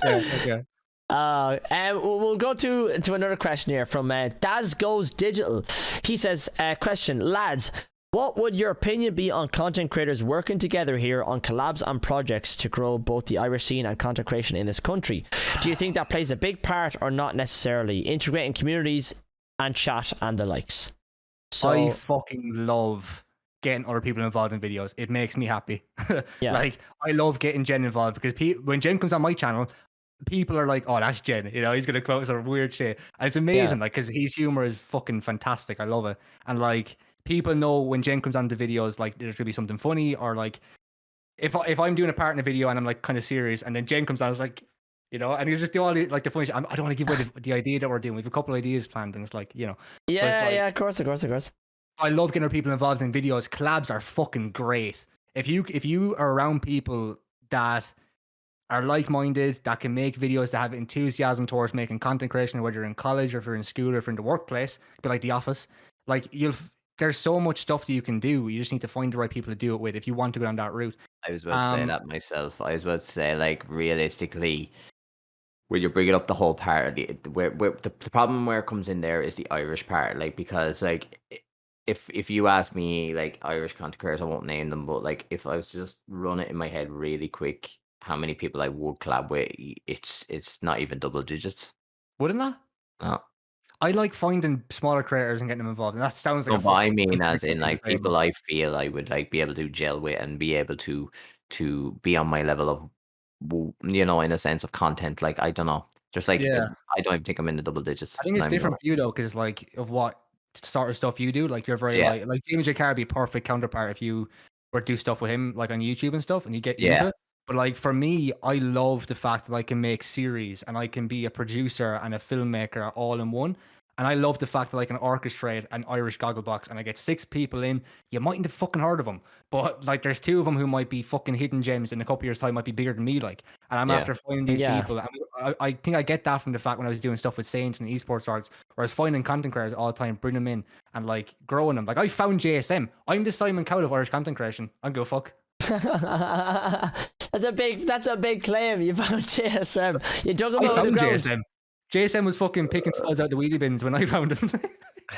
Okay. We'll go to another question here from Daz Goes Digital. He says, question, lads, what would your opinion be on content creators working together here on collabs and projects to grow both the Irish scene and content creation in this country? Do you think that plays a big part or not necessarily? Integrating communities and chat and the likes. So, I fucking love getting other people involved in videos. It makes me happy. Yeah. Like, I love getting Jen involved because when Jen comes on my channel, people are like, oh, that's Jen. He's going to quote some weird shit. And it's amazing, like, because his humor is fucking fantastic. I love it. And, like, people know when Jen comes on the videos, like there's gonna be something funny, or like if I'm doing a part in a video and I'm like kind of serious, and then Jen comes on, it's like, and you just do all the like the funny shit. I don't want to give away the idea that we're doing. We have a couple of ideas planned, and it's like, Yeah, like, yeah, of course. I love getting our people involved in videos. Collabs are fucking great. If you are around people that are like-minded, that can make videos, that have enthusiasm towards making content creation, whether you're in college or if you're in school or if you're in the workplace, but like The Office, like there's so much stuff that you can do. You just need to find the right people to do it with if you want to go down that route. I was about to say that myself. I was about to say, like, realistically, when you're bringing up the whole part, where the problem where it comes in there is the Irish part, like, because like if you ask me, like, Irish content creators, I won't name them, but like if I was to just run it in my head really quick, how many people I would collab with, it's not even double digits. Wouldn't that? No. I like finding smaller creators and getting them involved, and that sounds like. No, but I mean, as in like people I feel I would like be able to gel with and be able to be on my level of, in a sense of content. Like, I don't know, just like I don't even think I'm in the double digits. I think it's different for you though, because like of what sort of stuff you do. Like you're very like Jamie J. Carr would be a perfect counterpart if you were to do stuff with him, like on YouTube and stuff, and you get into it. But like for me, I love the fact that I can make series and I can be a producer and a filmmaker all in one. And I love the fact that I can orchestrate an Irish Gogglebox and I get 6 people in. You mightn't have fucking heard of them, but like there's 2 of them who might be fucking hidden gems in a couple of years' time, might be bigger than me. Like, and I'm after finding these people. And I think I get that from the fact when I was doing stuff with Saints and esports orgs, where I was finding content creators all the time, bringing them in and like growing them. Like I found JSM. I'm the Simon Cowell of Irish content creation. I go fuck. That's a big claim. You found JSM. You dug him out of the ground. JSM was fucking picking spuds out the wheelie bins when I found him.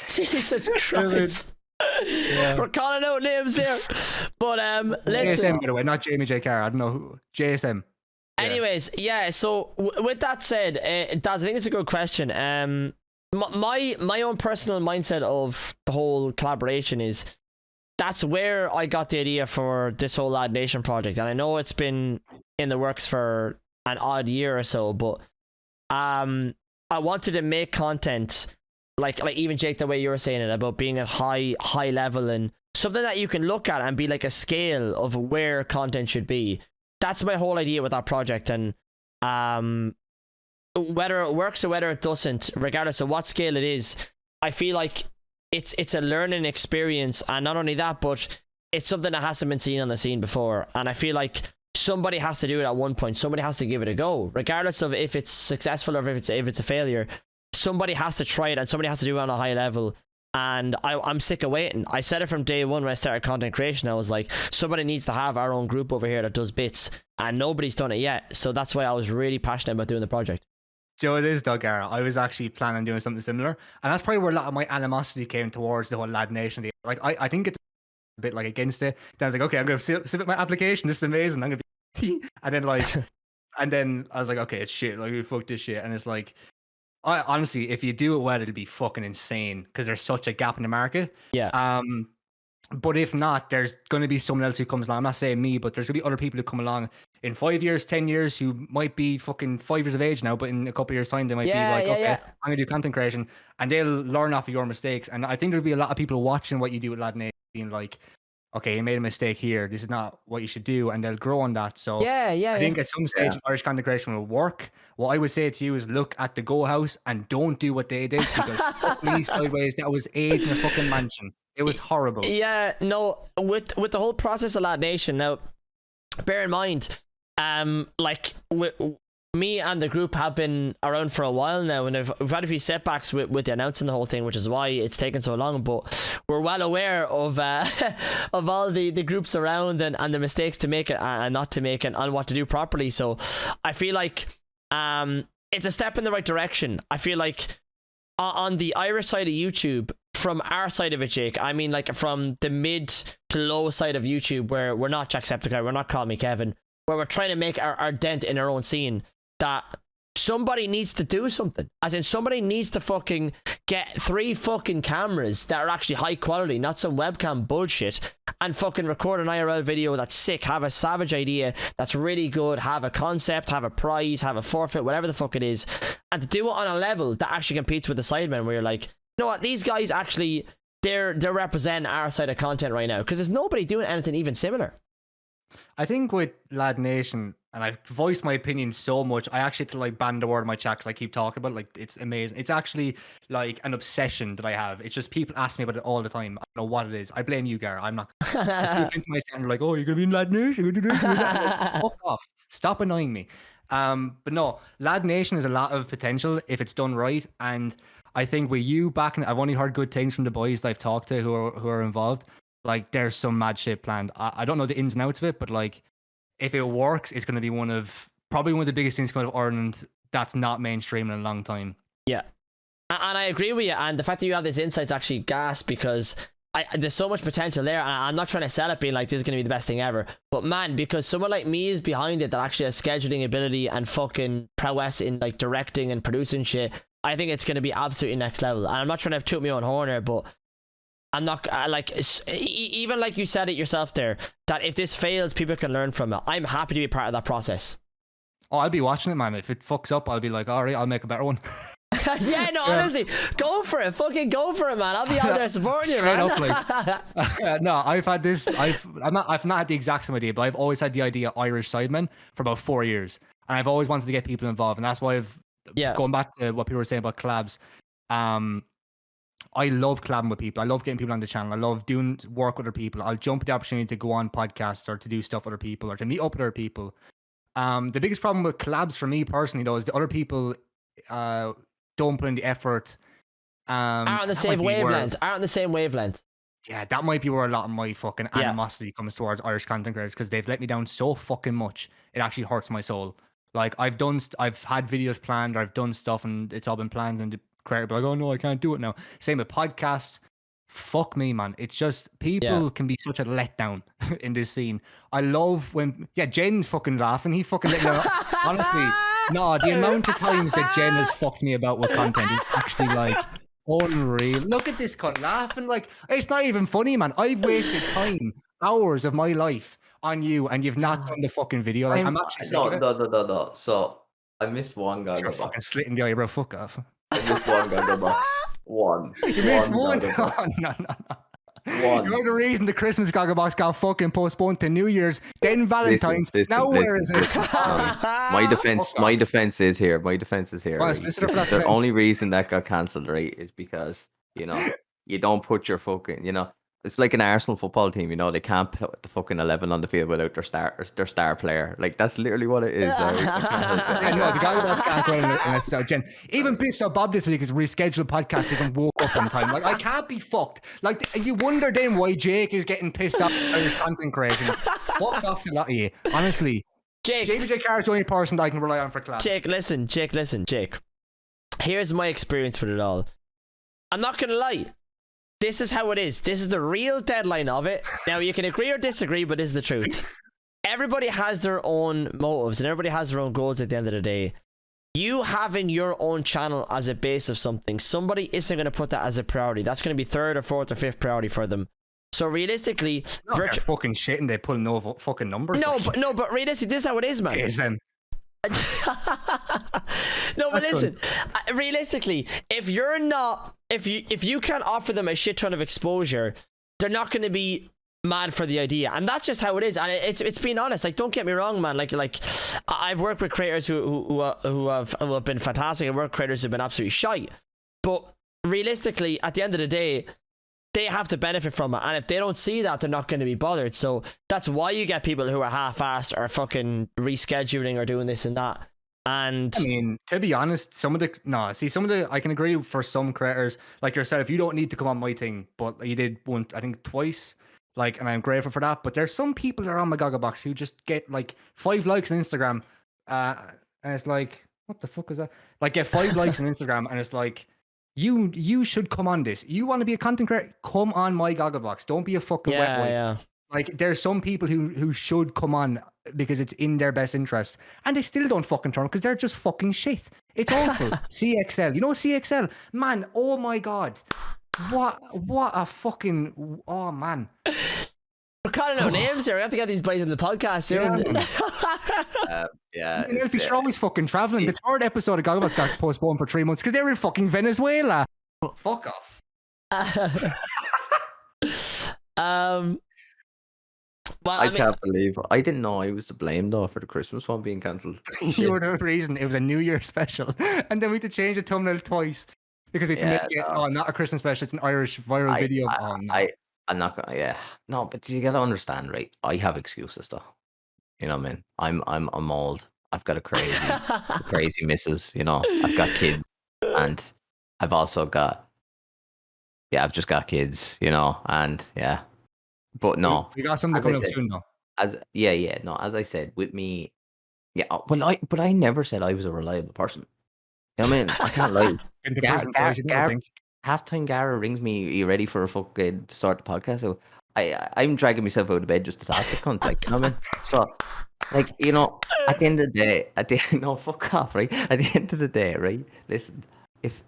Jesus Christ. We're calling out names here. But listen. JSM, by the way, not Jamie J. Carr. I don't know who. JSM. Anyways, so with that said, Daz, I think it's a good question. My own personal mindset of the whole collaboration is that's where I got the idea for this whole Lad Nation project. And I know it's been in the works for an odd year or so, but I wanted to make content like even Jake, the way you were saying it about being at high level and something that you can look at and be like a scale of where content should be. That's my whole idea with that project. And whether it works or whether it doesn't, regardless of what scale it is, I feel like it's a learning experience. And not only that, but it's something that hasn't been seen on the scene before. And I feel like somebody has to do it at one point. Somebody has to give it a go, regardless of if it's successful or if it's a failure. Somebody has to try it and somebody has to do it on a high level. And I'm sick of waiting. I said it from day one when I started content creation. I was like, somebody needs to have our own group over here that does bits, and nobody's done it yet. So that's why I was really passionate about doing the project. Joe, it is TheGara. I was actually planning on doing something similar, and that's probably where a lot of my animosity came towards the whole Lad Nation thing. Like I think it's a bit like against it. Then I was like, okay, I'm gonna submit my application. This is amazing. I'm gonna be and then like and then I was like, okay, it's shit. Like, fuck this shit. And it's like, I honestly, if you do it well, it'll be fucking insane because there's such a gap in the market. Yeah. But if not, there's going to be someone else who comes along. I'm not saying me, but there's going to be other people who come along in 5 years, 10 years, who might be fucking 5 years of age now, but in a couple of years' time, they might be like, okay, I'm going to do content creation, and they'll learn off of your mistakes. And I think there'll be a lot of people watching what you do with Lad Nation being like, okay, you made a mistake here. This is not what you should do, and they'll grow on that. So I think at some stage, Irish content creation will work. What I would say to you is look at the Go House and don't do what they did, because fuck me sideways, that was age in a fucking mansion. It was horrible. Yeah, no, with the whole process of Lad Nation, now, bear in mind, like me and the group have been around for a while now, and we've had a few setbacks with the announcing the whole thing, which is why it's taken so long. But we're well aware of of all the groups around and the mistakes to make it and not to make it and what to do properly. So I feel like it's a step in the right direction. I feel like on the Irish side of YouTube, from our side of it, Jake, I mean, like from the mid to low side of YouTube, where we're not Jacksepticeye, we're not Call Me Kevin, where we're trying to make our dent in our own scene, that somebody needs to do something. As in, somebody needs to fucking get 3 fucking cameras that are actually high quality, not some webcam bullshit, and fucking record an IRL video that's sick, have a savage idea that's really good, have a concept, have a prize, have a forfeit, whatever the fuck it is, and to do it on a level that actually competes with the Sidemen, where you're like, you know what, these guys actually they're representing our side of content right now, because there's nobody doing anything even similar. I think with Lad Nation, and I've voiced my opinion so much, I actually had to like ban the word in my chat because I keep talking about it. Like, it's amazing. It's actually like an obsession that I have. It's just people ask me about it all the time. I don't know what it is. I blame you, Gar. I'm not. People into my chat and they're like, oh, you're gonna be in Lad Nation. You're gonna do this. You're gonna do that. Like, fuck off. Stop annoying me. But no, Lad Nation has a lot of potential if it's done right. And I think with you backing, I've only heard good things from the boys that I've talked to who are involved. Like, there's some mad shit planned. I don't know the ins and outs of it, but like, if it works, it's going to be probably one of the biggest things coming out of Ireland that's not mainstream in a long time. Yeah. And I agree with you. And the fact that you have this insight's actually gas, because there's so much potential there. And I'm not trying to sell it being like this is going to be the best thing ever. But man, because someone like me is behind it that actually has scheduling ability and fucking prowess in like directing and producing shit, I think it's going to be absolutely next level. And I'm not trying to toot me on horn here, but I'm not like, even like you said it yourself there, that if this fails, people can learn from it. I'm happy to be part of that process. Oh, I'll be watching it, man. If it fucks up, I'll be like, all right, I'll make a better one. Yeah, no, honestly, go for it. Fucking go for it, man. I'll be out there supporting you, man. Up, like, no, I've had this. I've not had the exact same idea, but I've always had the idea of Irish Sidemen for about 4 years, and I've always wanted to get people involved, and that's why going back to what people were saying about collabs. I love collabing with people. I love getting people on the channel. I love doing work with other people. I'll jump at the opportunity to go on podcasts or to do stuff with other people or to meet up with other people. The biggest problem with collabs for me personally, though, is the other people don't put in the effort. Aren't on the same wavelength. Yeah, that might be where a lot of my fucking animosity comes towards Irish content creators, because they've let me down so fucking much. It actually hurts my soul. Like, I've had videos planned, or I've done stuff and it's all been planned, and the creator be like, oh no, I can't do it now. Same with podcasts. Fuck me, man. It's just people can be such a letdown in this scene. I love when Jen's fucking laughing. He fucking let me know. Honestly, no, the amount of times that Jen has fucked me about with content is actually like unreal. Look at this cunt laughing. Like, it's not even funny, man. I've wasted time, hours of my life on you, and you've not done the fucking video. Like, I'm actually no. So I missed one guy. You're fucking slitting the eye, bro. Fuck off. I missed one Goggle Box. One. You missed one? Goggle Box. No. One. You're the reason the Christmas Goggle Box got fucking postponed to New Year's, then Valentine's. Now where is it? My defense is here. Right? The only reason that got cancelled, right, is because, you don't put your fucking, it's like an Arsenal football team, they can't put the fucking 11 on the field without their star player. Like, that's literally what it is. I know, the Goggle Box can't go unless Jen. Even pissed off Bob this week is rescheduled podcast even woke up on time. Like, I can't be fucked. Like, you wonder then why Jake is getting pissed off at Irish content creation. Fuck off to a lot of you. Honestly. J Carr is the only person that I can rely on for class. Jake. Here's my experience with it all. I'm not gonna lie. This is how it is. This is the real deadline of it. Now, you can agree or disagree, but this is the truth. Everybody has their own motives and everybody has their own goals at the end of the day. You having your own channel as a base of something, somebody isn't going to put that as a priority. That's going to be third or fourth or fifth priority for them. So realistically, they're fucking shit and they pull no fucking numbers. But realistically, this is how it is, man. It is them. No, but listen, realistically, if you can't offer them a shit ton of exposure, they're not going to be mad for the idea, and that's just how it is. And it's being honest. Like, don't get me wrong, man. Like I've worked with creators who have been fantastic. I've worked with creators who've been absolutely shite. But realistically, at the end of the day, they have to benefit from it, and if they don't see that, they're not going to be bothered. So that's why you get people who are half-assed or fucking rescheduling or doing this and that. And I mean, to be honest, I can agree for some creators like yourself, you don't need to come on my thing, but you did once, I think twice, like, and I'm grateful for that. But there's some people that are on my Goggle Box who just get like 5 likes on Instagram, and it's like, what the fuck is that? Like, get 5 likes on Instagram, and it's like, you should come on this. You want to be a content creator? Come on my Goggle Box. Don't be a fucking wet wipe. Yeah. Like, there's some people who should come on because it's in their best interest, and they still don't fucking turn because they're just fucking shit. It's awful. CXL, CXL, man. Oh my god, what a fucking man. We're calling out names here. We have to get these boys on the podcast soon. Yeah. Elfie Straw's fucking traveling. The 3rd episode of Goggle Box got postponed for 3 months because they're in fucking Venezuela. Fuck off. Well, I I mean, can't believe I didn't know I was to blame though for the Christmas one being cancelled. You were the reason. It was a New Year special, and then we had to change the thumbnail twice because we had to Yeah, make it. no. Oh, not a Christmas special. It's an Irish viral video. Oh no. I'm not gonna. Yeah, no, but you gotta understand, right? I have excuses though. You know what I mean? I'm old. I've got a crazy missus. You know, I've got kids, and I've also got. Yeah, I've just got kids. You know, and yeah, but no. We got something As I coming up said, soon though. no. As I said, with me, yeah. But I never said I was a reliable person. You know what I mean? I can't lie. In the Gar, prison, Gar, boys, you never Gar, think. halftime Gara rings me, "Are you ready for a fucking to start the podcast?" So I'm dragging myself out of bed just to talk to cunt, like, you know what I mean? So, like, you know, at the end of the day, no, fuck off, right? At the end of the day, right? Listen, if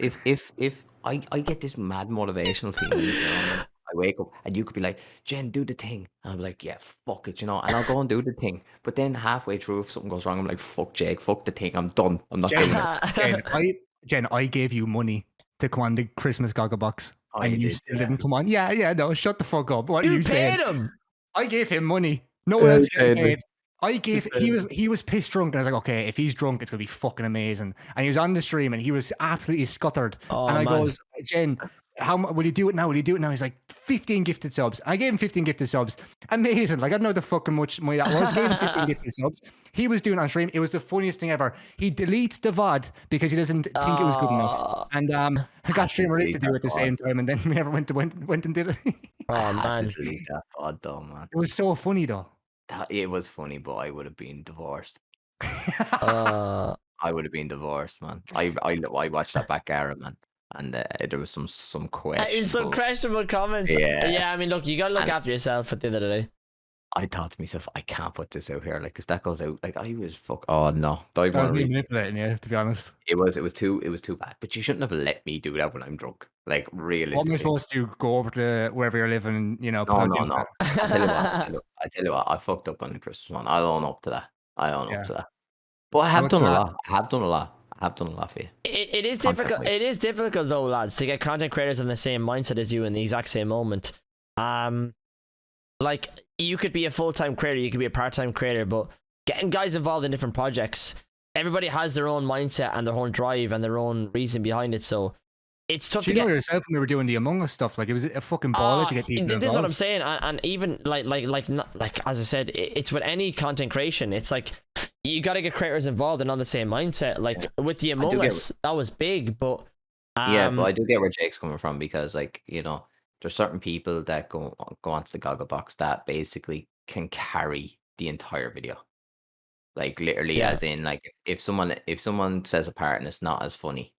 I get this mad motivational feelings, you know, I wake up and you could be like, "Jen, do the thing," and I'm like, "Yeah, fuck it," you know, and I'll go and do the thing. But then halfway through, if something goes wrong, I'm like, "Fuck Jake, fuck the thing, I'm done. I'm not doing it." Jen, I gave you money to come on the Christmas Goggle Box, Oh, and you did, still yeah. didn't come on. Yeah, no, shut the fuck up. What are You you saying? paid him. I gave him money. No one else getting paid me. paid. He was pissed drunk, and I was like, okay, if he's drunk, it's gonna be fucking amazing. And he was on the stream, and he was absolutely scuttered. Oh, and I man. goes, Jen, will you do it now? Will you do it now? He's like, 15 gifted subs. I gave him 15 gifted subs. Amazing. Like, I don't know the fucking much money that was. I gave him 15 gifted subs. He was doing it on stream. It was the funniest thing ever. He deletes the VOD because he doesn't think it was good enough. And I got streamer Rick to do it at the same time, and then we never went and did it. Oh, I had man. to delete that pod though, man. It was so funny though. It was funny, but I would have been divorced. Uh, I would have been divorced, man. I watched that back, Gara, man, and there was some in questionable. some questionable comments. Yeah. I mean, look, you gotta look And- after yourself at the end of the day. I thought to myself, I can't put this out here, like, cause that goes out, like, I was Oh no, don't I even was want to read. manipulating you, to be honest. It was too bad. But you shouldn't have let me do that when I'm drunk. Like, What am I realistically. supposed to go over to wherever you're living, you know? No. I tell you what, I fucked up on the Christmas one. I'll own up to that. But I have What's done a that? lot. I have done a lot for you. It is Content difficult. wise. It is difficult though, lads, to get content creators in the same mindset as you in the exact same moment. Like, you could be a full-time creator, you could be a part-time creator, but getting guys involved in different projects, everybody has their own mindset and their own drive and their own reason behind it. So it's tough to You know get. yourself when we were doing the Among Us stuff, like it was a fucking baller to get people This is what I'm involved. saying, and even like as I said, it's with any content creation. It's like you got to get creators involved and on the same mindset. Like with the Among Us, that was big, but Yeah, but I do get where Jake's coming from because, like, you know, there's certain people that go onto the Goggle Box that basically can carry the entire video. Like, literally, Yeah. as in, like, if someone says a part and it's not as funny,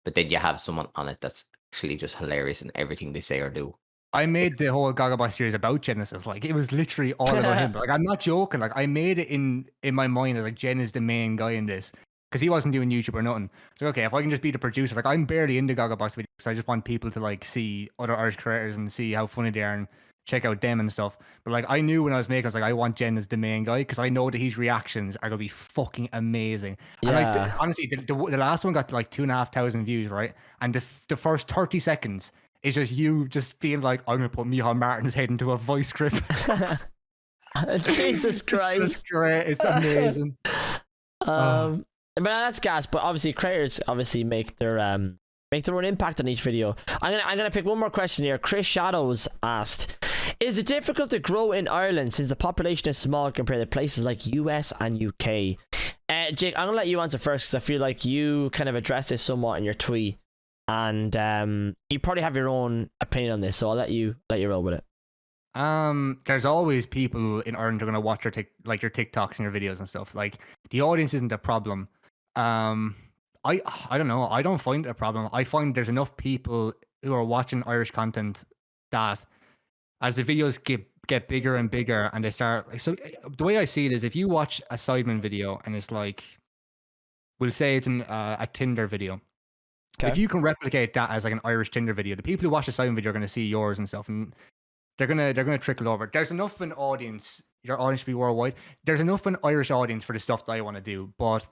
but then you have someone on it that's actually just hilarious in everything they say or do. I made the whole Gogglebox series about Genesis. Like it was literally all about him. Like I'm not joking. Like I made it in my mind as like Jen is the main guy in this because he wasn't doing YouTube or nothing. So okay, if I can just be the producer, like I'm barely into Gogglebox videos because I just want people to like see other Irish creators and see how funny they are and check out them and stuff. But like I knew when I was making, I was like, I want Jen as the main guy because I know that his reactions are gonna be fucking amazing. And like Yeah. honestly, the last one got like 2,500 views, right? And the first 30 seconds. It's just you just feeling like I'm gonna put Micheál Martin's head into a voice script. Jesus Christ. It's great. It's amazing. But that's gas. But obviously, creators obviously make their own impact on each video. I'm gonna pick one more question here. Chris Shadows asked, "Is it difficult to grow in Ireland since the population is small compared to places like US and UK?" Jake, I'm gonna let you answer first because I feel like you kind of addressed this somewhat in your tweet. And you probably have your own opinion on this, so I'll let you roll with it. There's always people in Ireland who are gonna watch your TikToks and your videos and stuff. Like the audience isn't a problem. I don't know. I don't find it a problem. I find there's enough people who are watching Irish content that as the videos get bigger and bigger and they start like, so the way I see it is if you watch a Sidemen video and it's like, we'll say it's a Tinder video. Okay. If you can replicate that as like an Irish Tinder video, the people who watch the Simon video are going to see yours and stuff, and they're gonna trickle over. There's enough of an audience, your audience to be worldwide. There's enough of an Irish audience for the stuff that I want to do, but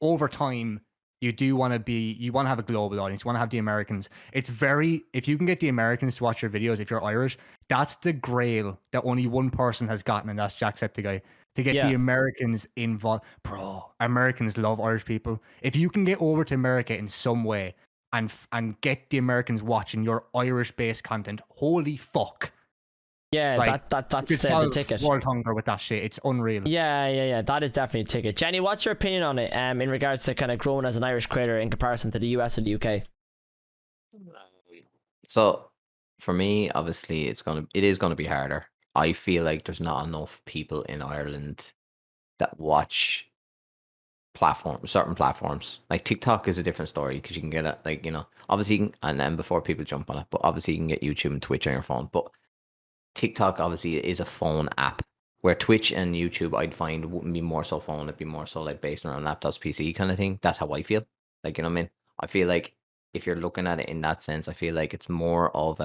over time, you do want to have a global audience. You want to have the Americans. If you can get the Americans to watch your videos, if you're Irish, that's the grail that only one person has gotten, and that's Jacksepticeye. To get the Americans involved. Bro, Americans love Irish people. If you can get over to America in some way and get the Americans watching your Irish-based content, holy fuck. Yeah, like, that's you could the ticket. World hunger with that shit. It's unreal. Yeah. That is definitely a ticket. Jenny, what's your opinion on it? In regards to kind of growing as an Irish creator in comparison to the US and the UK. So, for me, obviously, it is gonna be harder. I feel like there's not enough people in Ireland that watch certain platforms. Like TikTok is a different story because you can get it, like, obviously, and then before people jump on it, but obviously you can get YouTube and Twitch on your phone. But TikTok obviously is a phone app, where Twitch and YouTube I'd find wouldn't be more so phone, it'd be more so like based around laptops, PC kind of thing. That's how I feel. Like, you know what I mean? I feel like if you're looking at it in that sense, I feel like it's more of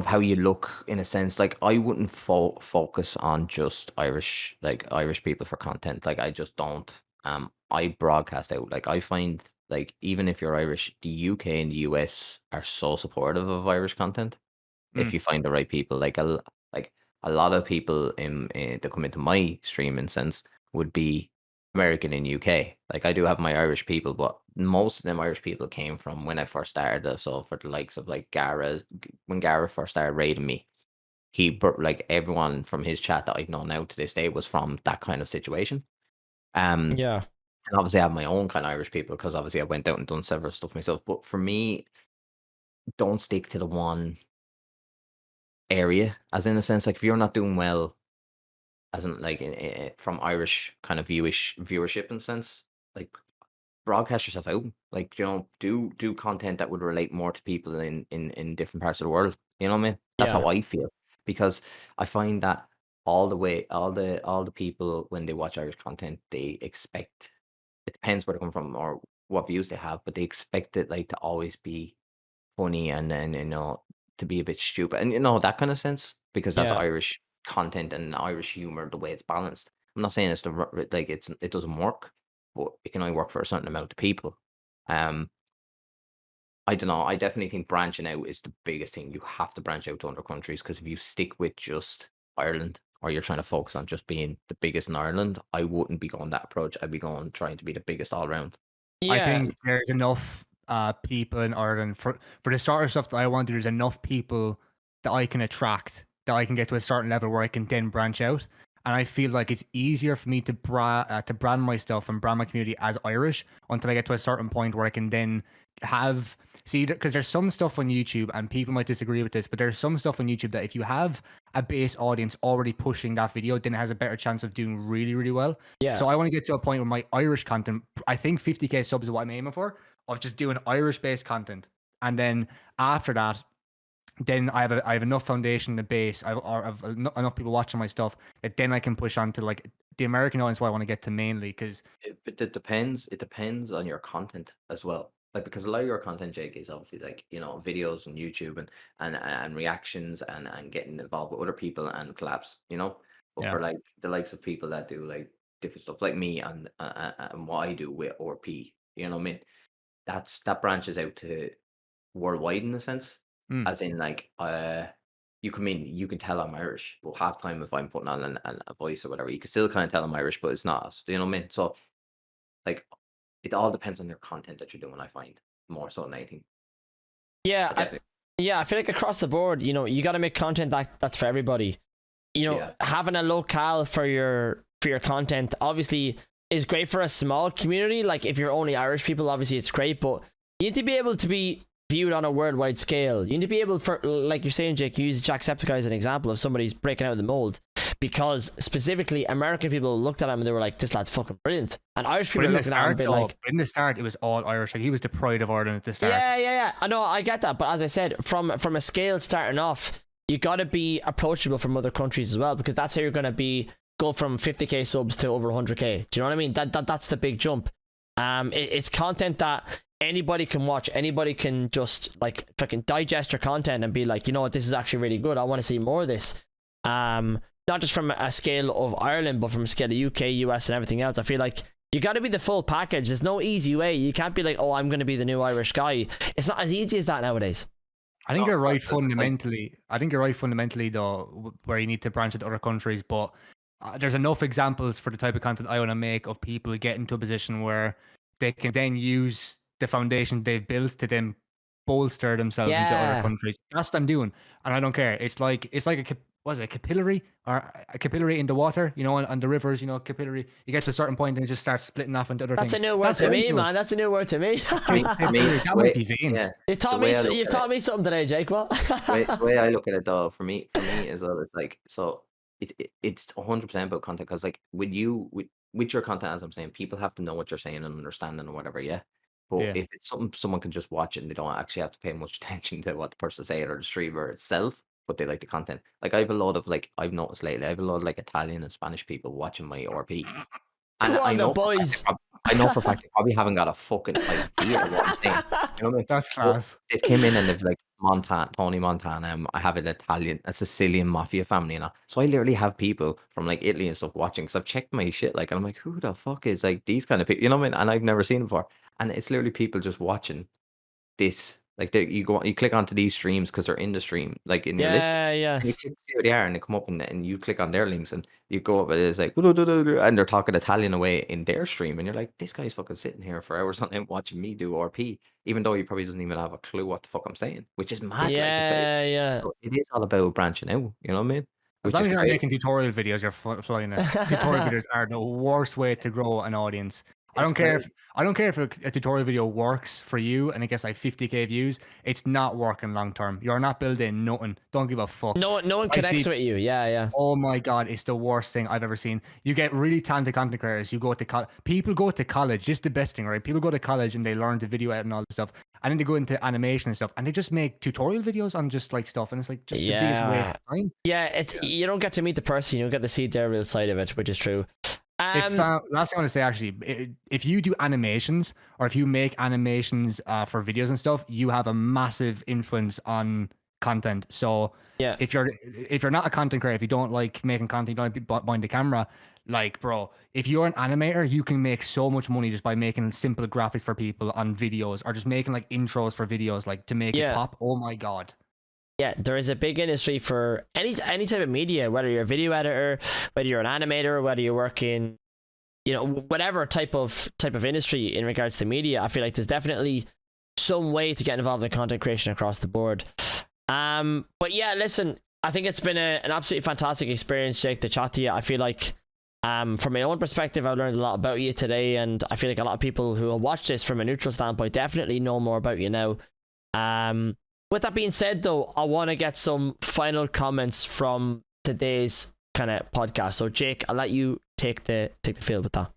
how you look, in a sense. Like, I wouldn't focus on just Irish people for content. Like, I just don't. I broadcast out. Like, I find, like, even if you're Irish, the UK and the US are so supportive of Irish content. If you find the right people, like a lot of people that come into my streaming sense would be American and UK. Like, I do have my Irish people, but most of them Irish people came from when I first started. So for the likes of like Gara, when Gara first started raiding me, like everyone from his chat that I know now to this day was from that kind of situation. Yeah. And obviously I have my own kind of Irish people because obviously I went out and done several stuff myself. But for me, don't stick to the one area, as in a sense, like, if you're not doing well, as in like from Irish kind of viewership in a sense, like, broadcast yourself out. Like, do content that would relate more to people in different parts of the world. You know what I mean? That's how I feel, because I find that all the people, when they watch Irish content, they expect, it depends where they come from or what views they have, but they expect it, like, to always be funny, and then, to be a bit stupid, and that kind of sense, because that's Irish content and Irish humor, the way it's balanced. I'm not saying it doesn't work, but it can only work for a certain amount of people. I don't know. I definitely think branching out is the biggest thing. You have to branch out to other countries, because if you stick with just Ireland, or you're trying to focus on just being the biggest in Ireland, I wouldn't be going that approach. I'd be trying to be the biggest all around. I think there's enough people in Ireland for the sort of stuff that I want to do. There's enough people that I can attract, that I can get to a certain level where I can then branch out. And I feel like it's easier for me to brand my stuff and brand my community as Irish until I get to a certain point where I can then because there's some stuff on YouTube, and people might disagree with this, but there's some stuff on YouTube that if you have a base audience already pushing that video, then it has a better chance of doing really, really well. Yeah. So I want to get to a point where my Irish content, I think 50k subs is what I'm aiming for, of just doing Irish-based content. And then after that, then I have enough foundation in the base, I've enough people watching my stuff, that then I can push on to like the American audience, what I want to get to mainly, because it depends on your content as well. Like, because a lot of your content, Jake, is obviously like, videos and YouTube and reactions and getting involved with other people and collabs, but for like the likes of people that do like different stuff, like me and what I do with RP, you know what I mean? That branches out to worldwide, in a sense. As in, like, you come in, you can tell I'm Irish, but half time if I'm putting on a voice or whatever, you can still kind of tell I'm Irish, but it's not us. Do you know what I mean? So, like, it all depends on your content that you're doing, I find, more so than anything. Yeah, I feel like across the board, you got to make content that's for everybody. Having a locale for your content obviously is great for a small community. Like, if you're only Irish people, obviously it's great, but you need to be able to be viewed on a worldwide scale. You need to be able, for, like you're saying, Jake, you use Jacksepticeye as an example of somebody's breaking out of the mold, because specifically American people looked at him and they were like, this lad's fucking brilliant. And Irish people looked at him and be like, in the start it was all Irish. Like, he was the pride of Ireland at the start. Yeah. I know, I get that, but as I said, from a scale starting off, you got to be approachable from other countries as well, because that's how you're going to go from 50k subs to over 100k. Do you know what I mean? That's the big jump. It's content that anybody can watch. Anybody can just like fucking digest your content and be like, you know what, this is actually really good. I want to see more of this. Not just from a scale of Ireland, but from a scale of UK, US, and everything else. I feel like You got to be the full package. There's no easy way. You can't be like, oh, I'm going to be the new Irish guy. It's not as easy as that nowadays. I think No, you're right it's not. fundamentally. I think you're right fundamentally, though, where you need to branch into other countries. But there's enough examples for the type of content I want to make of people getting to a position where they can then use the foundation they've built to then bolster themselves into other Yeah. countries. That's what I'm doing, and I don't care. It's like a capillary or a capillary in the water, on the rivers, capillary. You get to a certain point and it just starts splitting off into other That's things. a new word to me, man. That's a new word to me. That might be veins. Yeah. You've taught me something today, Jake. What? The way I look at it, though, for me as well, it's like, so it's 100% about content, because like with your content, as I'm saying, people have to know what you're saying and understand and whatever, yeah. But Yeah. if it's something someone can just watch it and they don't actually have to pay much attention to what the person saying or the streamer itself, but they like the content. Like I have a lot of I've noticed lately, I have a lot of Italian and Spanish people watching my RP. And Come on, the boys. I know for a fact they probably haven't got a fucking idea what I'm saying. You know what I mean? That's But class. they came in and they've Tony Montana. I have a Sicilian mafia family, so I literally have people from Italy and stuff watching. Because I've checked my shit, and I'm like, who the fuck is these kind of people? You know what I mean? And I've never seen them before. And it's literally people just watching this. You click onto these streams because they're in the stream, in your list. Yeah. And you click see who they are, and they come up, and you click on their links, and you go up, and it's like, and they're talking Italian away in their stream, and you're like, this guy's fucking sitting here for hours on end watching me do RP, even though he probably doesn't even have a clue what the fuck I'm saying, which is mad. Yeah. So it is all about branching out. You know what I mean? As Which long is as you're not great. making tutorial videos, you're flying it. Tutorial videos are the worst way to grow an audience. I don't care if a tutorial video works for you and it gets 50k views. It's not working long term. You're not building nothing. Don't give a fuck. No one connects with you. Yeah. Oh my god, it's the worst thing I've ever seen. You get really talented content creators. You go to college. People go to college. This is the best thing, right? People go to college and they learn the video edit and all this stuff, and then they go into animation and stuff, and they just make tutorial videos on just stuff, and it's just the biggest waste of time. Yeah, you don't get to meet the person. You don't get to see their real side of it, which is true. Last thing I want to say, actually, if you do animations or if you make animations for videos and stuff, you have a massive influence on content. So yeah, if you're not a content creator, if you don't like making content, you don't like behind the camera, bro, if you're an animator, you can make so much money just by making simple graphics for people on videos, or just making intros for videos, to make it pop. Oh my god. Yeah, there is a big industry for any type of media, whether you're a video editor, whether you're an animator, whether you work in, whatever type of industry in regards to media. I feel like there's definitely some way to get involved in content creation across the board. But yeah, listen, I think it's been an absolutely fantastic experience, Jake, to chat to you. I feel like, from my own perspective, I've learned a lot about you today, and I feel like a lot of people who will watch this from a neutral standpoint definitely know more about you now. With that being said, though, I want to get some final comments from today's kind of podcast. So, Jake, I'll let you take the field with that.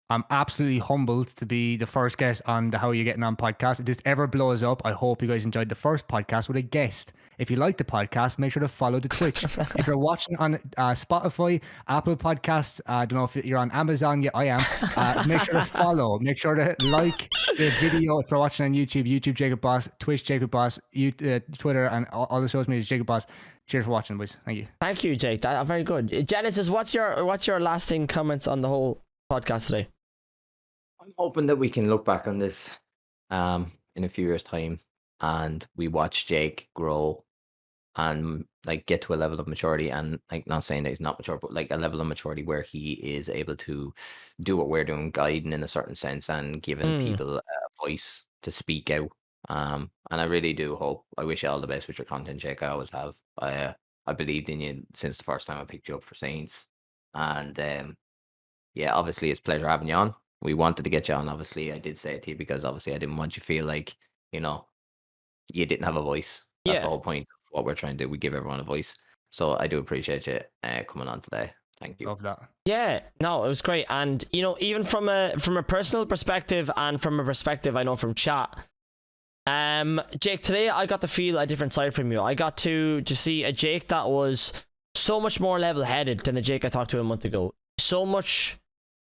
I'm absolutely humbled to be the first guest on the How Are You Getting On podcast. If this ever blows up, I hope you guys enjoyed the first podcast with a guest. If you like the podcast, make sure to follow the Twitch. If you're watching on Spotify, Apple Podcasts, I don't know if you're on Amazon. Yeah, I am. Make sure to follow. Make sure to like the video. If you're watching on YouTube, JakeMcBoss, Twitch, JakeMcBoss, Twitter, and all the social media, JakeMcBoss. Cheers for watching, boys. Thank you. Thank you, Jake. That very good. Genesis, what's your lasting comments on the whole podcast today? I'm hoping that we can look back on this in a few years' time, and we watch Jake grow and get to a level of maturity, and not saying that he's not mature, but a level of maturity where he is able to do what we're doing, guiding in a certain sense and giving people a voice to speak out. And I really do hope. I wish you all the best with your content, Jake. I always have. I believed in you since the first time I picked you up for Saints, and yeah, obviously it's a pleasure having you on. We wanted to get you on. Obviously, I did say it to you because obviously I didn't want you to feel like you didn't have a voice. That's the whole point of what we're trying to do. We give everyone a voice. So I do appreciate you coming on today. Thank you. Love that. Yeah, no, it was great. And even from a personal perspective and from a perspective I know from chat, Jake, today I got to feel a different side from you. I got to see a Jake that was so much more level-headed than the Jake I talked to a month ago. So much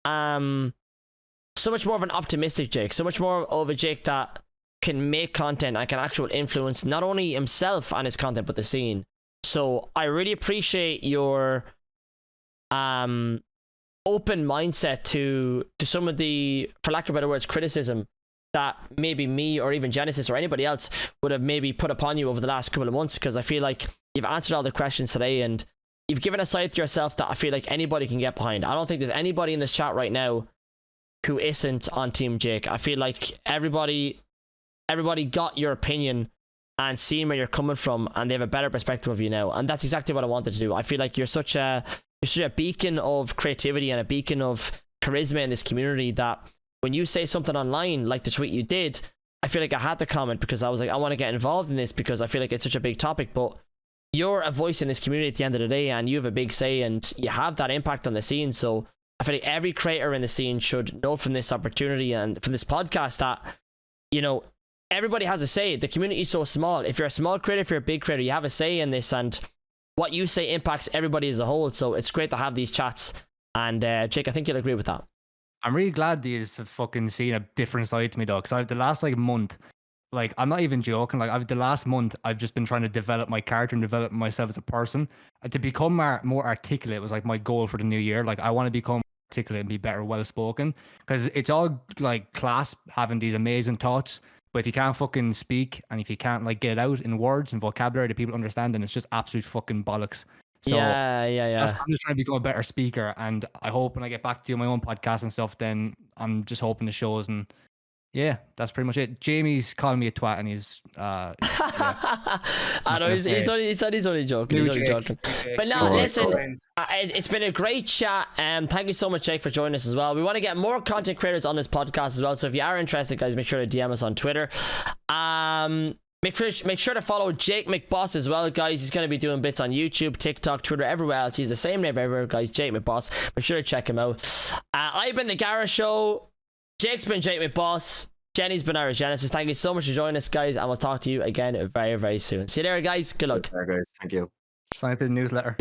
more of an optimistic Jake. So much more of a Jake that can make content and can actually influence not only himself and his content but the scene. So I really appreciate your open mindset to some of the, for lack of better words, criticism that maybe me or even Genesis or anybody else would have maybe put upon you over the last couple of months, because I feel like you've answered all the questions today and you've given a side to yourself that I feel like anybody can get behind. I don't think there's anybody in this chat right now who isn't on Team Jake. I feel like everybody got your opinion and seeing where you're coming from, and they have a better perspective of you now, and that's exactly what I wanted to do. I feel like you're such a beacon of creativity and a beacon of charisma in this community that when you say something online like the tweet you did, I feel like I had to comment because I was like, I want to get involved in this because I feel like it's such a big topic. But you're a voice in this community at the end of the day, and you have a big say and you have that impact on the scene. So I feel like every creator in the scene should know from this opportunity and from this podcast that, you know, everybody has a say. The community is so small. If you're a small creator, if you're a big creator, you have a say in this, and what you say impacts everybody as a whole. So it's great to have these chats. And Jake, I think you'll agree with that. I'm really glad these have fucking seen a different side to me, though, because I've the last like month, like I'm not even joking, like the last month I've just been trying to develop my character and develop myself as a person. To become more articulate was like my goal for the new year. Like I want to become articulate and be better well spoken, because it's all like class having these amazing thoughts, but if you can't fucking speak and if you can't like get it out in words and vocabulary that people understand, then it's just absolute fucking bollocks. So yeah. I'm just trying to become a better speaker, and I hope when I get back to my own podcast and stuff, then I'm just hoping the shows, and yeah, that's pretty much it. Jamie's calling me a twat, and he's yeah. I know he's only joking. He's only joking. But now, listen, it's been a great chat. Thank you so much, Jake, for joining us as well. We want to get more content creators on this podcast as well. So if you are interested, guys, make sure to DM us on Twitter. Make sure to follow JakeMcBoss as well, guys. He's going to be doing bits on YouTube, TikTok, Twitter, everywhere else. He's the same name everywhere, guys. JakeMcBoss. Make sure to check him out. I've been TheGaraShow. Jake's been JakeMcBoss. Jenny's been IrishGenesis. Thank you so much for joining us, guys, and we'll talk to you again very, very soon. See you there, guys. Good luck. Guys, thank you. Sign up to the newsletter.